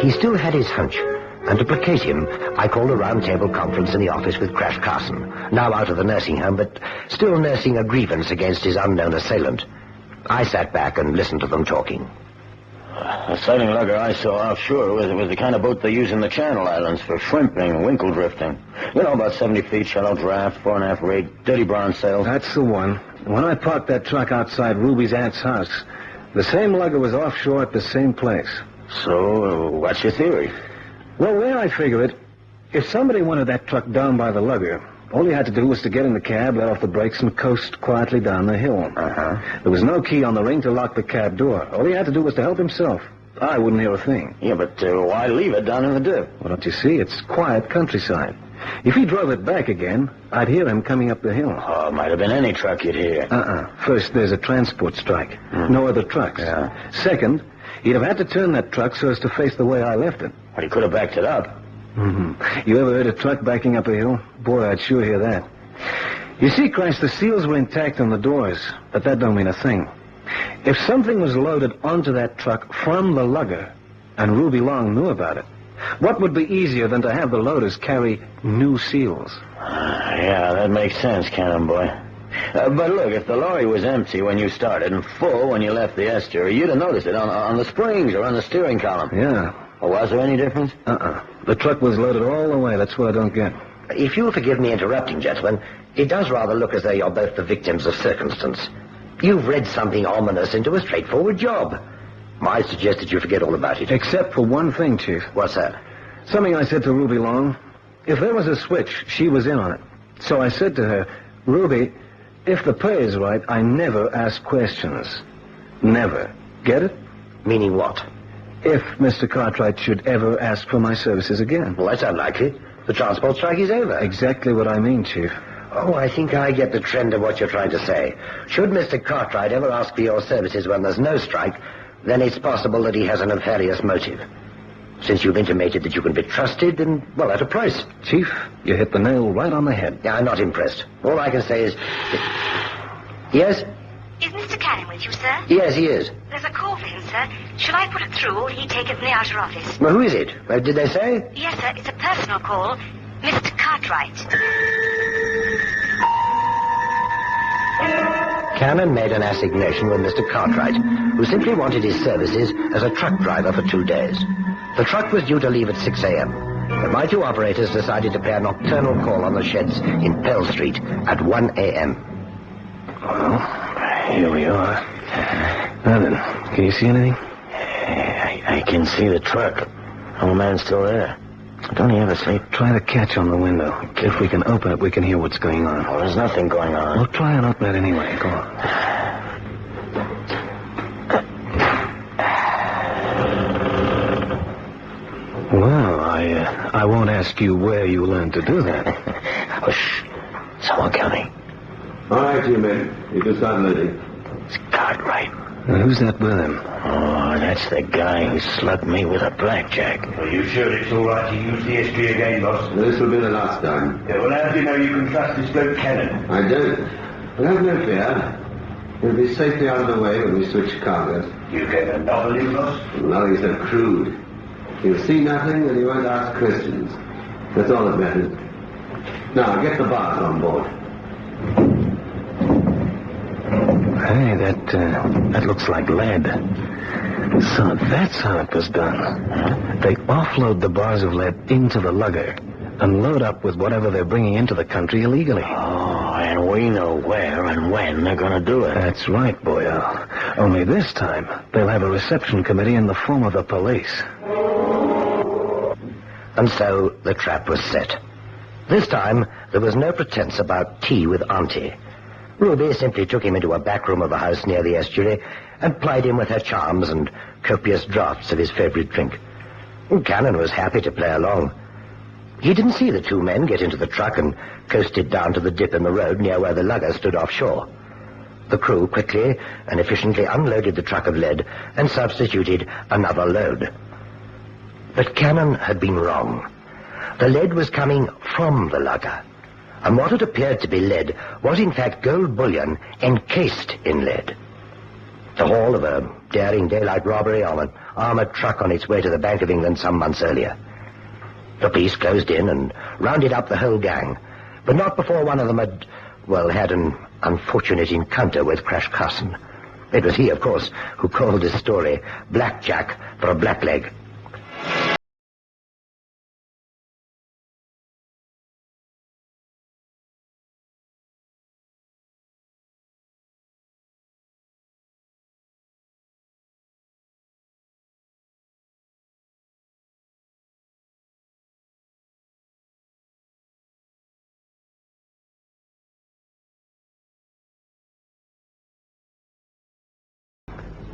He still had his hunch, and to placate him, I called a round-table conference in the office with Crash Carson, now out of the nursing home, but still nursing a grievance against his unknown assailant. I sat back and listened to them talking.
The sailing lugger I saw offshore was the kind of boat they use in the Channel Islands for shrimping, winkle drifting. You know, about 70 feet, shallow draft, 4.5 rig, dirty bronze sails.
That's the one. When I parked that truck outside Ruby's aunt's house, the same lugger was offshore at the same place.
So, what's your theory?
Well, the way I figure it, if somebody wanted that truck down by the lugger, all he had to do was to get in the cab, let off the brakes, and coast quietly down the hill. There was no key on the ring to lock the cab door. All he had to do was to help himself. I wouldn't hear a thing.
Yeah, but why leave it down in the dip?
Well, don't you see? It's quiet countryside. If he drove it back again, I'd hear him coming up the hill.
Oh, it might have been any truck you'd hear.
First, there's a transport strike. No other trucks.
Yeah.
Second, he'd have had to turn that truck so as to face the way I left it.
But he could have backed it up.
You ever heard a truck backing up a hill? Boy, I'd sure hear that. You see, Christ, the seals were intact on the doors, but that don't mean a thing. If something was loaded onto that truck from the lugger, and Ruby Long knew about it, what would be easier than to have the loaders carry new seals?
Yeah, that makes sense, Cannon Boy. But look, if the lorry was empty when you started and full when you left the estuary, you'd have noticed it on the springs or on the steering column.
Yeah.
Well, was there any difference?
The truck was loaded all the way. That's what I don't get.
If you'll forgive me interrupting, gentlemen, it does rather look as though you're both the victims of circumstance. You've read something ominous into a straightforward job. I suggest that you forget all about it.
Except for one thing, Chief.
What's that?
Something I said to Ruby Long. If there was a switch, she was in on it. So I said to her, Ruby, if the pay is right, I never ask questions. Never. Get it?
Meaning what?
If Mr. Cartwright should ever ask for my services again.
Well, that's unlikely. The transport strike is over.
Exactly what I mean, Chief.
Oh, I think I get the trend of what you're trying to say. Should Mr. Cartwright ever ask for your services when there's no strike, then it's possible that he has a nefarious motive. Since you've intimated that you can be trusted, and, well, at a price.
Chief, you hit the nail right on the head.
Yeah, I'm not impressed. All I can say is... Yes?
Is Mr. Cannon with you, sir?
Yes, he is.
There's a call for him, sir. Shall I put it through, or will he take it from the outer office?
Well, who is it? Did they say?
Yes, sir. It's a personal call. Mr. Cartwright.
Cannon made an assignation with Mr. Cartwright, who simply wanted his services as a truck driver for 2 days. The truck was due to leave at 6 a.m., but my two operators decided to pay a nocturnal call on the sheds in Pell Street at 1 a.m.
Well, here we are. Now then, can you see anything?
I can see the truck. Old man's still there. Don't he ever sleep?
Try the catch on the window. If we can open it, we can hear what's going on.
Well, there's nothing going on.
Well, try and open it anyway. Go on. Well, I won't ask you where you learned to do that.
Oh, shh. Someone coming.
All right, you men. You can start loading.
It's Cartwright.
Who's that with him?
Oh, that's the guy who slugged me with a blackjack.
Are you sure it's all right to use the SG again, boss?
This will be the last time.
Yeah, well, how do you know you can trust this bloke Cannon?
I don't. Have no fear. He'll be safely out of the way when we switch cargoes.
You get a novel in us?
No, he's a crude. He'll see nothing and he won't ask questions. That's all that matters. Now, get the bars on board.
Hey, that looks like lead. So that's how it was done. They offload the bars of lead into the lugger and load up with whatever they're bringing into the country illegally.
Oh, and we know where and when they're going to do it.
That's right, Boyle. Only this time, they'll have a reception committee in the form of the police.
And so the trap was set. This time, there was no pretense about tea with Auntie. Ruby simply took him into a back room of a house near the estuary and plied him with her charms and copious draughts of his favorite drink. Cannon was happy to play along. He didn't see the two men get into the truck and coasted down to the dip in the road near where the lugger stood offshore. The crew quickly and efficiently unloaded the truck of lead and substituted another load. But Cannon had been wrong. The lead was coming from the lugger, and what had appeared to be lead was in fact gold bullion encased in lead. The haul of a daring daylight robbery on an armored truck on its way to the Bank of England some months earlier. The police closed in and rounded up the whole gang, but not before one of them had an unfortunate encounter with Crash Carson. It was he, of course, who called his story Blackjack for a Blackleg.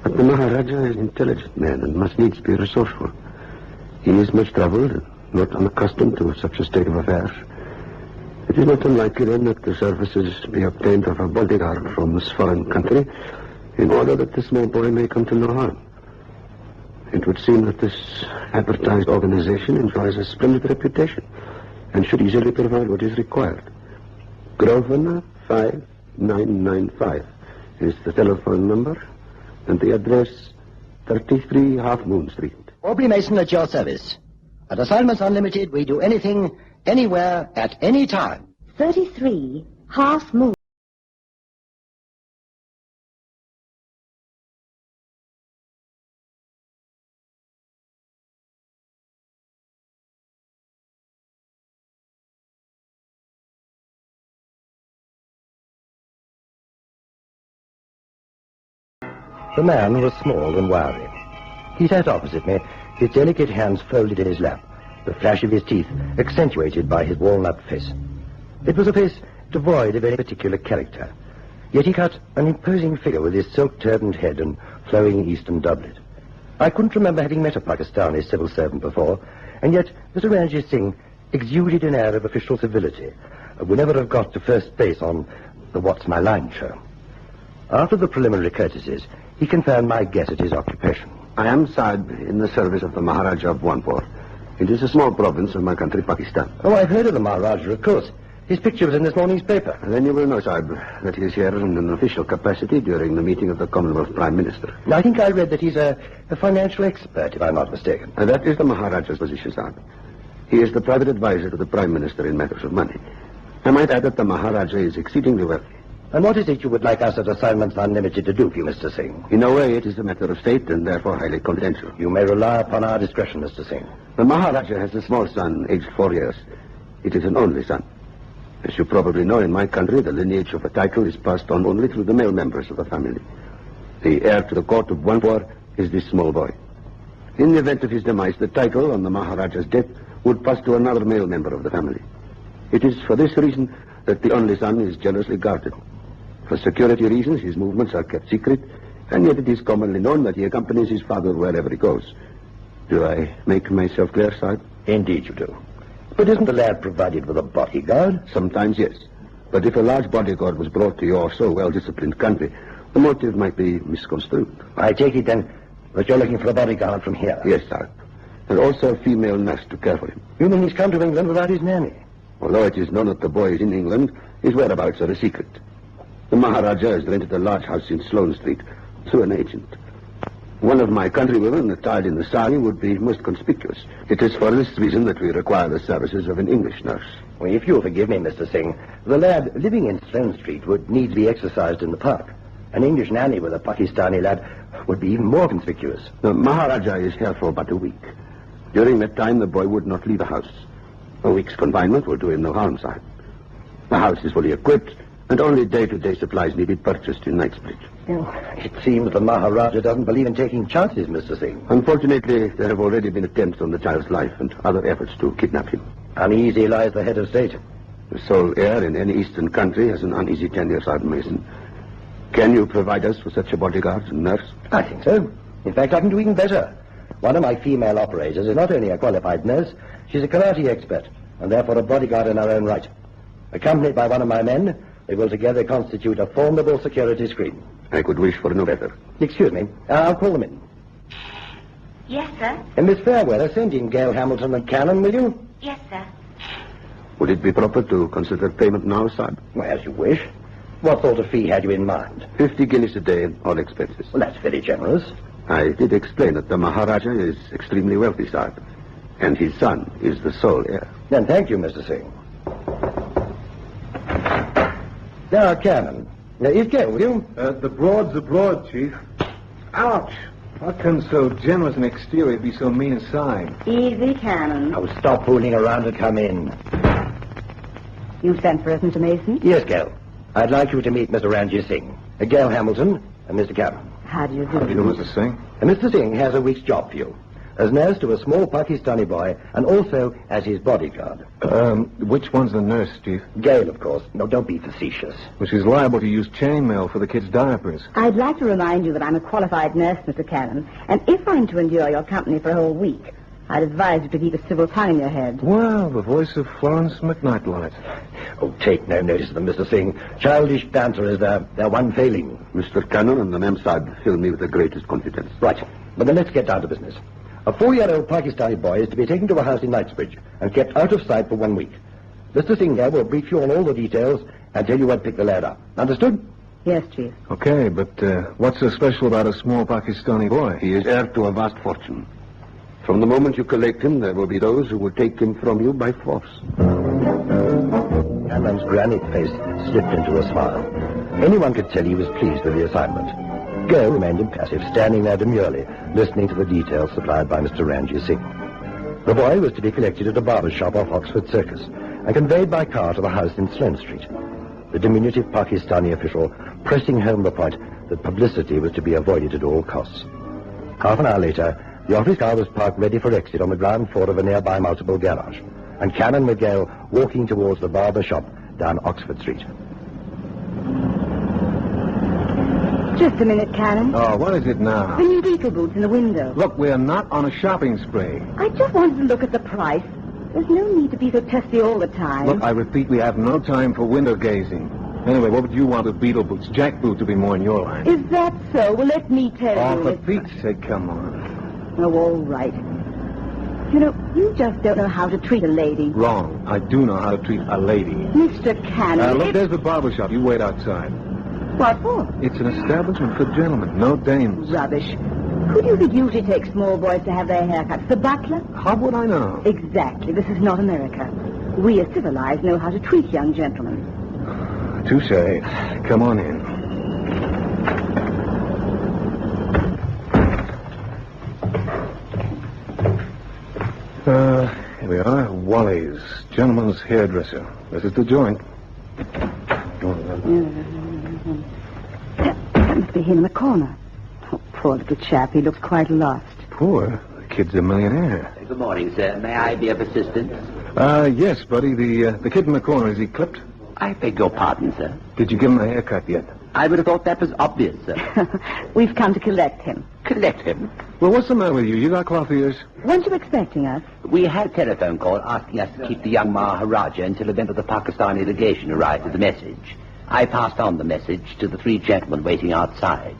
But the Maharaja is an intelligent man and must needs be resourceful. He is much troubled and not unaccustomed to such a state of affairs. It is not unlikely then that the services be obtained of a bodyguard from this foreign country in order that the small boy may come to no harm. It would seem that this advertised organization enjoys a splendid reputation and should easily provide what is required. Grosvenor 5995 is the telephone number, and the address 33 Half Moon Street.
Aubrey Mason at your service. At Assignments Unlimited, we do anything, anywhere, at any time.
33 Half Moon.
The man was small and wiry. He sat opposite me, his delicate hands folded in his lap, the flash of his teeth accentuated by his walnut face. It was a face devoid of any particular character, yet he cut an imposing figure with his silk-turbaned head and flowing eastern doublet. I couldn't remember having met a Pakistani civil servant before, and yet Mr. Ranjit Singh exuded an air of official civility. We never have got to first base on the What's My Line show. After the preliminary courtesies, he confirmed my guess at his occupation.
I am Sahib in the service of the Maharaja of Wanpur. It is a small province of my country, Pakistan.
Oh, I've heard of the Maharaja, of course. His picture was in this morning's paper.
Then you will know, Sahib, that he is here in an official capacity during the meeting of the Commonwealth Prime Minister.
I think I read that he's a financial expert, if I'm not mistaken.
That is the Maharaja's position, Sahib. He is the private advisor to the Prime Minister in matters of money. I might add that the Maharaja is exceedingly wealthy.
And what is it you would like us at Assignments Unlimited to do for you, Mr. Singh?
In a way, it is a matter of state and therefore highly confidential.
You may rely upon our discretion, Mr. Singh.
The Maharaja has a small son, aged 4 years. It is an only son. As you probably know, in my country, the lineage of a title is passed on only through the male members of the family. The heir to the court of Wanpur is this small boy. In the event of his demise, the title on the Maharaja's death would pass to another male member of the family. It is for this reason that the only son is jealously guarded. For security reasons, his movements are kept secret, and yet it is commonly known that he accompanies his father wherever he goes. Do I make myself clear, Sahib?
Indeed you do. But isn't the lad provided with a bodyguard?
Sometimes, yes. But if a large bodyguard was brought to your so well-disciplined country, the motive might be misconstrued.
I take it, then, that you're looking for a bodyguard from here?
Yes, Sahib. And also a female nurse to care for him.
You mean he's come to England without his nanny?
Although it is known that the boy is in England, his whereabouts are a secret. The Maharaja has rented a large house in Sloane Street through an agent. One of my countrywomen attired in the sari would be most conspicuous. It is for this reason that we require the services of an English nurse.
Well, if you'll forgive me, Mr. Singh, the lad living in Sloane Street would need to be exercised in the park. An English nanny with a Pakistani lad would be even more conspicuous.
The Maharaja is here for but a week. During that time, the boy would not leave the house. A week's confinement will do him no harm, sir. The house is fully equipped, and only day-to-day supplies need be purchased in Knightsbridge.
Well, it seems the Maharaja doesn't believe in taking chances, Mr. Singh.
Unfortunately, there have already been attempts on the child's life and other efforts to kidnap him.
Uneasy lies the head of state.
The sole heir in any eastern country has an uneasy tenure, Sergeant Mason. Can you provide us with such a bodyguard and nurse?
I think so. In fact, I can do even better. One of my female operators is not only a qualified nurse, she's a karate expert, and therefore a bodyguard in her own right. Accompanied by one of my men, they will together constitute a formidable security screen.
I could wish for no better.
Excuse me. I'll call them in.
Yes, sir.
And Miss Fairweather, send in Gail Hamilton and Cannon, will you?
Yes, sir.
Would it be proper to consider payment now, sir?
Well, as you wish. What sort of fee had you in mind?
50 guineas a day, all expenses.
Well, that's very generous.
I did explain that the Maharaja is extremely wealthy, sir, and his son is the sole heir.
Then thank you, Mr. Singh. Now, Cannon. Now, is Gail, will you?
The broad's abroad, Chief. Ouch! How can so generous an exterior be so mean inside?
Easy, Cannon.
Oh, stop fooling around and come in.
You sent for us, Mr. Mason?
Yes, Gail. I'd like you to meet Mr. Ranjit Singh, Gail Hamilton, and Mr. Cannon.
How do you do?
How do you do, Mr. Singh?
And Mr. Singh has a week's job for you, as nurse to a small Pakistani boy, and also as his bodyguard.
Which one's the nurse, Chief?
Gail, of course. No, don't be facetious.
Well, she's liable to use chainmail for the kids' diapers.
I'd like to remind you that I'm a qualified nurse, Mr. Cannon, and if I'm to endure your company for a whole week, I'd advise you to keep a civil tongue in your head.
Well, the voice of Florence McNightlight.
Oh, take no notice of them, Mr. Singh. Childish banter is their one failing.
Mr. Cannon and the Memsahib fill me with the greatest confidence.
Right. But then let's get down to business. A 4-year-old Pakistani boy is to be taken to a house in Knightsbridge and kept out of sight for 1 week. Mr. Singh here will brief you on all the details and tell you where to pick the lad up. Understood?
Yes, Chief.
Okay, but what's so special about a small Pakistani boy?
He is heir to a vast fortune. From the moment you collect him, there will be those who will take him from you by force.
Cannon's granite face slipped into a smile. Anyone could tell he was pleased with the assignment. Gail remained impassive, standing there demurely, listening to the details supplied by Mr. Ranjit Singh. The boy was to be collected at a barber shop off Oxford Circus and conveyed by car to the house in Sloane Street. The diminutive Pakistani official pressing home the point that publicity was to be avoided at all costs. Half an hour later, the office car was parked ready for exit on the ground floor of a nearby multiple garage, and Cannon with Gail walking towards the barber shop down Oxford Street.
Just a minute, Cannon.
Oh, what is it now?
The new beetle boots in the window.
Look, we're not on a shopping spree.
I just wanted to look at the price. There's no need to be so testy all the time.
Look, I repeat, we have no time for window gazing. Anyway, what would you want with beetle boots? Jack boots would be more in your line.
Is that so? Well, let me tell
Oh,
you.
for Pete's sake, come on.
Oh, all right. You know, you just don't know how to treat a lady.
Wrong. I do know how to treat a lady.
Mr. Cannon.
Look, there's the barber shop. You wait outside.
What for?
It's an establishment for gentlemen, no dames.
Rubbish. Who do you think usually takes small boys to have their haircuts? The butler?
How would I know?
Exactly. This is not America. We as civilized know how to treat young gentlemen.
Touche. Come on in. Here we are. Wally's, gentleman's hairdresser. This is the joint.
That must be him in the corner. Oh, poor little chap. He looks quite lost.
Poor? The kid's a millionaire.
Good morning, sir. May I be of assistance?
Yes, buddy. The kid in the corner, is he clipped?
I beg your pardon, sir.
Did you give him a haircut yet?
I would have thought that was obvious, sir.
We've come to collect him.
Collect him?
Well, what's the matter with you? You got cloth ears?
Weren't you expecting us?
We had a telephone call asking us to keep the young Maharaja until a member of the Pakistani legation arrived with a message. I passed on the message to the 3 gentlemen waiting outside.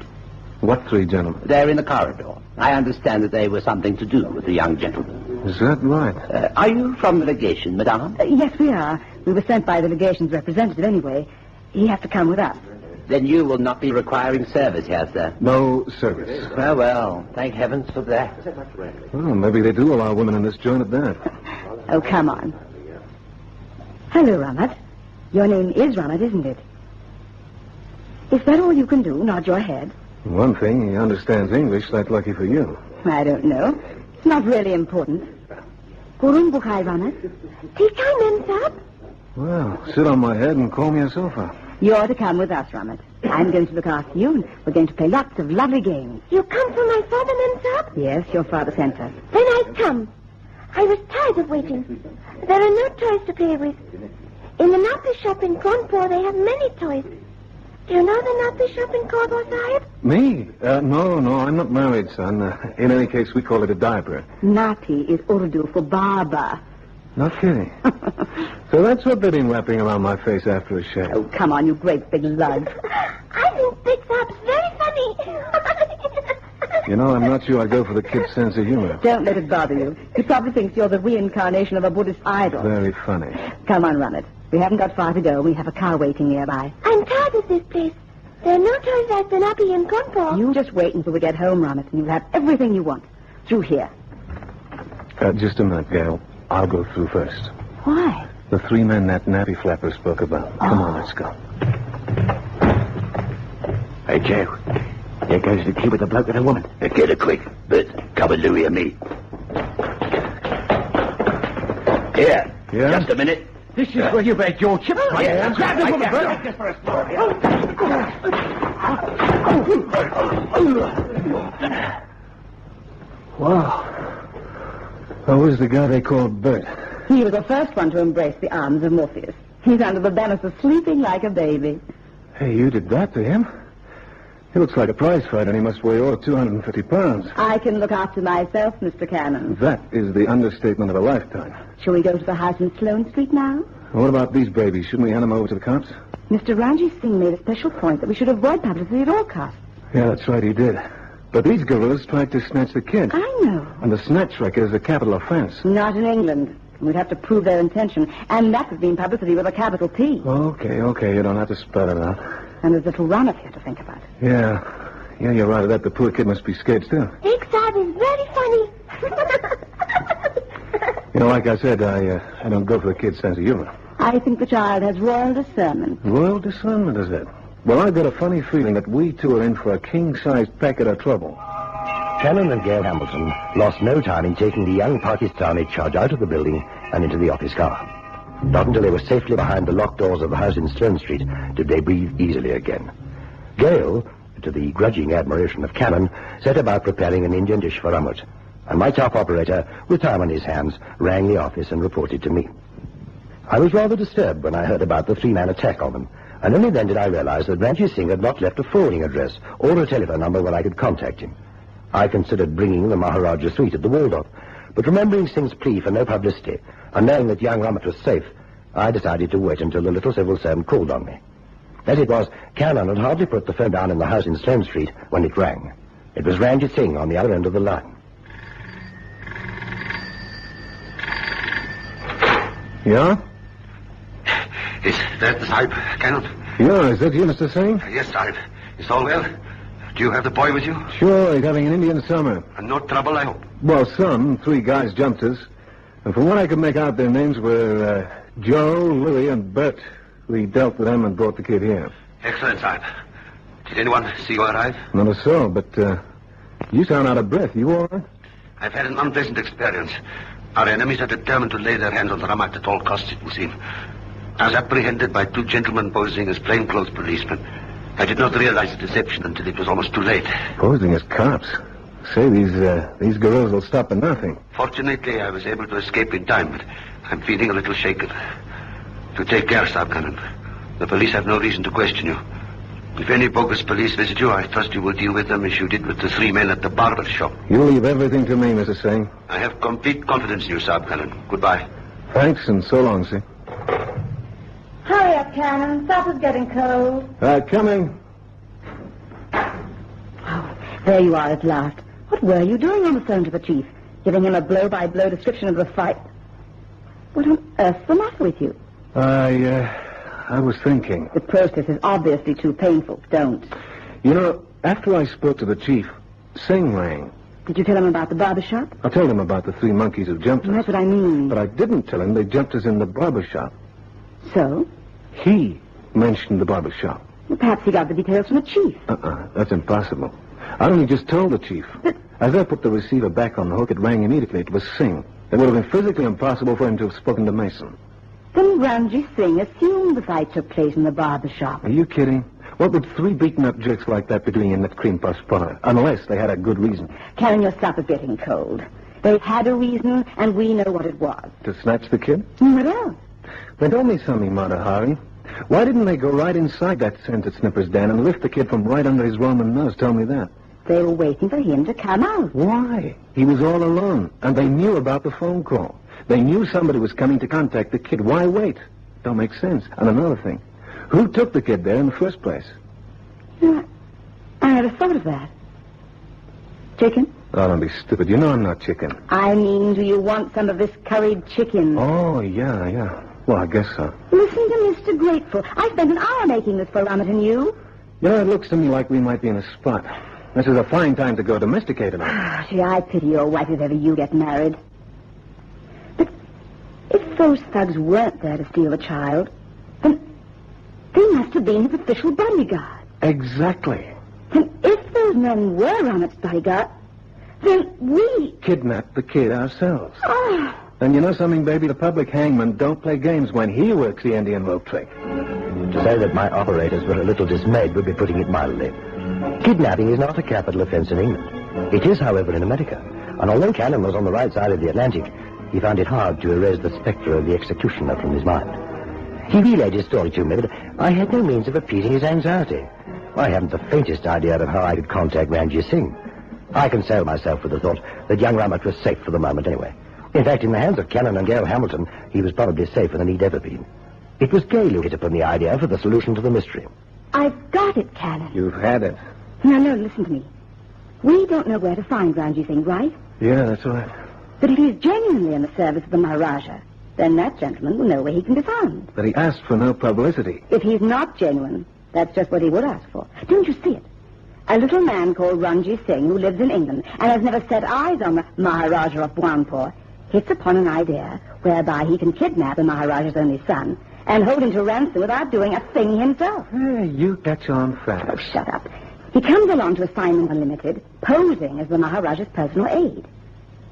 What 3 gentlemen?
They're in the corridor. I understand that they were something to do with the young gentleman.
Is that right?
Are you from the legation, madame?
Yes, we are. We were sent by the legation's representative anyway. He has to come with us.
Then you will not be requiring service here, sir.
No service.
Well, well, thank heavens for that.
Well, maybe they do allow women in this joint at that.
Oh, come on. Hello, Ramat. Your name is Ramat, isn't it? Is that all you can do? Nod your head?
One thing, he understands English. That's lucky for you.
I don't know. It's not really important. Gurun bukhai, Ramat. Tikkai memsab?
Well, sit on my head and call me a sofa.
You're to come with us, Ramat. I'm going to look after you, and we're going to play lots of lovely games.
You come for my father, memsab?
Yes, your father sent us.
Then I come. I was tired of waiting. There are no toys to play with. In the Nazi shop in Kanpur, they have many toys. Do you know the Nazi shop in Kanpur, Sahib?
Me? No, I'm not married, son. In any case, we call it a diaper.
Nati is Urdu for Baba.
Not kidding. So that's what they've been wrapping around my face after a shave.
Oh, come on, you great big lug.
I think Big Sab's very funny.
You know, I'm not sure I'd go for the kid's sense of humor.
Don't let it bother you. He probably thinks you're the reincarnation of a Buddhist idol.
Very funny.
Come on, run it. We haven't got far to go. We have a car waiting nearby.
I'm tired of this place. There are no toys like the Nappy in Kanpur.
You just wait until we get home, Ramat, and you'll have everything you want. Through here.
Just a minute, Gail. I'll go through first.
Why?
The 3 men that nappy flapper spoke about. Come on, let's go.
Hey, Joe. There goes the kid with the bloke and the woman.
Get her quick. But cover Louis and me. Here.
Yeah?
Just a minute.
This is where you make your chips, right?
Yeah.
Grab the woman,
Wow. Who was the guy they called Bert?
He was the first one to embrace the arms of Morpheus. He's under the banister sleeping like a baby.
Hey, you did that to him? He looks like a prize fighter, and he must weigh over 250 pounds.
I can look after myself, Mr. Cannon.
That is the understatement of a lifetime.
Shall we go to the house in Sloane Street now?
What about these babies? Shouldn't we hand them over to the cops?
Mr. Ranjit Singh made a special point that we should avoid publicity at all costs.
Yeah, that's right, he did. But these gorillas tried to snatch the kid.
I know.
And the snatch record is a capital offense.
Not in England. We'd have to prove their intention, and that would mean publicity with a capital P.
Okay, you don't have to spell it out.
And there's little Ramat here to think about.
Yeah, you're right. That the poor kid must be scared still.
Big Sab is very funny.
You know, like I said, I don't go for the kid's sense of humor.
I think the child has royal discernment.
Royal discernment, is it? Well, I've got a funny feeling that we two are in for a king-sized packet of trouble.
Cannon and Gail Hamilton lost no time in taking the young Pakistani charge out of the building and into the office car. Not until they were safely behind the locked doors of the house in Sloane Street did they breathe easily again. Gail, to the grudging admiration of Cannon, set about preparing an Indian dish for Ramat, and my top operator, with time on his hands, rang the office and reported to me. I was rather disturbed when I heard about the 3-man attack on them, and only then did I realize that Ranjit Singh had not left a forwarding address or a telephone number where I could contact him. I considered bringing the Maharaja suite at the Waldorf, but remembering Singh's plea for no publicity, and knowing that young Ramat was safe, I decided to wait until the little civil servant called on me. As it was, Cannon had hardly put the phone down in the house in Sloane Street when it rang. It was Ranjit Singh on the other end of the line.
Yeah?
Is that the Sahib, Cannon?
Yeah, is that you, Mr. Singh?
Yes, Sahib. Is all well? Do you have the boy with you?
Sure, he's having an Indian summer.
And no trouble, I hope.
Well, some. 3 guys jumped us. And from what I could make out, their names were Joe, Louis, and Bert. We dealt with them and brought the kid here.
Excellent, Sahib. Did anyone see you arrive?
Not a soul, but you sound out of breath. You all right?
I've had an unpleasant experience. Our enemies are determined to lay their hands on the Ramat at all costs, it would seem. I was apprehended by 2 gentlemen posing as plainclothes policemen. I did not realize the deception until it was almost too late.
Posing as cops? Say, these gorillas will stop at nothing.
Fortunately, I was able to escape in time, but I'm feeling a little shaken. To take care, Sahib Cannon. The police have no reason to question you. If any bogus police visit you, I trust you will deal with them as you did with the 3 men at the barber shop.
You leave everything to me, Mr. Singh.
I have complete confidence in you, Sahib Cannon. Goodbye.
Thanks, and so long, see.
Hurry up, Cannon. Supper's getting cold.
Coming.
Oh, there you are at last. What were you doing on the phone to the chief? Giving him a blow-by-blow description of the fight? What on earth's the matter with you?
I
I was thinking.
The process is obviously too painful. Don't.
You know, after I spoke to the chief, Singh rang.
Did you tell him about the barber shop?
I told him about the 3 monkeys who jumped us.
That's what I mean.
But I didn't tell him they jumped us in the barber shop.
So?
He mentioned the barber shop.
Well, perhaps he got the details from the chief.
That's impossible. I only just told the chief.
But...
As I put the receiver back on the hook, it rang immediately. It was Singh. It would have been physically impossible for him to have spoken to Mason.
Then Ramji Singh assumed the fight took place in the barber shop.
Are you kidding? What would 3 beaten-up jerks like that be doing in that cream puff parlor? Unless they had a good reason.
Karen, your stuff is getting cold. They had a reason, and we know what it was.
To snatch the kid?
What else?
Then tell me something, Mata Hari. Why didn't they go right inside that scented Snipper's den and lift the kid from right under his Roman nose? Tell me that.
They were waiting for him to come out.
Why? He was all alone, and they knew about the phone call. They knew somebody was coming to contact the kid. Why wait? Don't make sense. And another thing, who took the kid there in the first place?
I never thought of that. Chicken?
Oh, don't be stupid. You know I'm not chicken.
I mean, do you want some of this curried chicken?
Oh, yeah. Well, I guess so.
Listen to Mr. Grateful. I spent an hour making this for Rummet and you.
You know, it looks to me like we might be in a spot. This is a fine time to go domesticated on.
Gee, I pity your wife if ever you get married. But if those thugs weren't there to steal the child, then they must have been his official bodyguard.
Exactly.
And if those men were Rummet's bodyguard, then we...
kidnapped the kid ourselves.
Oh.
And you know something, baby? The public hangman don't play games when he works the Indian rope trick.
To say that my operators were a little dismayed would be putting it mildly. Kidnapping is not a capital offense in England. It is, however, in America. And although Cannon was on the right side of the Atlantic, he found it hard to erase the spectre of the executioner from his mind. He relayed his story to me, but I had no means of appeasing his anxiety. I haven't the faintest idea of how I could contact Ranjit Singh. I consoled myself with the thought that young Rummet was safe for the moment anyway. In fact, in the hands of Cannon and Gail Hamilton, he was probably safer than he'd ever been. It was Gail who hit upon the idea for the solution to the mystery.
I've got it, Cannon.
You've had it.
No, listen to me. We don't know where to find Ranjit Singh, right?
Yeah, that's right.
But if he's genuinely in the service of the Maharaja, then that gentleman will know where he can be found.
But he asked for no publicity.
If he's not genuine, that's just what he would ask for. Don't you see it? A little man called Ranjit Singh, who lives in England and has never set eyes on the Maharaja of Bhwanpur, hits upon an idea whereby he can kidnap the Maharaja's only son and hold him to ransom without doing a thing himself.
Hey, you catch on fast.
Oh, shut up. He comes along to Assignment Unlimited, posing as the Maharaja's personal aide.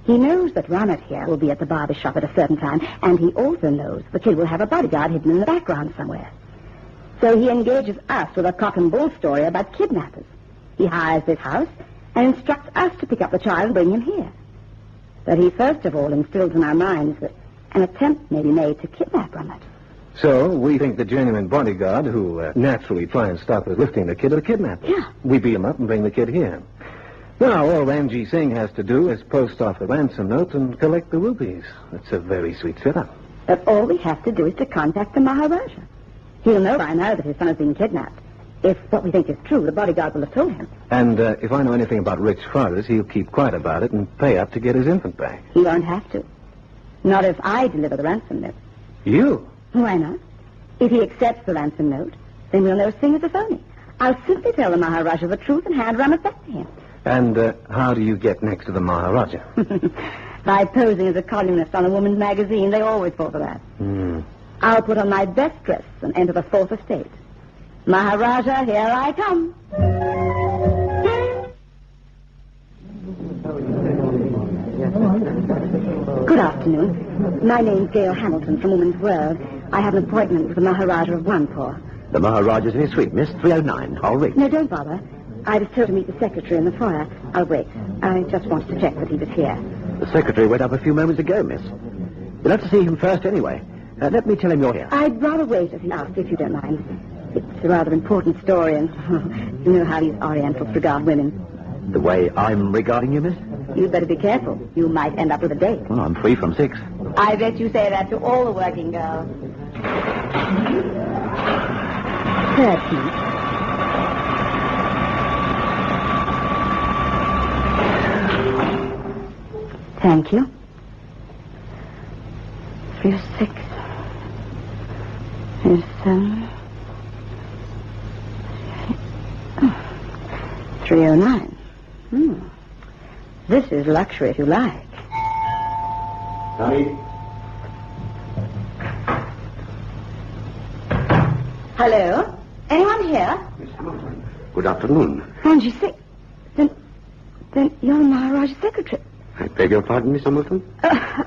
He knows that Rummet here will be at the barber shop at a certain time, and he also knows the kid will have a bodyguard hidden in the background somewhere. So he engages us with a cock and bull story about kidnappers. He hires this house and instructs us to pick up the child and bring him here. But he first of all instills in our minds that an attempt may be made to kidnap Rummet.
So we think the genuine bodyguard, who naturally try and stop us lifting the kid, are the kidnapper.
Yeah.
We beat him up and bring the kid here. Now, all Ranjit Singh has to do is post off the ransom note and collect the rupees. It's a very sweet setup.
But all we have to do is to contact the Maharaja. He'll know by now that his son has been kidnapped. If what we think is true, the bodyguard will have told him.
And if I know anything about rich fathers, he'll keep quiet about it and pay up to get his infant back.
He won't have to. Not if I deliver the ransom note.
You?
Why not? If he accepts the ransom note, then we'll know Singh is a phony. I'll simply tell the Maharaja the truth and hand Rummet back to him.
And how do you get next to the Maharaja?
By posing as a columnist on a woman's magazine. They always fall for that. I'll put on my best dress and enter the fourth estate. Maharaja, here I come. Good afternoon. My name's Gail Hamilton from Woman's World. I have an appointment with the Maharaja of Bhwanpur.
The Maharaja's in his suite, miss. 309. I'll wait.
No, don't bother. I was told to meet the secretary in the foyer. I'll wait. I just wanted to check that he was here.
The secretary went up a few moments ago, miss. You'll have to see him first anyway. Let me tell him you're here.
I'd rather wait if he asks, if you don't mind. It's a rather important story, and you know how these Orientals regard women.
The way I'm regarding you, miss?
You'd better be careful. You might end up with a date.
Well, I'm free from 6.
I bet you say that to all the working girls. Third, please. Thank you. 306. 307. This is luxury, if you like.
Tommy?
Hello? Anyone here?
Good afternoon.
And you think... Then you're the Maharaja's secretary.
I beg your pardon, Miss Hamilton?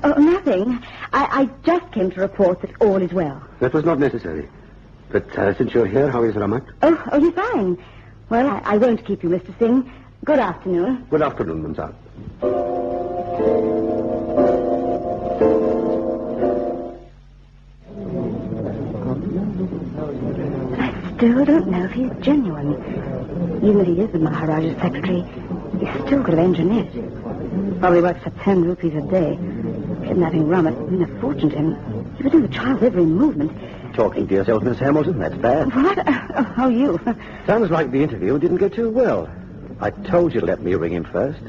Nothing. I just came to report that all is well.
That was not necessary. But since you're here, how is Ramat?
Oh, he's fine. Well, I won't keep you, Mr. Singh. Good afternoon.
Good afternoon, Mamsahab.
I still don't know if he's genuine. Even if he is the Maharaja's secretary, he still could have engineered it. Probably works for 10 rupees a day. Kidnapping Ramat would mean a fortune to him. He would know the child's every movement.
Talking to yourself, Miss Hamilton, that's bad.
What? Oh, you.
Sounds like the interview didn't go too well. I told you to let me ring him first.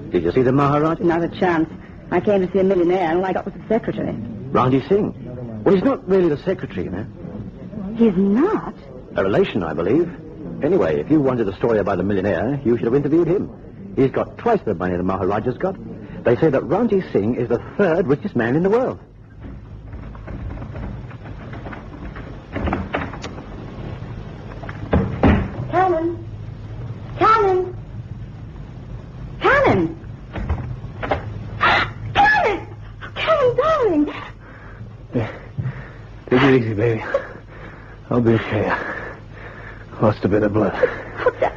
Did you see the Maharaja?
Not a chance. I came to see a millionaire, and all I got was the secretary.
Ranjit Singh. Well, he's not really the secretary, you know.
He's not?
A relation, I believe. Anyway, if you wanted a story about a millionaire, you should have interviewed him. He's got twice the money the Maharaja's got. They say that Ranjit Singh is the third richest man in the world.
Cannon! Cannon! Cannon! Cannon! Cannon, darling!
Take it easy, baby. I'll be okay. Lost a bit of blood.
What's that?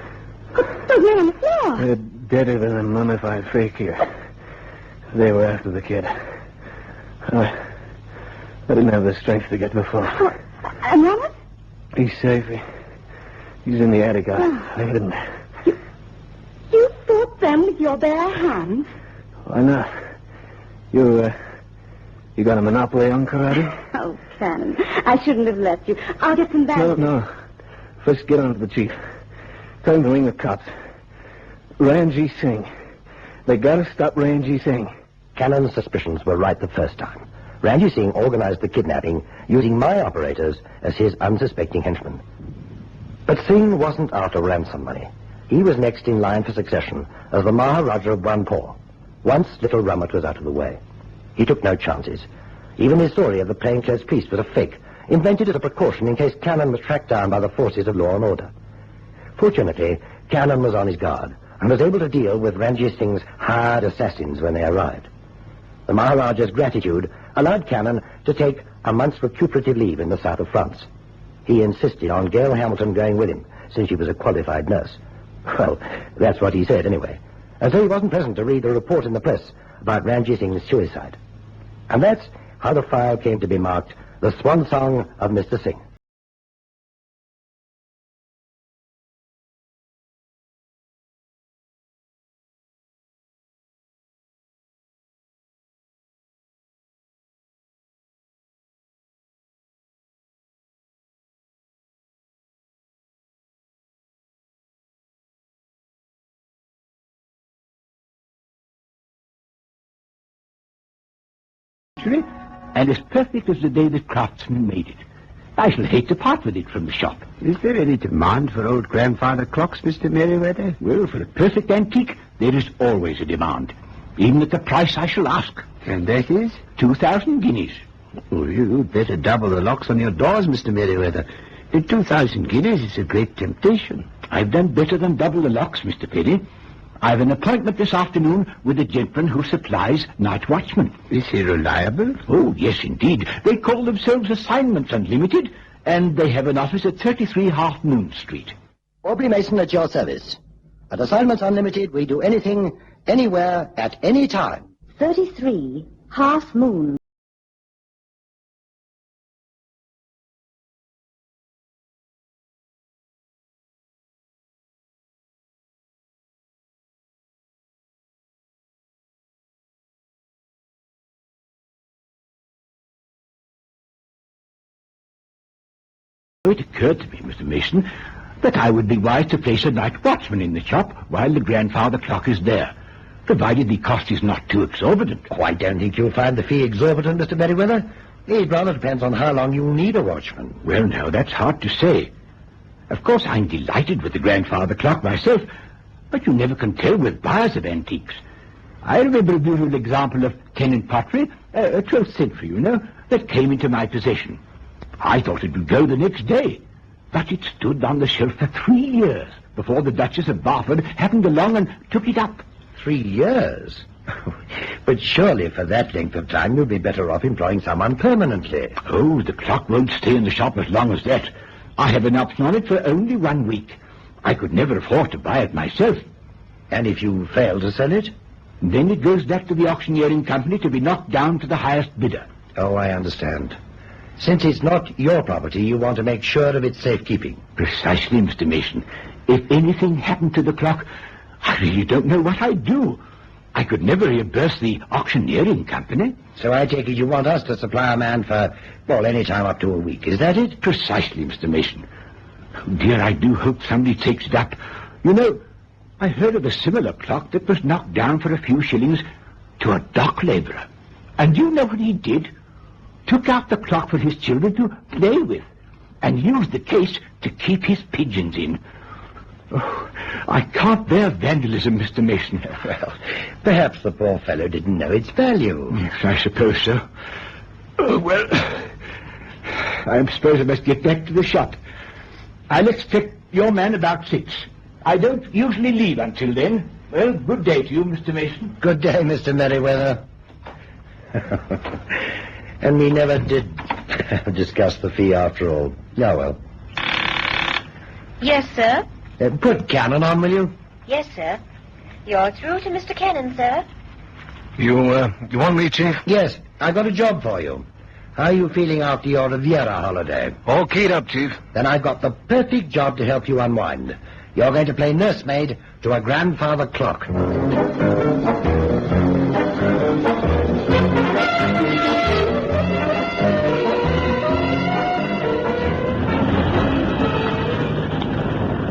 Those men on the floor.
They're deader than a mummified fake here. They were after the kid. I didn't have the strength to get to the phone.
Oh, and Robert?
He's safe. He's in the attic. I hid him.
You fought them with your bare hands?
Why not? You got a monopoly on karate?
Oh, Cannon, I shouldn't have left you. I'll get some bandages.
No. First get on to the chief. Tell him to ring the cops. Ranjit Singh. They gotta stop Ranjit Singh.
Cannon's suspicions were right the first time. Ranjit Singh organized the kidnapping using my operators as his unsuspecting henchmen. But Singh wasn't after ransom money. He was next in line for succession as the Maharaja of Banpur. Once little Ramat was out of the way. He took no chances. Even his story of the plainclothes priest was a fake, invented as a precaution in case Cannon was tracked down by the forces of law and order. Fortunately, Cannon was on his guard and was able to deal with Ranjit Singh's hired assassins when they arrived. The Maharaja's gratitude allowed Cannon to take a month's recuperative leave in the south of France. He insisted on Gail Hamilton going with him, since she was a qualified nurse. Well, that's what he said anyway. And so he wasn't present to read the report in the press about Ranjit Singh's suicide. And that's how the file came to be marked the swan song of Mr. Singh.
And as perfect as the day the craftsman made it. I shall hate to part with it from the shop.
Is there any demand for old grandfather clocks, Mr. Merriweather?
Well, for a perfect antique, there is always a demand, even at the price I shall ask.
And that is?
2,000 guineas.
Oh, you'd better double the locks on your doors, Mr. Merriweather. At 2,000 guineas, it's a great temptation.
I've done better than double the locks, Mr. Perry. I've an appointment this afternoon with a gentleman who supplies night watchmen.
Is he reliable?
Oh, yes, indeed. They call themselves Assignments Unlimited, and they have an office at 33 Half Moon Street.
Aubrey Mason at your service. At Assignments Unlimited, we do anything, anywhere, at any time.
33 Half Moon.
It occurred to me, Mr. Mason, that I would be wise to place a night watchman in the shop while the grandfather clock is there, provided the cost is not too exorbitant.
Oh, I don't think you'll find the fee exorbitant, Mr. Merriweather. It rather depends on how long you'll need a watchman.
Well, now, that's hard to say. Of course, I'm delighted with the grandfather clock myself, but you never can tell with buyers of antiques. I remember a beautiful example of tenant pottery, 12th century, you know, that came into my possession. I thought it would go the next day, but it stood on the shelf for 3 years before the Duchess of Barford happened along and took it up.
3 years? But surely for that length of time you'd be better off employing someone permanently.
Oh, the clock won't stay in the shop as long as that. I have an option on it for only 1 week. I could never afford to buy it myself.
And if you fail to sell it?
Then it goes back to the auctioneering company to be knocked down to the highest bidder.
Oh, I understand. Since it's not your property, you want to make sure of its safekeeping.
Precisely, Mr. Mason. If anything happened to the clock, I really don't know what I'd do. I could never reimburse the auctioneering company.
So I take it you want us to supply a man for, well, any time up to a week. Is that it?
Precisely, Mr. Mason. Oh, dear, I do hope somebody takes it up. You know, I heard of a similar clock that was knocked down for a few shillings to a dock labourer. And you know what he did? Took out the clock for his children to play with, and used the case to keep his pigeons in. Oh, I can't bear vandalism, Mr. Mason.
Well, perhaps the poor fellow didn't know its value.
Yes, I suppose so. Oh, well, I suppose I must get back to the shop. I'll expect your man about 6. I don't usually leave until then. Well, good day to you, Mr. Mason.
Good day, Mr. Merriweather. And we never did discuss the fee after all. Oh, well.
Yes, sir.
Put Cannon on, will you?
Yes, sir. You're through to Mr. Cannon, sir.
You want me, Chief?
Yes, I got a job for you. How are you feeling after your Riviera holiday?
All keyed up, Chief.
Then I've got the perfect job to help you unwind. You're going to play nursemaid to a grandfather clock.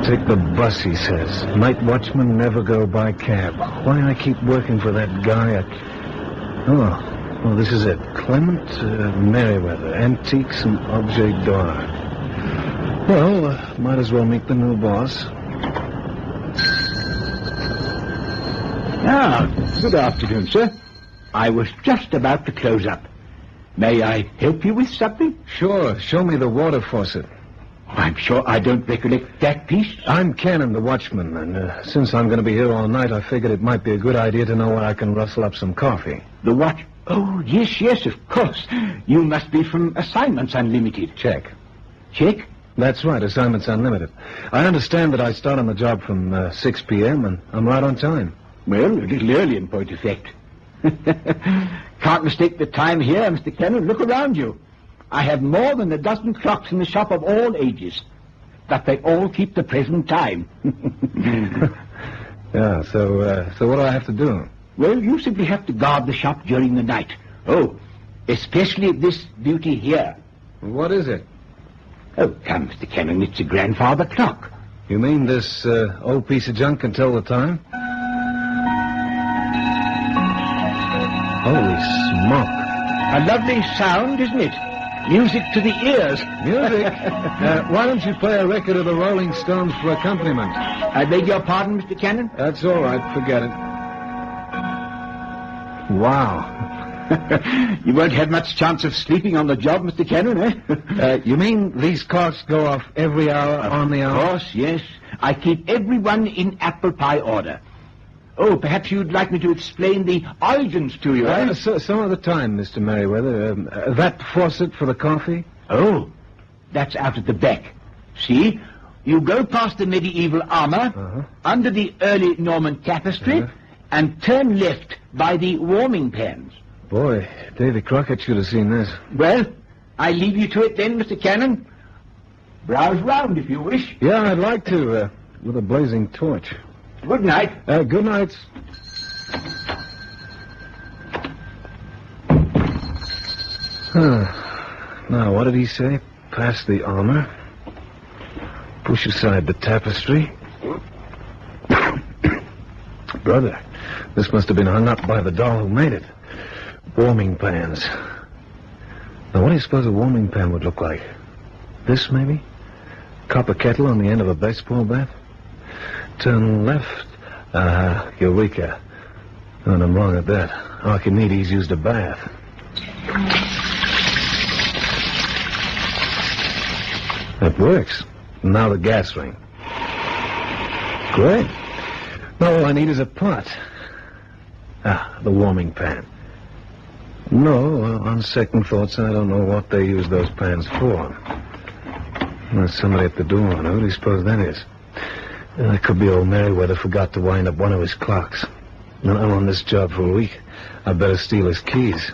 Take the bus, he says. Night watchmen never go by cab. Why I keep working for that guy Oh, this is it. Clement Merriweather, Antiques and Objet d'Art. Well, might as well meet the new boss.
Ah, good afternoon, sir. I was just about to close up. May I help you with something?
Sure. Show me the water faucet.
I'm sure I don't recollect that piece.
I'm Cannon, the watchman, and since I'm going to be here all night, I figured it might be a good idea to know where I can rustle up some coffee.
The what? Oh, yes, of course. You must be from Assignments Unlimited.
Check.
Check?
That's right, Assignments Unlimited. I understand that I start on the job from 6 p.m., and I'm right on time.
Well, a little early in point of fact. Can't mistake the time here, Mr. Cannon. Look around you. I have more than a dozen clocks in the shop of all ages, but they all keep the present time.
Yeah, so what do I have to do?
Well, you simply have to guard the shop during the night. Oh, especially this beauty here.
What is it?
Oh, come, Mr. Cannon, it's a grandfather clock.
You mean this old piece of junk can tell the time? Holy smoke.
A lovely sound, isn't it? Music to the ears.
Music? Why don't you play a record of the Rolling Stones for accompaniment?
I beg your pardon, Mr. Cannon?
That's all right. Forget it. Wow.
You won't have much chance of sleeping on the job, Mr. Cannon, eh?
You mean these clocks go off every hour on the hour?
Of course, yes. I keep everyone in apple pie order. Oh, perhaps you'd like me to explain the origins to you, eh?
Some other time, Mr. Merriweather. That faucet for the coffee?
Oh, that's out at the back. See? You go past the medieval armor, under the early Norman tapestry, and turn left by the warming pans.
Boy, Davy Crockett should have seen this.
Well, I leave you to it then, Mr. Cannon. Browse round if you wish.
Yeah, I'd like to, with a blazing torch.
Good night.
Good night. Now, what did he say? Past the armor. Push aside the tapestry. Brother, this must have been hung up by the doll who made it. Warming pans. Now, what do you suppose a warming pan would look like? This, maybe? Copper kettle on the end of a baseball bat? Turn left. Eureka.
And I'm wrong at that. Archimedes used a bath. It works. Now the gas ring. Great. Now all I need is a pot. The warming pan. No, on second thoughts, I don't know what they use those pans for. There's somebody at the door. Now, who do you suppose that is? It could be old Merriweather forgot to wind up one of his clocks. And I'm on this job for a week. I'd better steal his keys.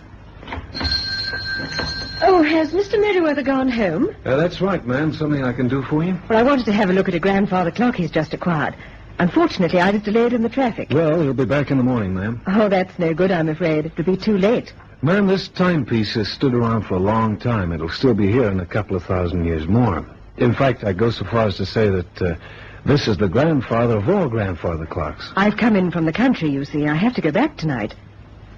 Oh, has Mr. Merriweather gone home?
That's right, ma'am. Something I can do for you?
Well, I wanted to have a look at a grandfather clock he's just acquired. Unfortunately, I was delayed in the traffic.
Well, he'll be back in the morning, ma'am.
Oh, that's no good, I'm afraid. It'll be too late.
Ma'am, this timepiece has stood around for a long time. It'll still be here in a couple of thousand years more. In fact, I'd go so far as to say that this is the grandfather of all grandfather clocks.
I've come in from the country, you see. I have to go back tonight.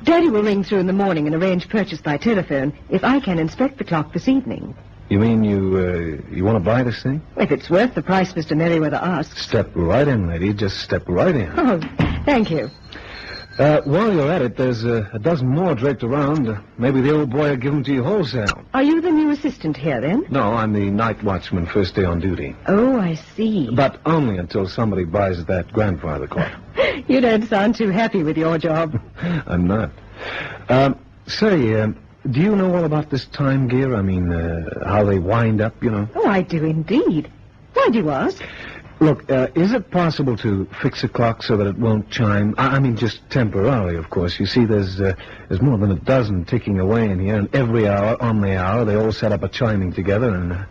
Daddy will ring through in the morning and arrange purchase by telephone if I can inspect the clock this evening.
You mean you want to buy this thing?
If it's worth the price Mr. Merriweather asks.
Step right in, lady. Just step right in.
Oh, thank you.
While you're at it, there's a dozen more draped around. Maybe the old boy will give them to you wholesale.
Are you the new assistant here, then?
No, I'm the night watchman, first day on duty.
Oh, I see.
But only until somebody buys that grandfather clock.
You don't sound too happy with your job.
I'm not. Say, do you know all about this time gear? I mean, how they wind up, you know?
Oh, I do indeed. Why do you ask?
Look, is it possible to fix a clock so that it won't chime? I mean, just temporarily, of course. You see, there's more than a dozen ticking away in here, and every hour, on the hour, they all set up a chiming together, and,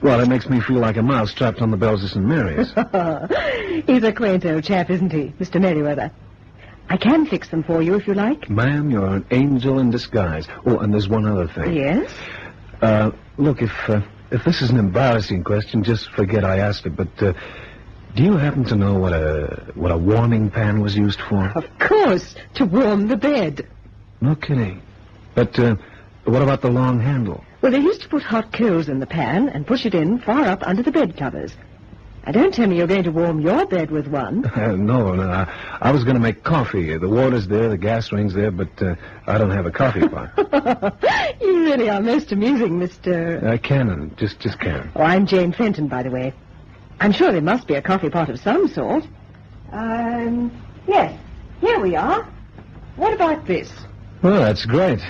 well, it makes me feel like a mouse trapped on the bells of St. Mary's.
He's a quaint old chap, isn't he, Mr. Merriweather? I can fix them for you if you like.
Ma'am, you're an angel in disguise. Oh, and there's one other thing.
Yes?
Look, if this is an embarrassing question, just forget I asked it, but, do you happen to know what a warming pan was used for?
Of course, to warm the bed.
No kidding. But, what about the long handle?
Well, they used to put hot coals in the pan and push it in far up under the bed covers. Now, don't tell me you're going to warm your bed with one.
No, I was going to make coffee. The water's there, the gas ring's there, but I don't have a coffee pot.
You really are most amusing, Mr...
Cannon, just Cannon.
Oh, I'm Jane Fenton, by the way. I'm sure there must be a coffee pot of some sort. Yes, here we are. What about this?
Well, that's great.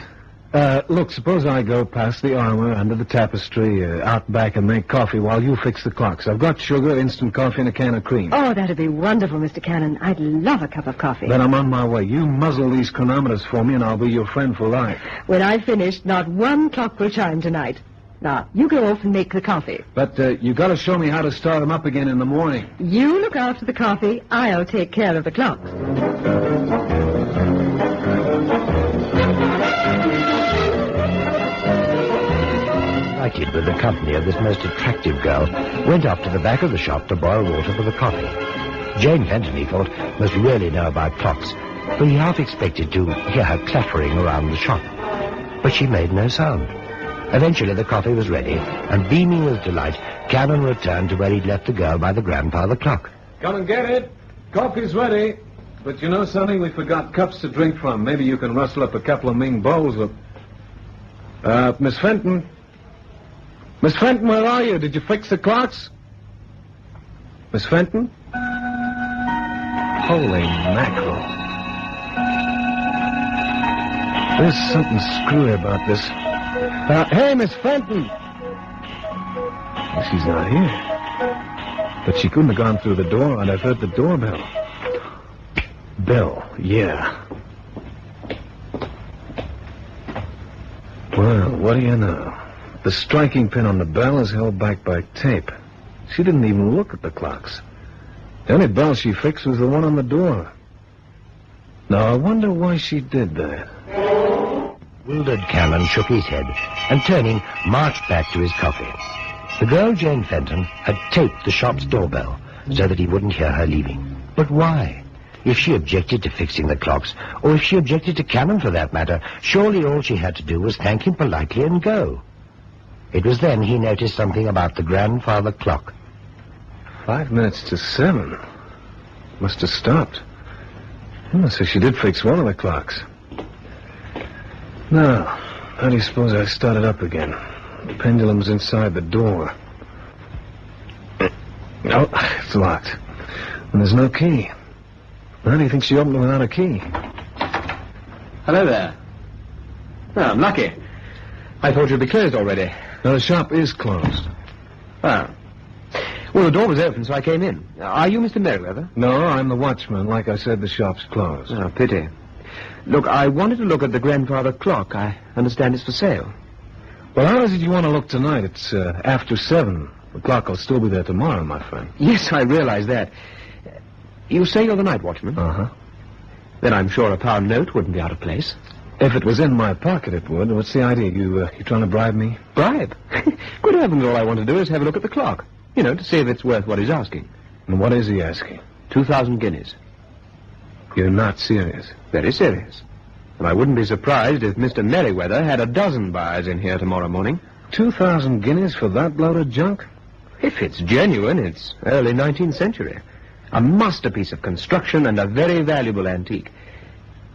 Look, suppose I go past the armor, under the tapestry, out back and make coffee while you fix the clocks. I've got sugar, instant coffee, and a can of cream.
Oh, that'd be wonderful, Mr. Cannon. I'd love a cup of coffee.
Then I'm on my way. You muzzle these chronometers for me, and I'll be your friend for life.
When I've finished, not one clock will chime tonight. Now, you go off and make the coffee.
But you got to show me how to start them up again in the morning.
You look after the coffee. I'll take care of the clocks.
Delighted with the company of this most attractive girl, went up to the back of the shop to boil water for the coffee. Jane Fenton, he thought, must really know about clocks, for he half expected to hear her clattering around the shop. But she made no sound. Eventually the coffee was ready, and beaming with delight, Cannon returned to where he'd left the girl by the grandfather clock.
Come and get it. Coffee's ready. But you know something? We forgot cups to drink from. Maybe you can rustle up a couple of Ming bowls of... Miss Fenton? Miss Fenton, where are you? Did you fix the clocks? Miss Fenton? Holy mackerel. There's something screwy about this. Hey, Miss Fenton! Well, she's not here. But she couldn't have gone through the door, and I've heard the doorbell. Bell, yeah. Well, what do you know? The striking pin on the bell is held back by tape. She didn't even look at the clocks. The only bell she fixed was the one on the door. Now, I wonder why she did that.
Wildered Cannon shook his head, and turning, marched back to his coffee. The girl, Jane Fenton, had taped the shop's doorbell so that he wouldn't hear her leaving. But why? If she objected to fixing the clocks, or if she objected to Cannon for that matter, surely all she had to do was thank him politely and go. It was then he noticed something about the grandfather clock.
5 minutes to 7. Must have stopped. Oh, so she did fix one of the clocks. Now, how do you suppose I start it up again? The pendulum's inside the door. Oh, it's locked. And there's no key. How do you think she opened it without a key?
Hello there. Oh, I'm lucky. I thought you'd be closed already.
No, the shop is closed.
Ah. Well, the door was open, so I came in. Are you Mr. Merriweather?
No, I'm the watchman. Like I said, the shop's closed.
Oh, pity. Look, I wanted to look at the grandfather clock. I understand it's for sale.
Well, how is it you want to look tonight? It's after 7. The clock will still be there tomorrow, my friend.
Yes, I realize that. You say you're the night watchman?
Uh-huh.
Then I'm sure a pound note wouldn't be out of place.
If it was in my pocket, it would. What's the idea? You trying to bribe me?
Bribe? Good heavens, all I want to do is have a look at the clock. You know, to see if it's worth what he's asking.
And what is he asking?
2,000 guineas.
You're not serious?
Very serious. And I wouldn't be surprised if Mr. Merriweather had a dozen buyers in here tomorrow morning.
2,000 guineas for that load of junk?
If it's genuine, it's early 19th century. A masterpiece of construction and a very valuable antique.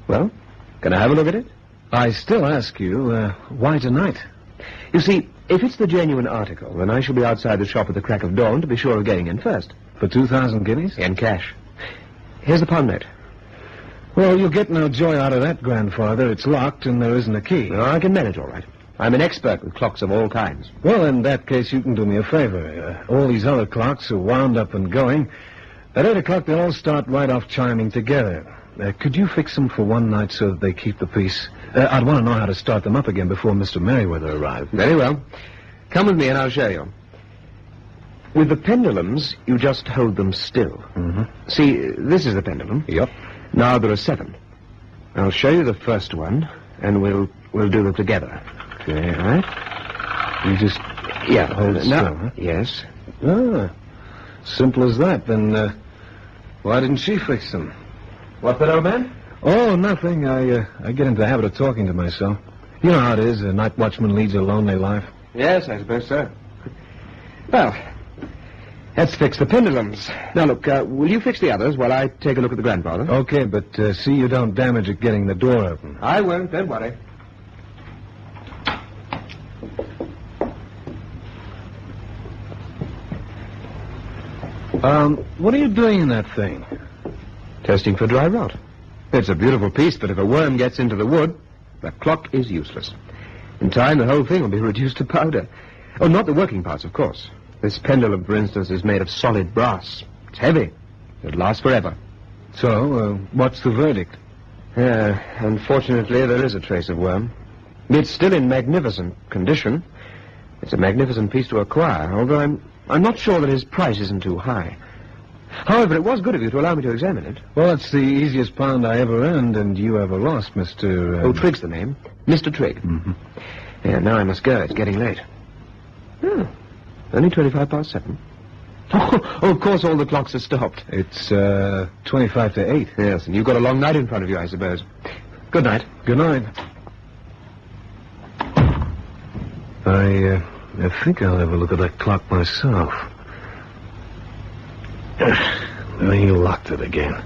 Well, can I have a look at it?
I still ask you, why tonight?
You see, if it's the genuine article, then I shall be outside the shop at the crack of dawn to be sure of getting in first.
For 2,000 guineas?
In cash. Here's the pound note.
Well, you'll get no joy out of that, grandfather. It's locked and there isn't a key.
No, I can manage all right. I'm an expert with clocks of all kinds.
Well, in that case, you can do me a favor. All these other clocks are wound up and going. At 8 o'clock, they'll all start right off chiming together. Could you fix them for one night so that they keep the peace? I'd want to know how to start them up again before Mr. Merriweather arrived.
Very well. Come with me and I'll show you. With the pendulums, you just hold them still.
Mm-hmm.
See, this is the pendulum.
Yep.
Now there are 7. I'll show you the first one, and we'll do them together.
Okay, all right. You just hold it still, huh?
Yes.
Ah, simple as that. Then why didn't she fix them?
What's that, old man?
Oh, nothing. I get into the habit of talking to myself. You know how it is. A night watchman leads a lonely life.
Yes, I suppose so. Well, let's fix the pendulums. Now, look, will you fix the others while I take a look at the grandfather?
Okay, but see you don't damage it getting the door open.
I won't, don't worry.
What are you doing in that thing?
Testing for dry rot. It's a beautiful piece, but if a worm gets into the wood, the clock is useless. In time, the whole thing will be reduced to powder. Oh, not the working parts, of course. This pendulum, for instance, is made of solid brass. It's heavy. It'll last forever.
So, what's the verdict?
Unfortunately, there is a trace of worm. It's still in magnificent condition. It's a magnificent piece to acquire, although I'm not sure that his price isn't too high. However, it was good of you to allow me to examine it.
Well, it's the easiest pound I ever earned, and you ever lost, Mr.
Oh, Trigg's the name. Mr. Trigg.
Mm-hmm.
Yeah, now I must go. It's getting late. Oh, only 7:25. Oh, of course, all the clocks are stopped.
It's 25 to 8.
Yes, and you've got a long night in front of you, I suppose. Good night.
Good night. I think I'll have a look at that clock myself. He locked it again.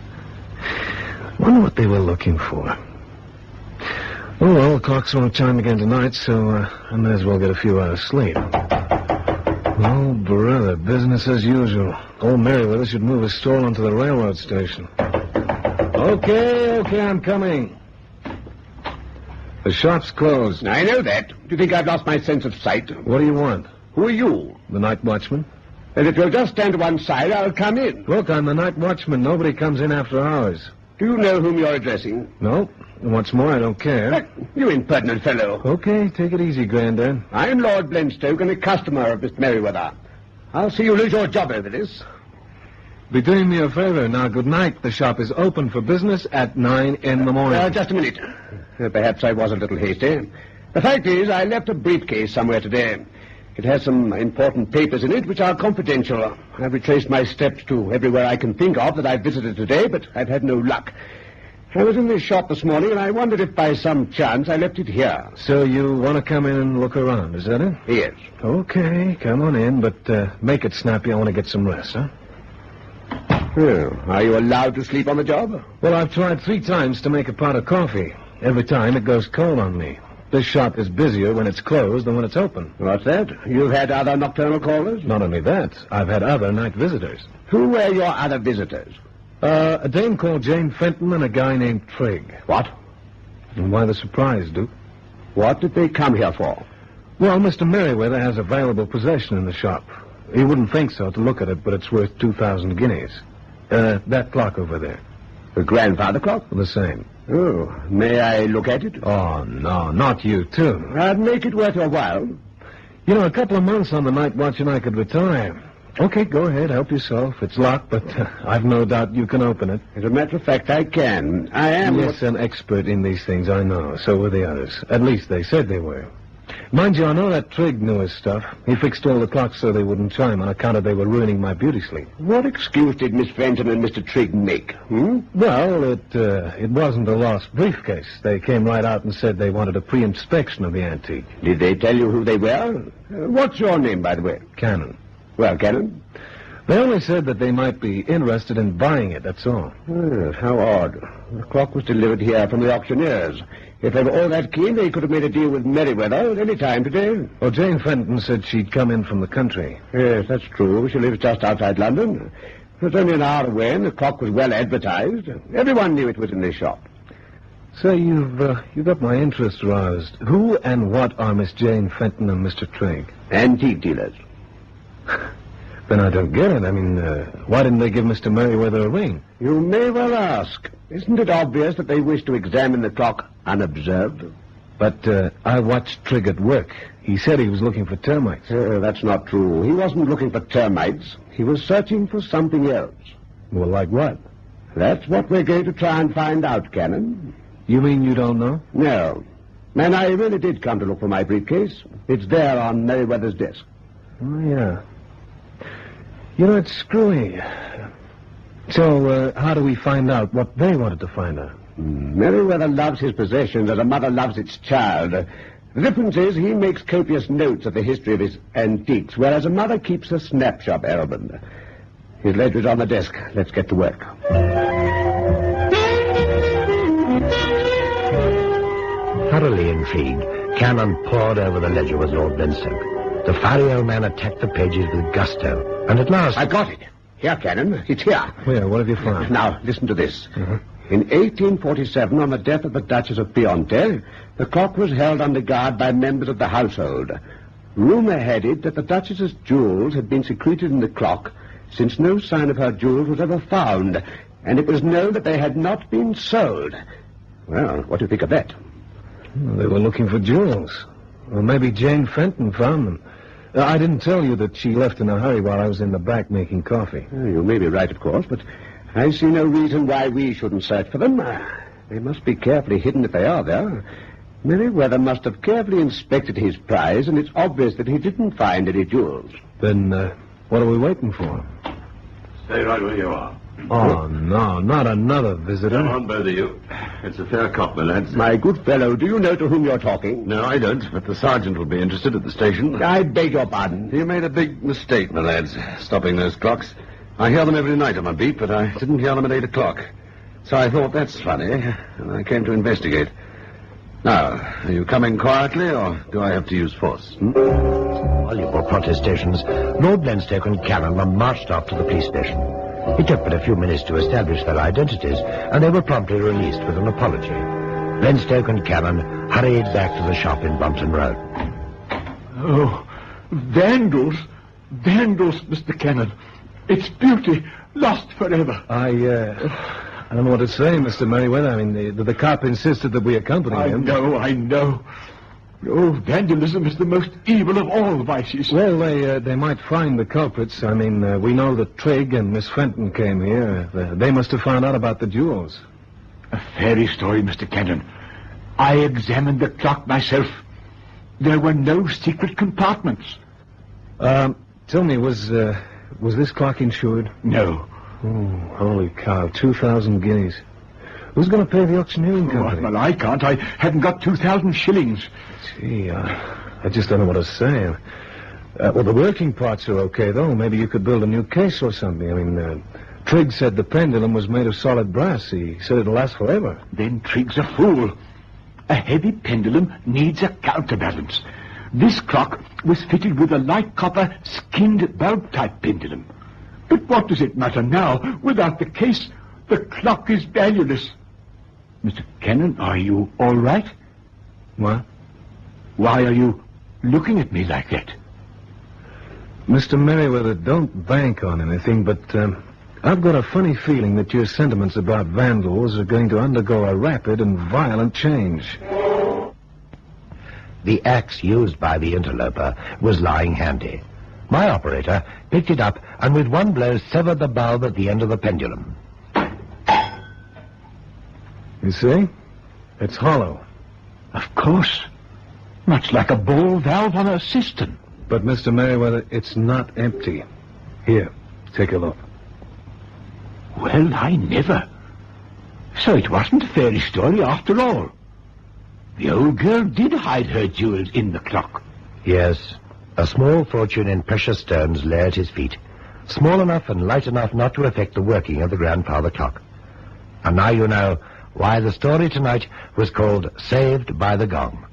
Wonder what they were looking for. Oh, well, the clocks won't chime again tonight, so I may as well get a few hours sleep. Oh, brother, business as usual. Old Merriweather should move his stall onto the railroad station. Okay, I'm coming. The shop's closed.
I know that. Do you think I've lost my sense of sight?
What do you want?
Who are you?
The night watchman.
And if you'll just stand to one side, I'll come in.
Look, I'm the night watchman. Nobody comes in after hours.
Do you know whom you're addressing?
No. And what's more, I don't care.
You impertinent fellow.
Okay, take it easy, Grandad.
I'm Lord Blenstoke and a customer of Mr. Merriweather. I'll see you lose your job over this.
Be doing me a favor. Now, good night. The shop is open for business at 9 in the morning.
Just a minute. Perhaps I was a little hasty. The fact is, I left a briefcase somewhere today. It has some important papers in it which are confidential. I've retraced my steps to everywhere I can think of that I've visited today, but I've had no luck. I was in this shop this morning, and I wondered if by some chance I left it here.
So you want to come in and look around, is that it?
Yes.
Okay, come on in, but make it snappy. I want to get some rest, huh?
Well, are you allowed to sleep on the job?
Well, I've tried 3 times to make a pot of coffee. Every time it goes cold on me. This shop is busier when it's closed than when it's open.
What's that? You've had other nocturnal callers?
Not only that, I've had other night visitors.
Who were your other visitors?
A dame called Jane Fenton and a guy named Trigg.
What?
And why the surprise, Duke?
What did they come here for?
Well, Mr. Merriweather has a valuable possession in the shop. He wouldn't think so to look at it, but it's worth 2,000 guineas. That clock over there.
The grandfather clock?
The same.
Oh, may I look at it?
Oh, no, not you, too.
I'd make it worth your while.
You know, a couple of months on the night watch and I could retire. Okay, go ahead, help yourself. It's locked, but I've no doubt you can open it.
As a matter of fact, I can. I am...
Yes, an expert in these things, I know. So were the others. At least they said they were. Mind you, I know that Trigg knew his stuff. He fixed all the clocks so they wouldn't chime on account of they were ruining my beauty sleep.
What excuse did Miss Fenton and Mr. Trigg make?
Well, it wasn't a lost briefcase. They came right out and said they wanted a pre-inspection of the antique.
Did they tell you who they were? What's your name, by the way?
Cannon.
Well, Cannon?
They only said that they might be interested in buying it, that's all.
How odd. The clock was delivered here from the auctioneers. If they were all that keen, they could have made a deal with Merriweather at any time today.
Well, Jane Fenton said she'd come in from the country.
Yes, that's true. She lives just outside London. It was only an hour away, and the clock was well advertised. Everyone knew it was in this shop.
So you've got my interest roused. Who and what are Miss Jane Fenton and Mr. Trigg?
Antique dealers.
Then I don't get it. I mean, why didn't they give Mr. Merriweather a ring?
You may well ask. Isn't it obvious that they wish to examine the clock unobserved?
But I watched Trigg at work. He said he was looking for termites.
That's not true. He wasn't looking for termites. He was searching for something else.
Well, like what?
That's what we're going to try and find out, Cannon.
You mean you don't know?
No. And I really did come to look for my briefcase. It's there on Merriweather's desk.
Oh, yeah. You know, it's screwy. So, how do we find out what they wanted to find out?
Merriweather loves his possessions as a mother loves its child. The difference is he makes copious notes of the history of his antiques, whereas a mother keeps a snapshot album. His ledger is on the desk. Let's get to work.
Thoroughly intrigued, Cannon pored over the ledger with Lord Benstoke. The fiery old man attacked the pages with gusto, and at last...
I got it. Here, Cannon. It's here.
Where? What have you found?
Now, listen to this. In 1847, on the death of the Duchess of Pionte, the clock was held under guard by members of the household. Rumor had it that the Duchess's jewels had been secreted in the clock, since no sign of her jewels was ever found, and it was known that they had not been sold. Well, what do you think of that?
Well, they were looking for jewels. Or maybe Jane Fenton found them. I didn't tell you that she left in a hurry while I was in the back making coffee.
You may be right, of course, but I see no reason why we shouldn't search for them. They must be carefully hidden if they are there. Merriweather must have carefully inspected his prize, and it's obvious that he didn't find any jewels.
Then, what are we waiting for?
Stay right where you are.
Oh, no, not another visitor.
Come on, both of you. It's a fair cop, my lads.
My good fellow, do you know to whom you're talking?
No, I don't, but the sergeant will be interested at the station.
I beg your pardon.
You made a big mistake, my lads, stopping those clocks. I hear them every night on my beat, but I didn't hear them at 8 o'clock. So I thought, that's funny, and I came to investigate. Now, are you coming quietly, or do I have to use force?
Voluble protestations, Lord Benstoke and Cannon were marched off to the police station. It took but a few minutes to establish their identities, and they were promptly released with an apology. Benstoke and Cannon hurried back to the shop in Brompton Road.
Oh, vandals! Vandals, Mr. Cannon. It's beauty, lost forever.
I don't know what to say, Mr. Merriweather. I mean, the cop insisted that we accompany him.
I know. Oh, vandalism is the most evil of all vices.
Well, they might find the culprits. I mean, we know that Trigg and Miss Fenton came here. They must have found out about the jewels.
A fairy story, Mr. Cannon. I examined the clock myself. There were no secret compartments.
Tell me, was this clock insured?
No.
Oh, holy cow, 2,000 guineas. Who's going to pay the auctioneering company?
Well, I can't. I haven't got 2,000 shillings.
Gee, I just don't know what to say. Well, the working parts are okay, though. Maybe you could build a new case or something. I mean,
Trigg said the pendulum was made of solid brass. He said it'll last forever.
Then Trigg's a fool. A heavy pendulum needs a counterbalance. This clock was fitted with a light copper skinned bulb-type pendulum. But what does it matter now? Without the case, the clock is valueless. Mr. Cannon, are you all right?
What?
Why are you looking at me like that?
Mr. Merriweather, don't bank on anything, but I've got a funny feeling that your sentiments about vandals are going to undergo a rapid and violent change.
The axe used by the interloper was lying handy. My operator picked it up and with one blow severed the bulb at the end of the pendulum.
You see? It's hollow.
Of course. Much like a ball valve on a cistern.
But, Mr. Merriweather, it's not empty. Here, take a look.
Well, I never. So it wasn't a fairy story after all. The old girl did hide her jewels in the clock.
Yes, a small fortune in precious stones lay at his feet, small enough and light enough not to affect the working of the grandfather clock. And now you know why the story tonight was called Saved by the Gong.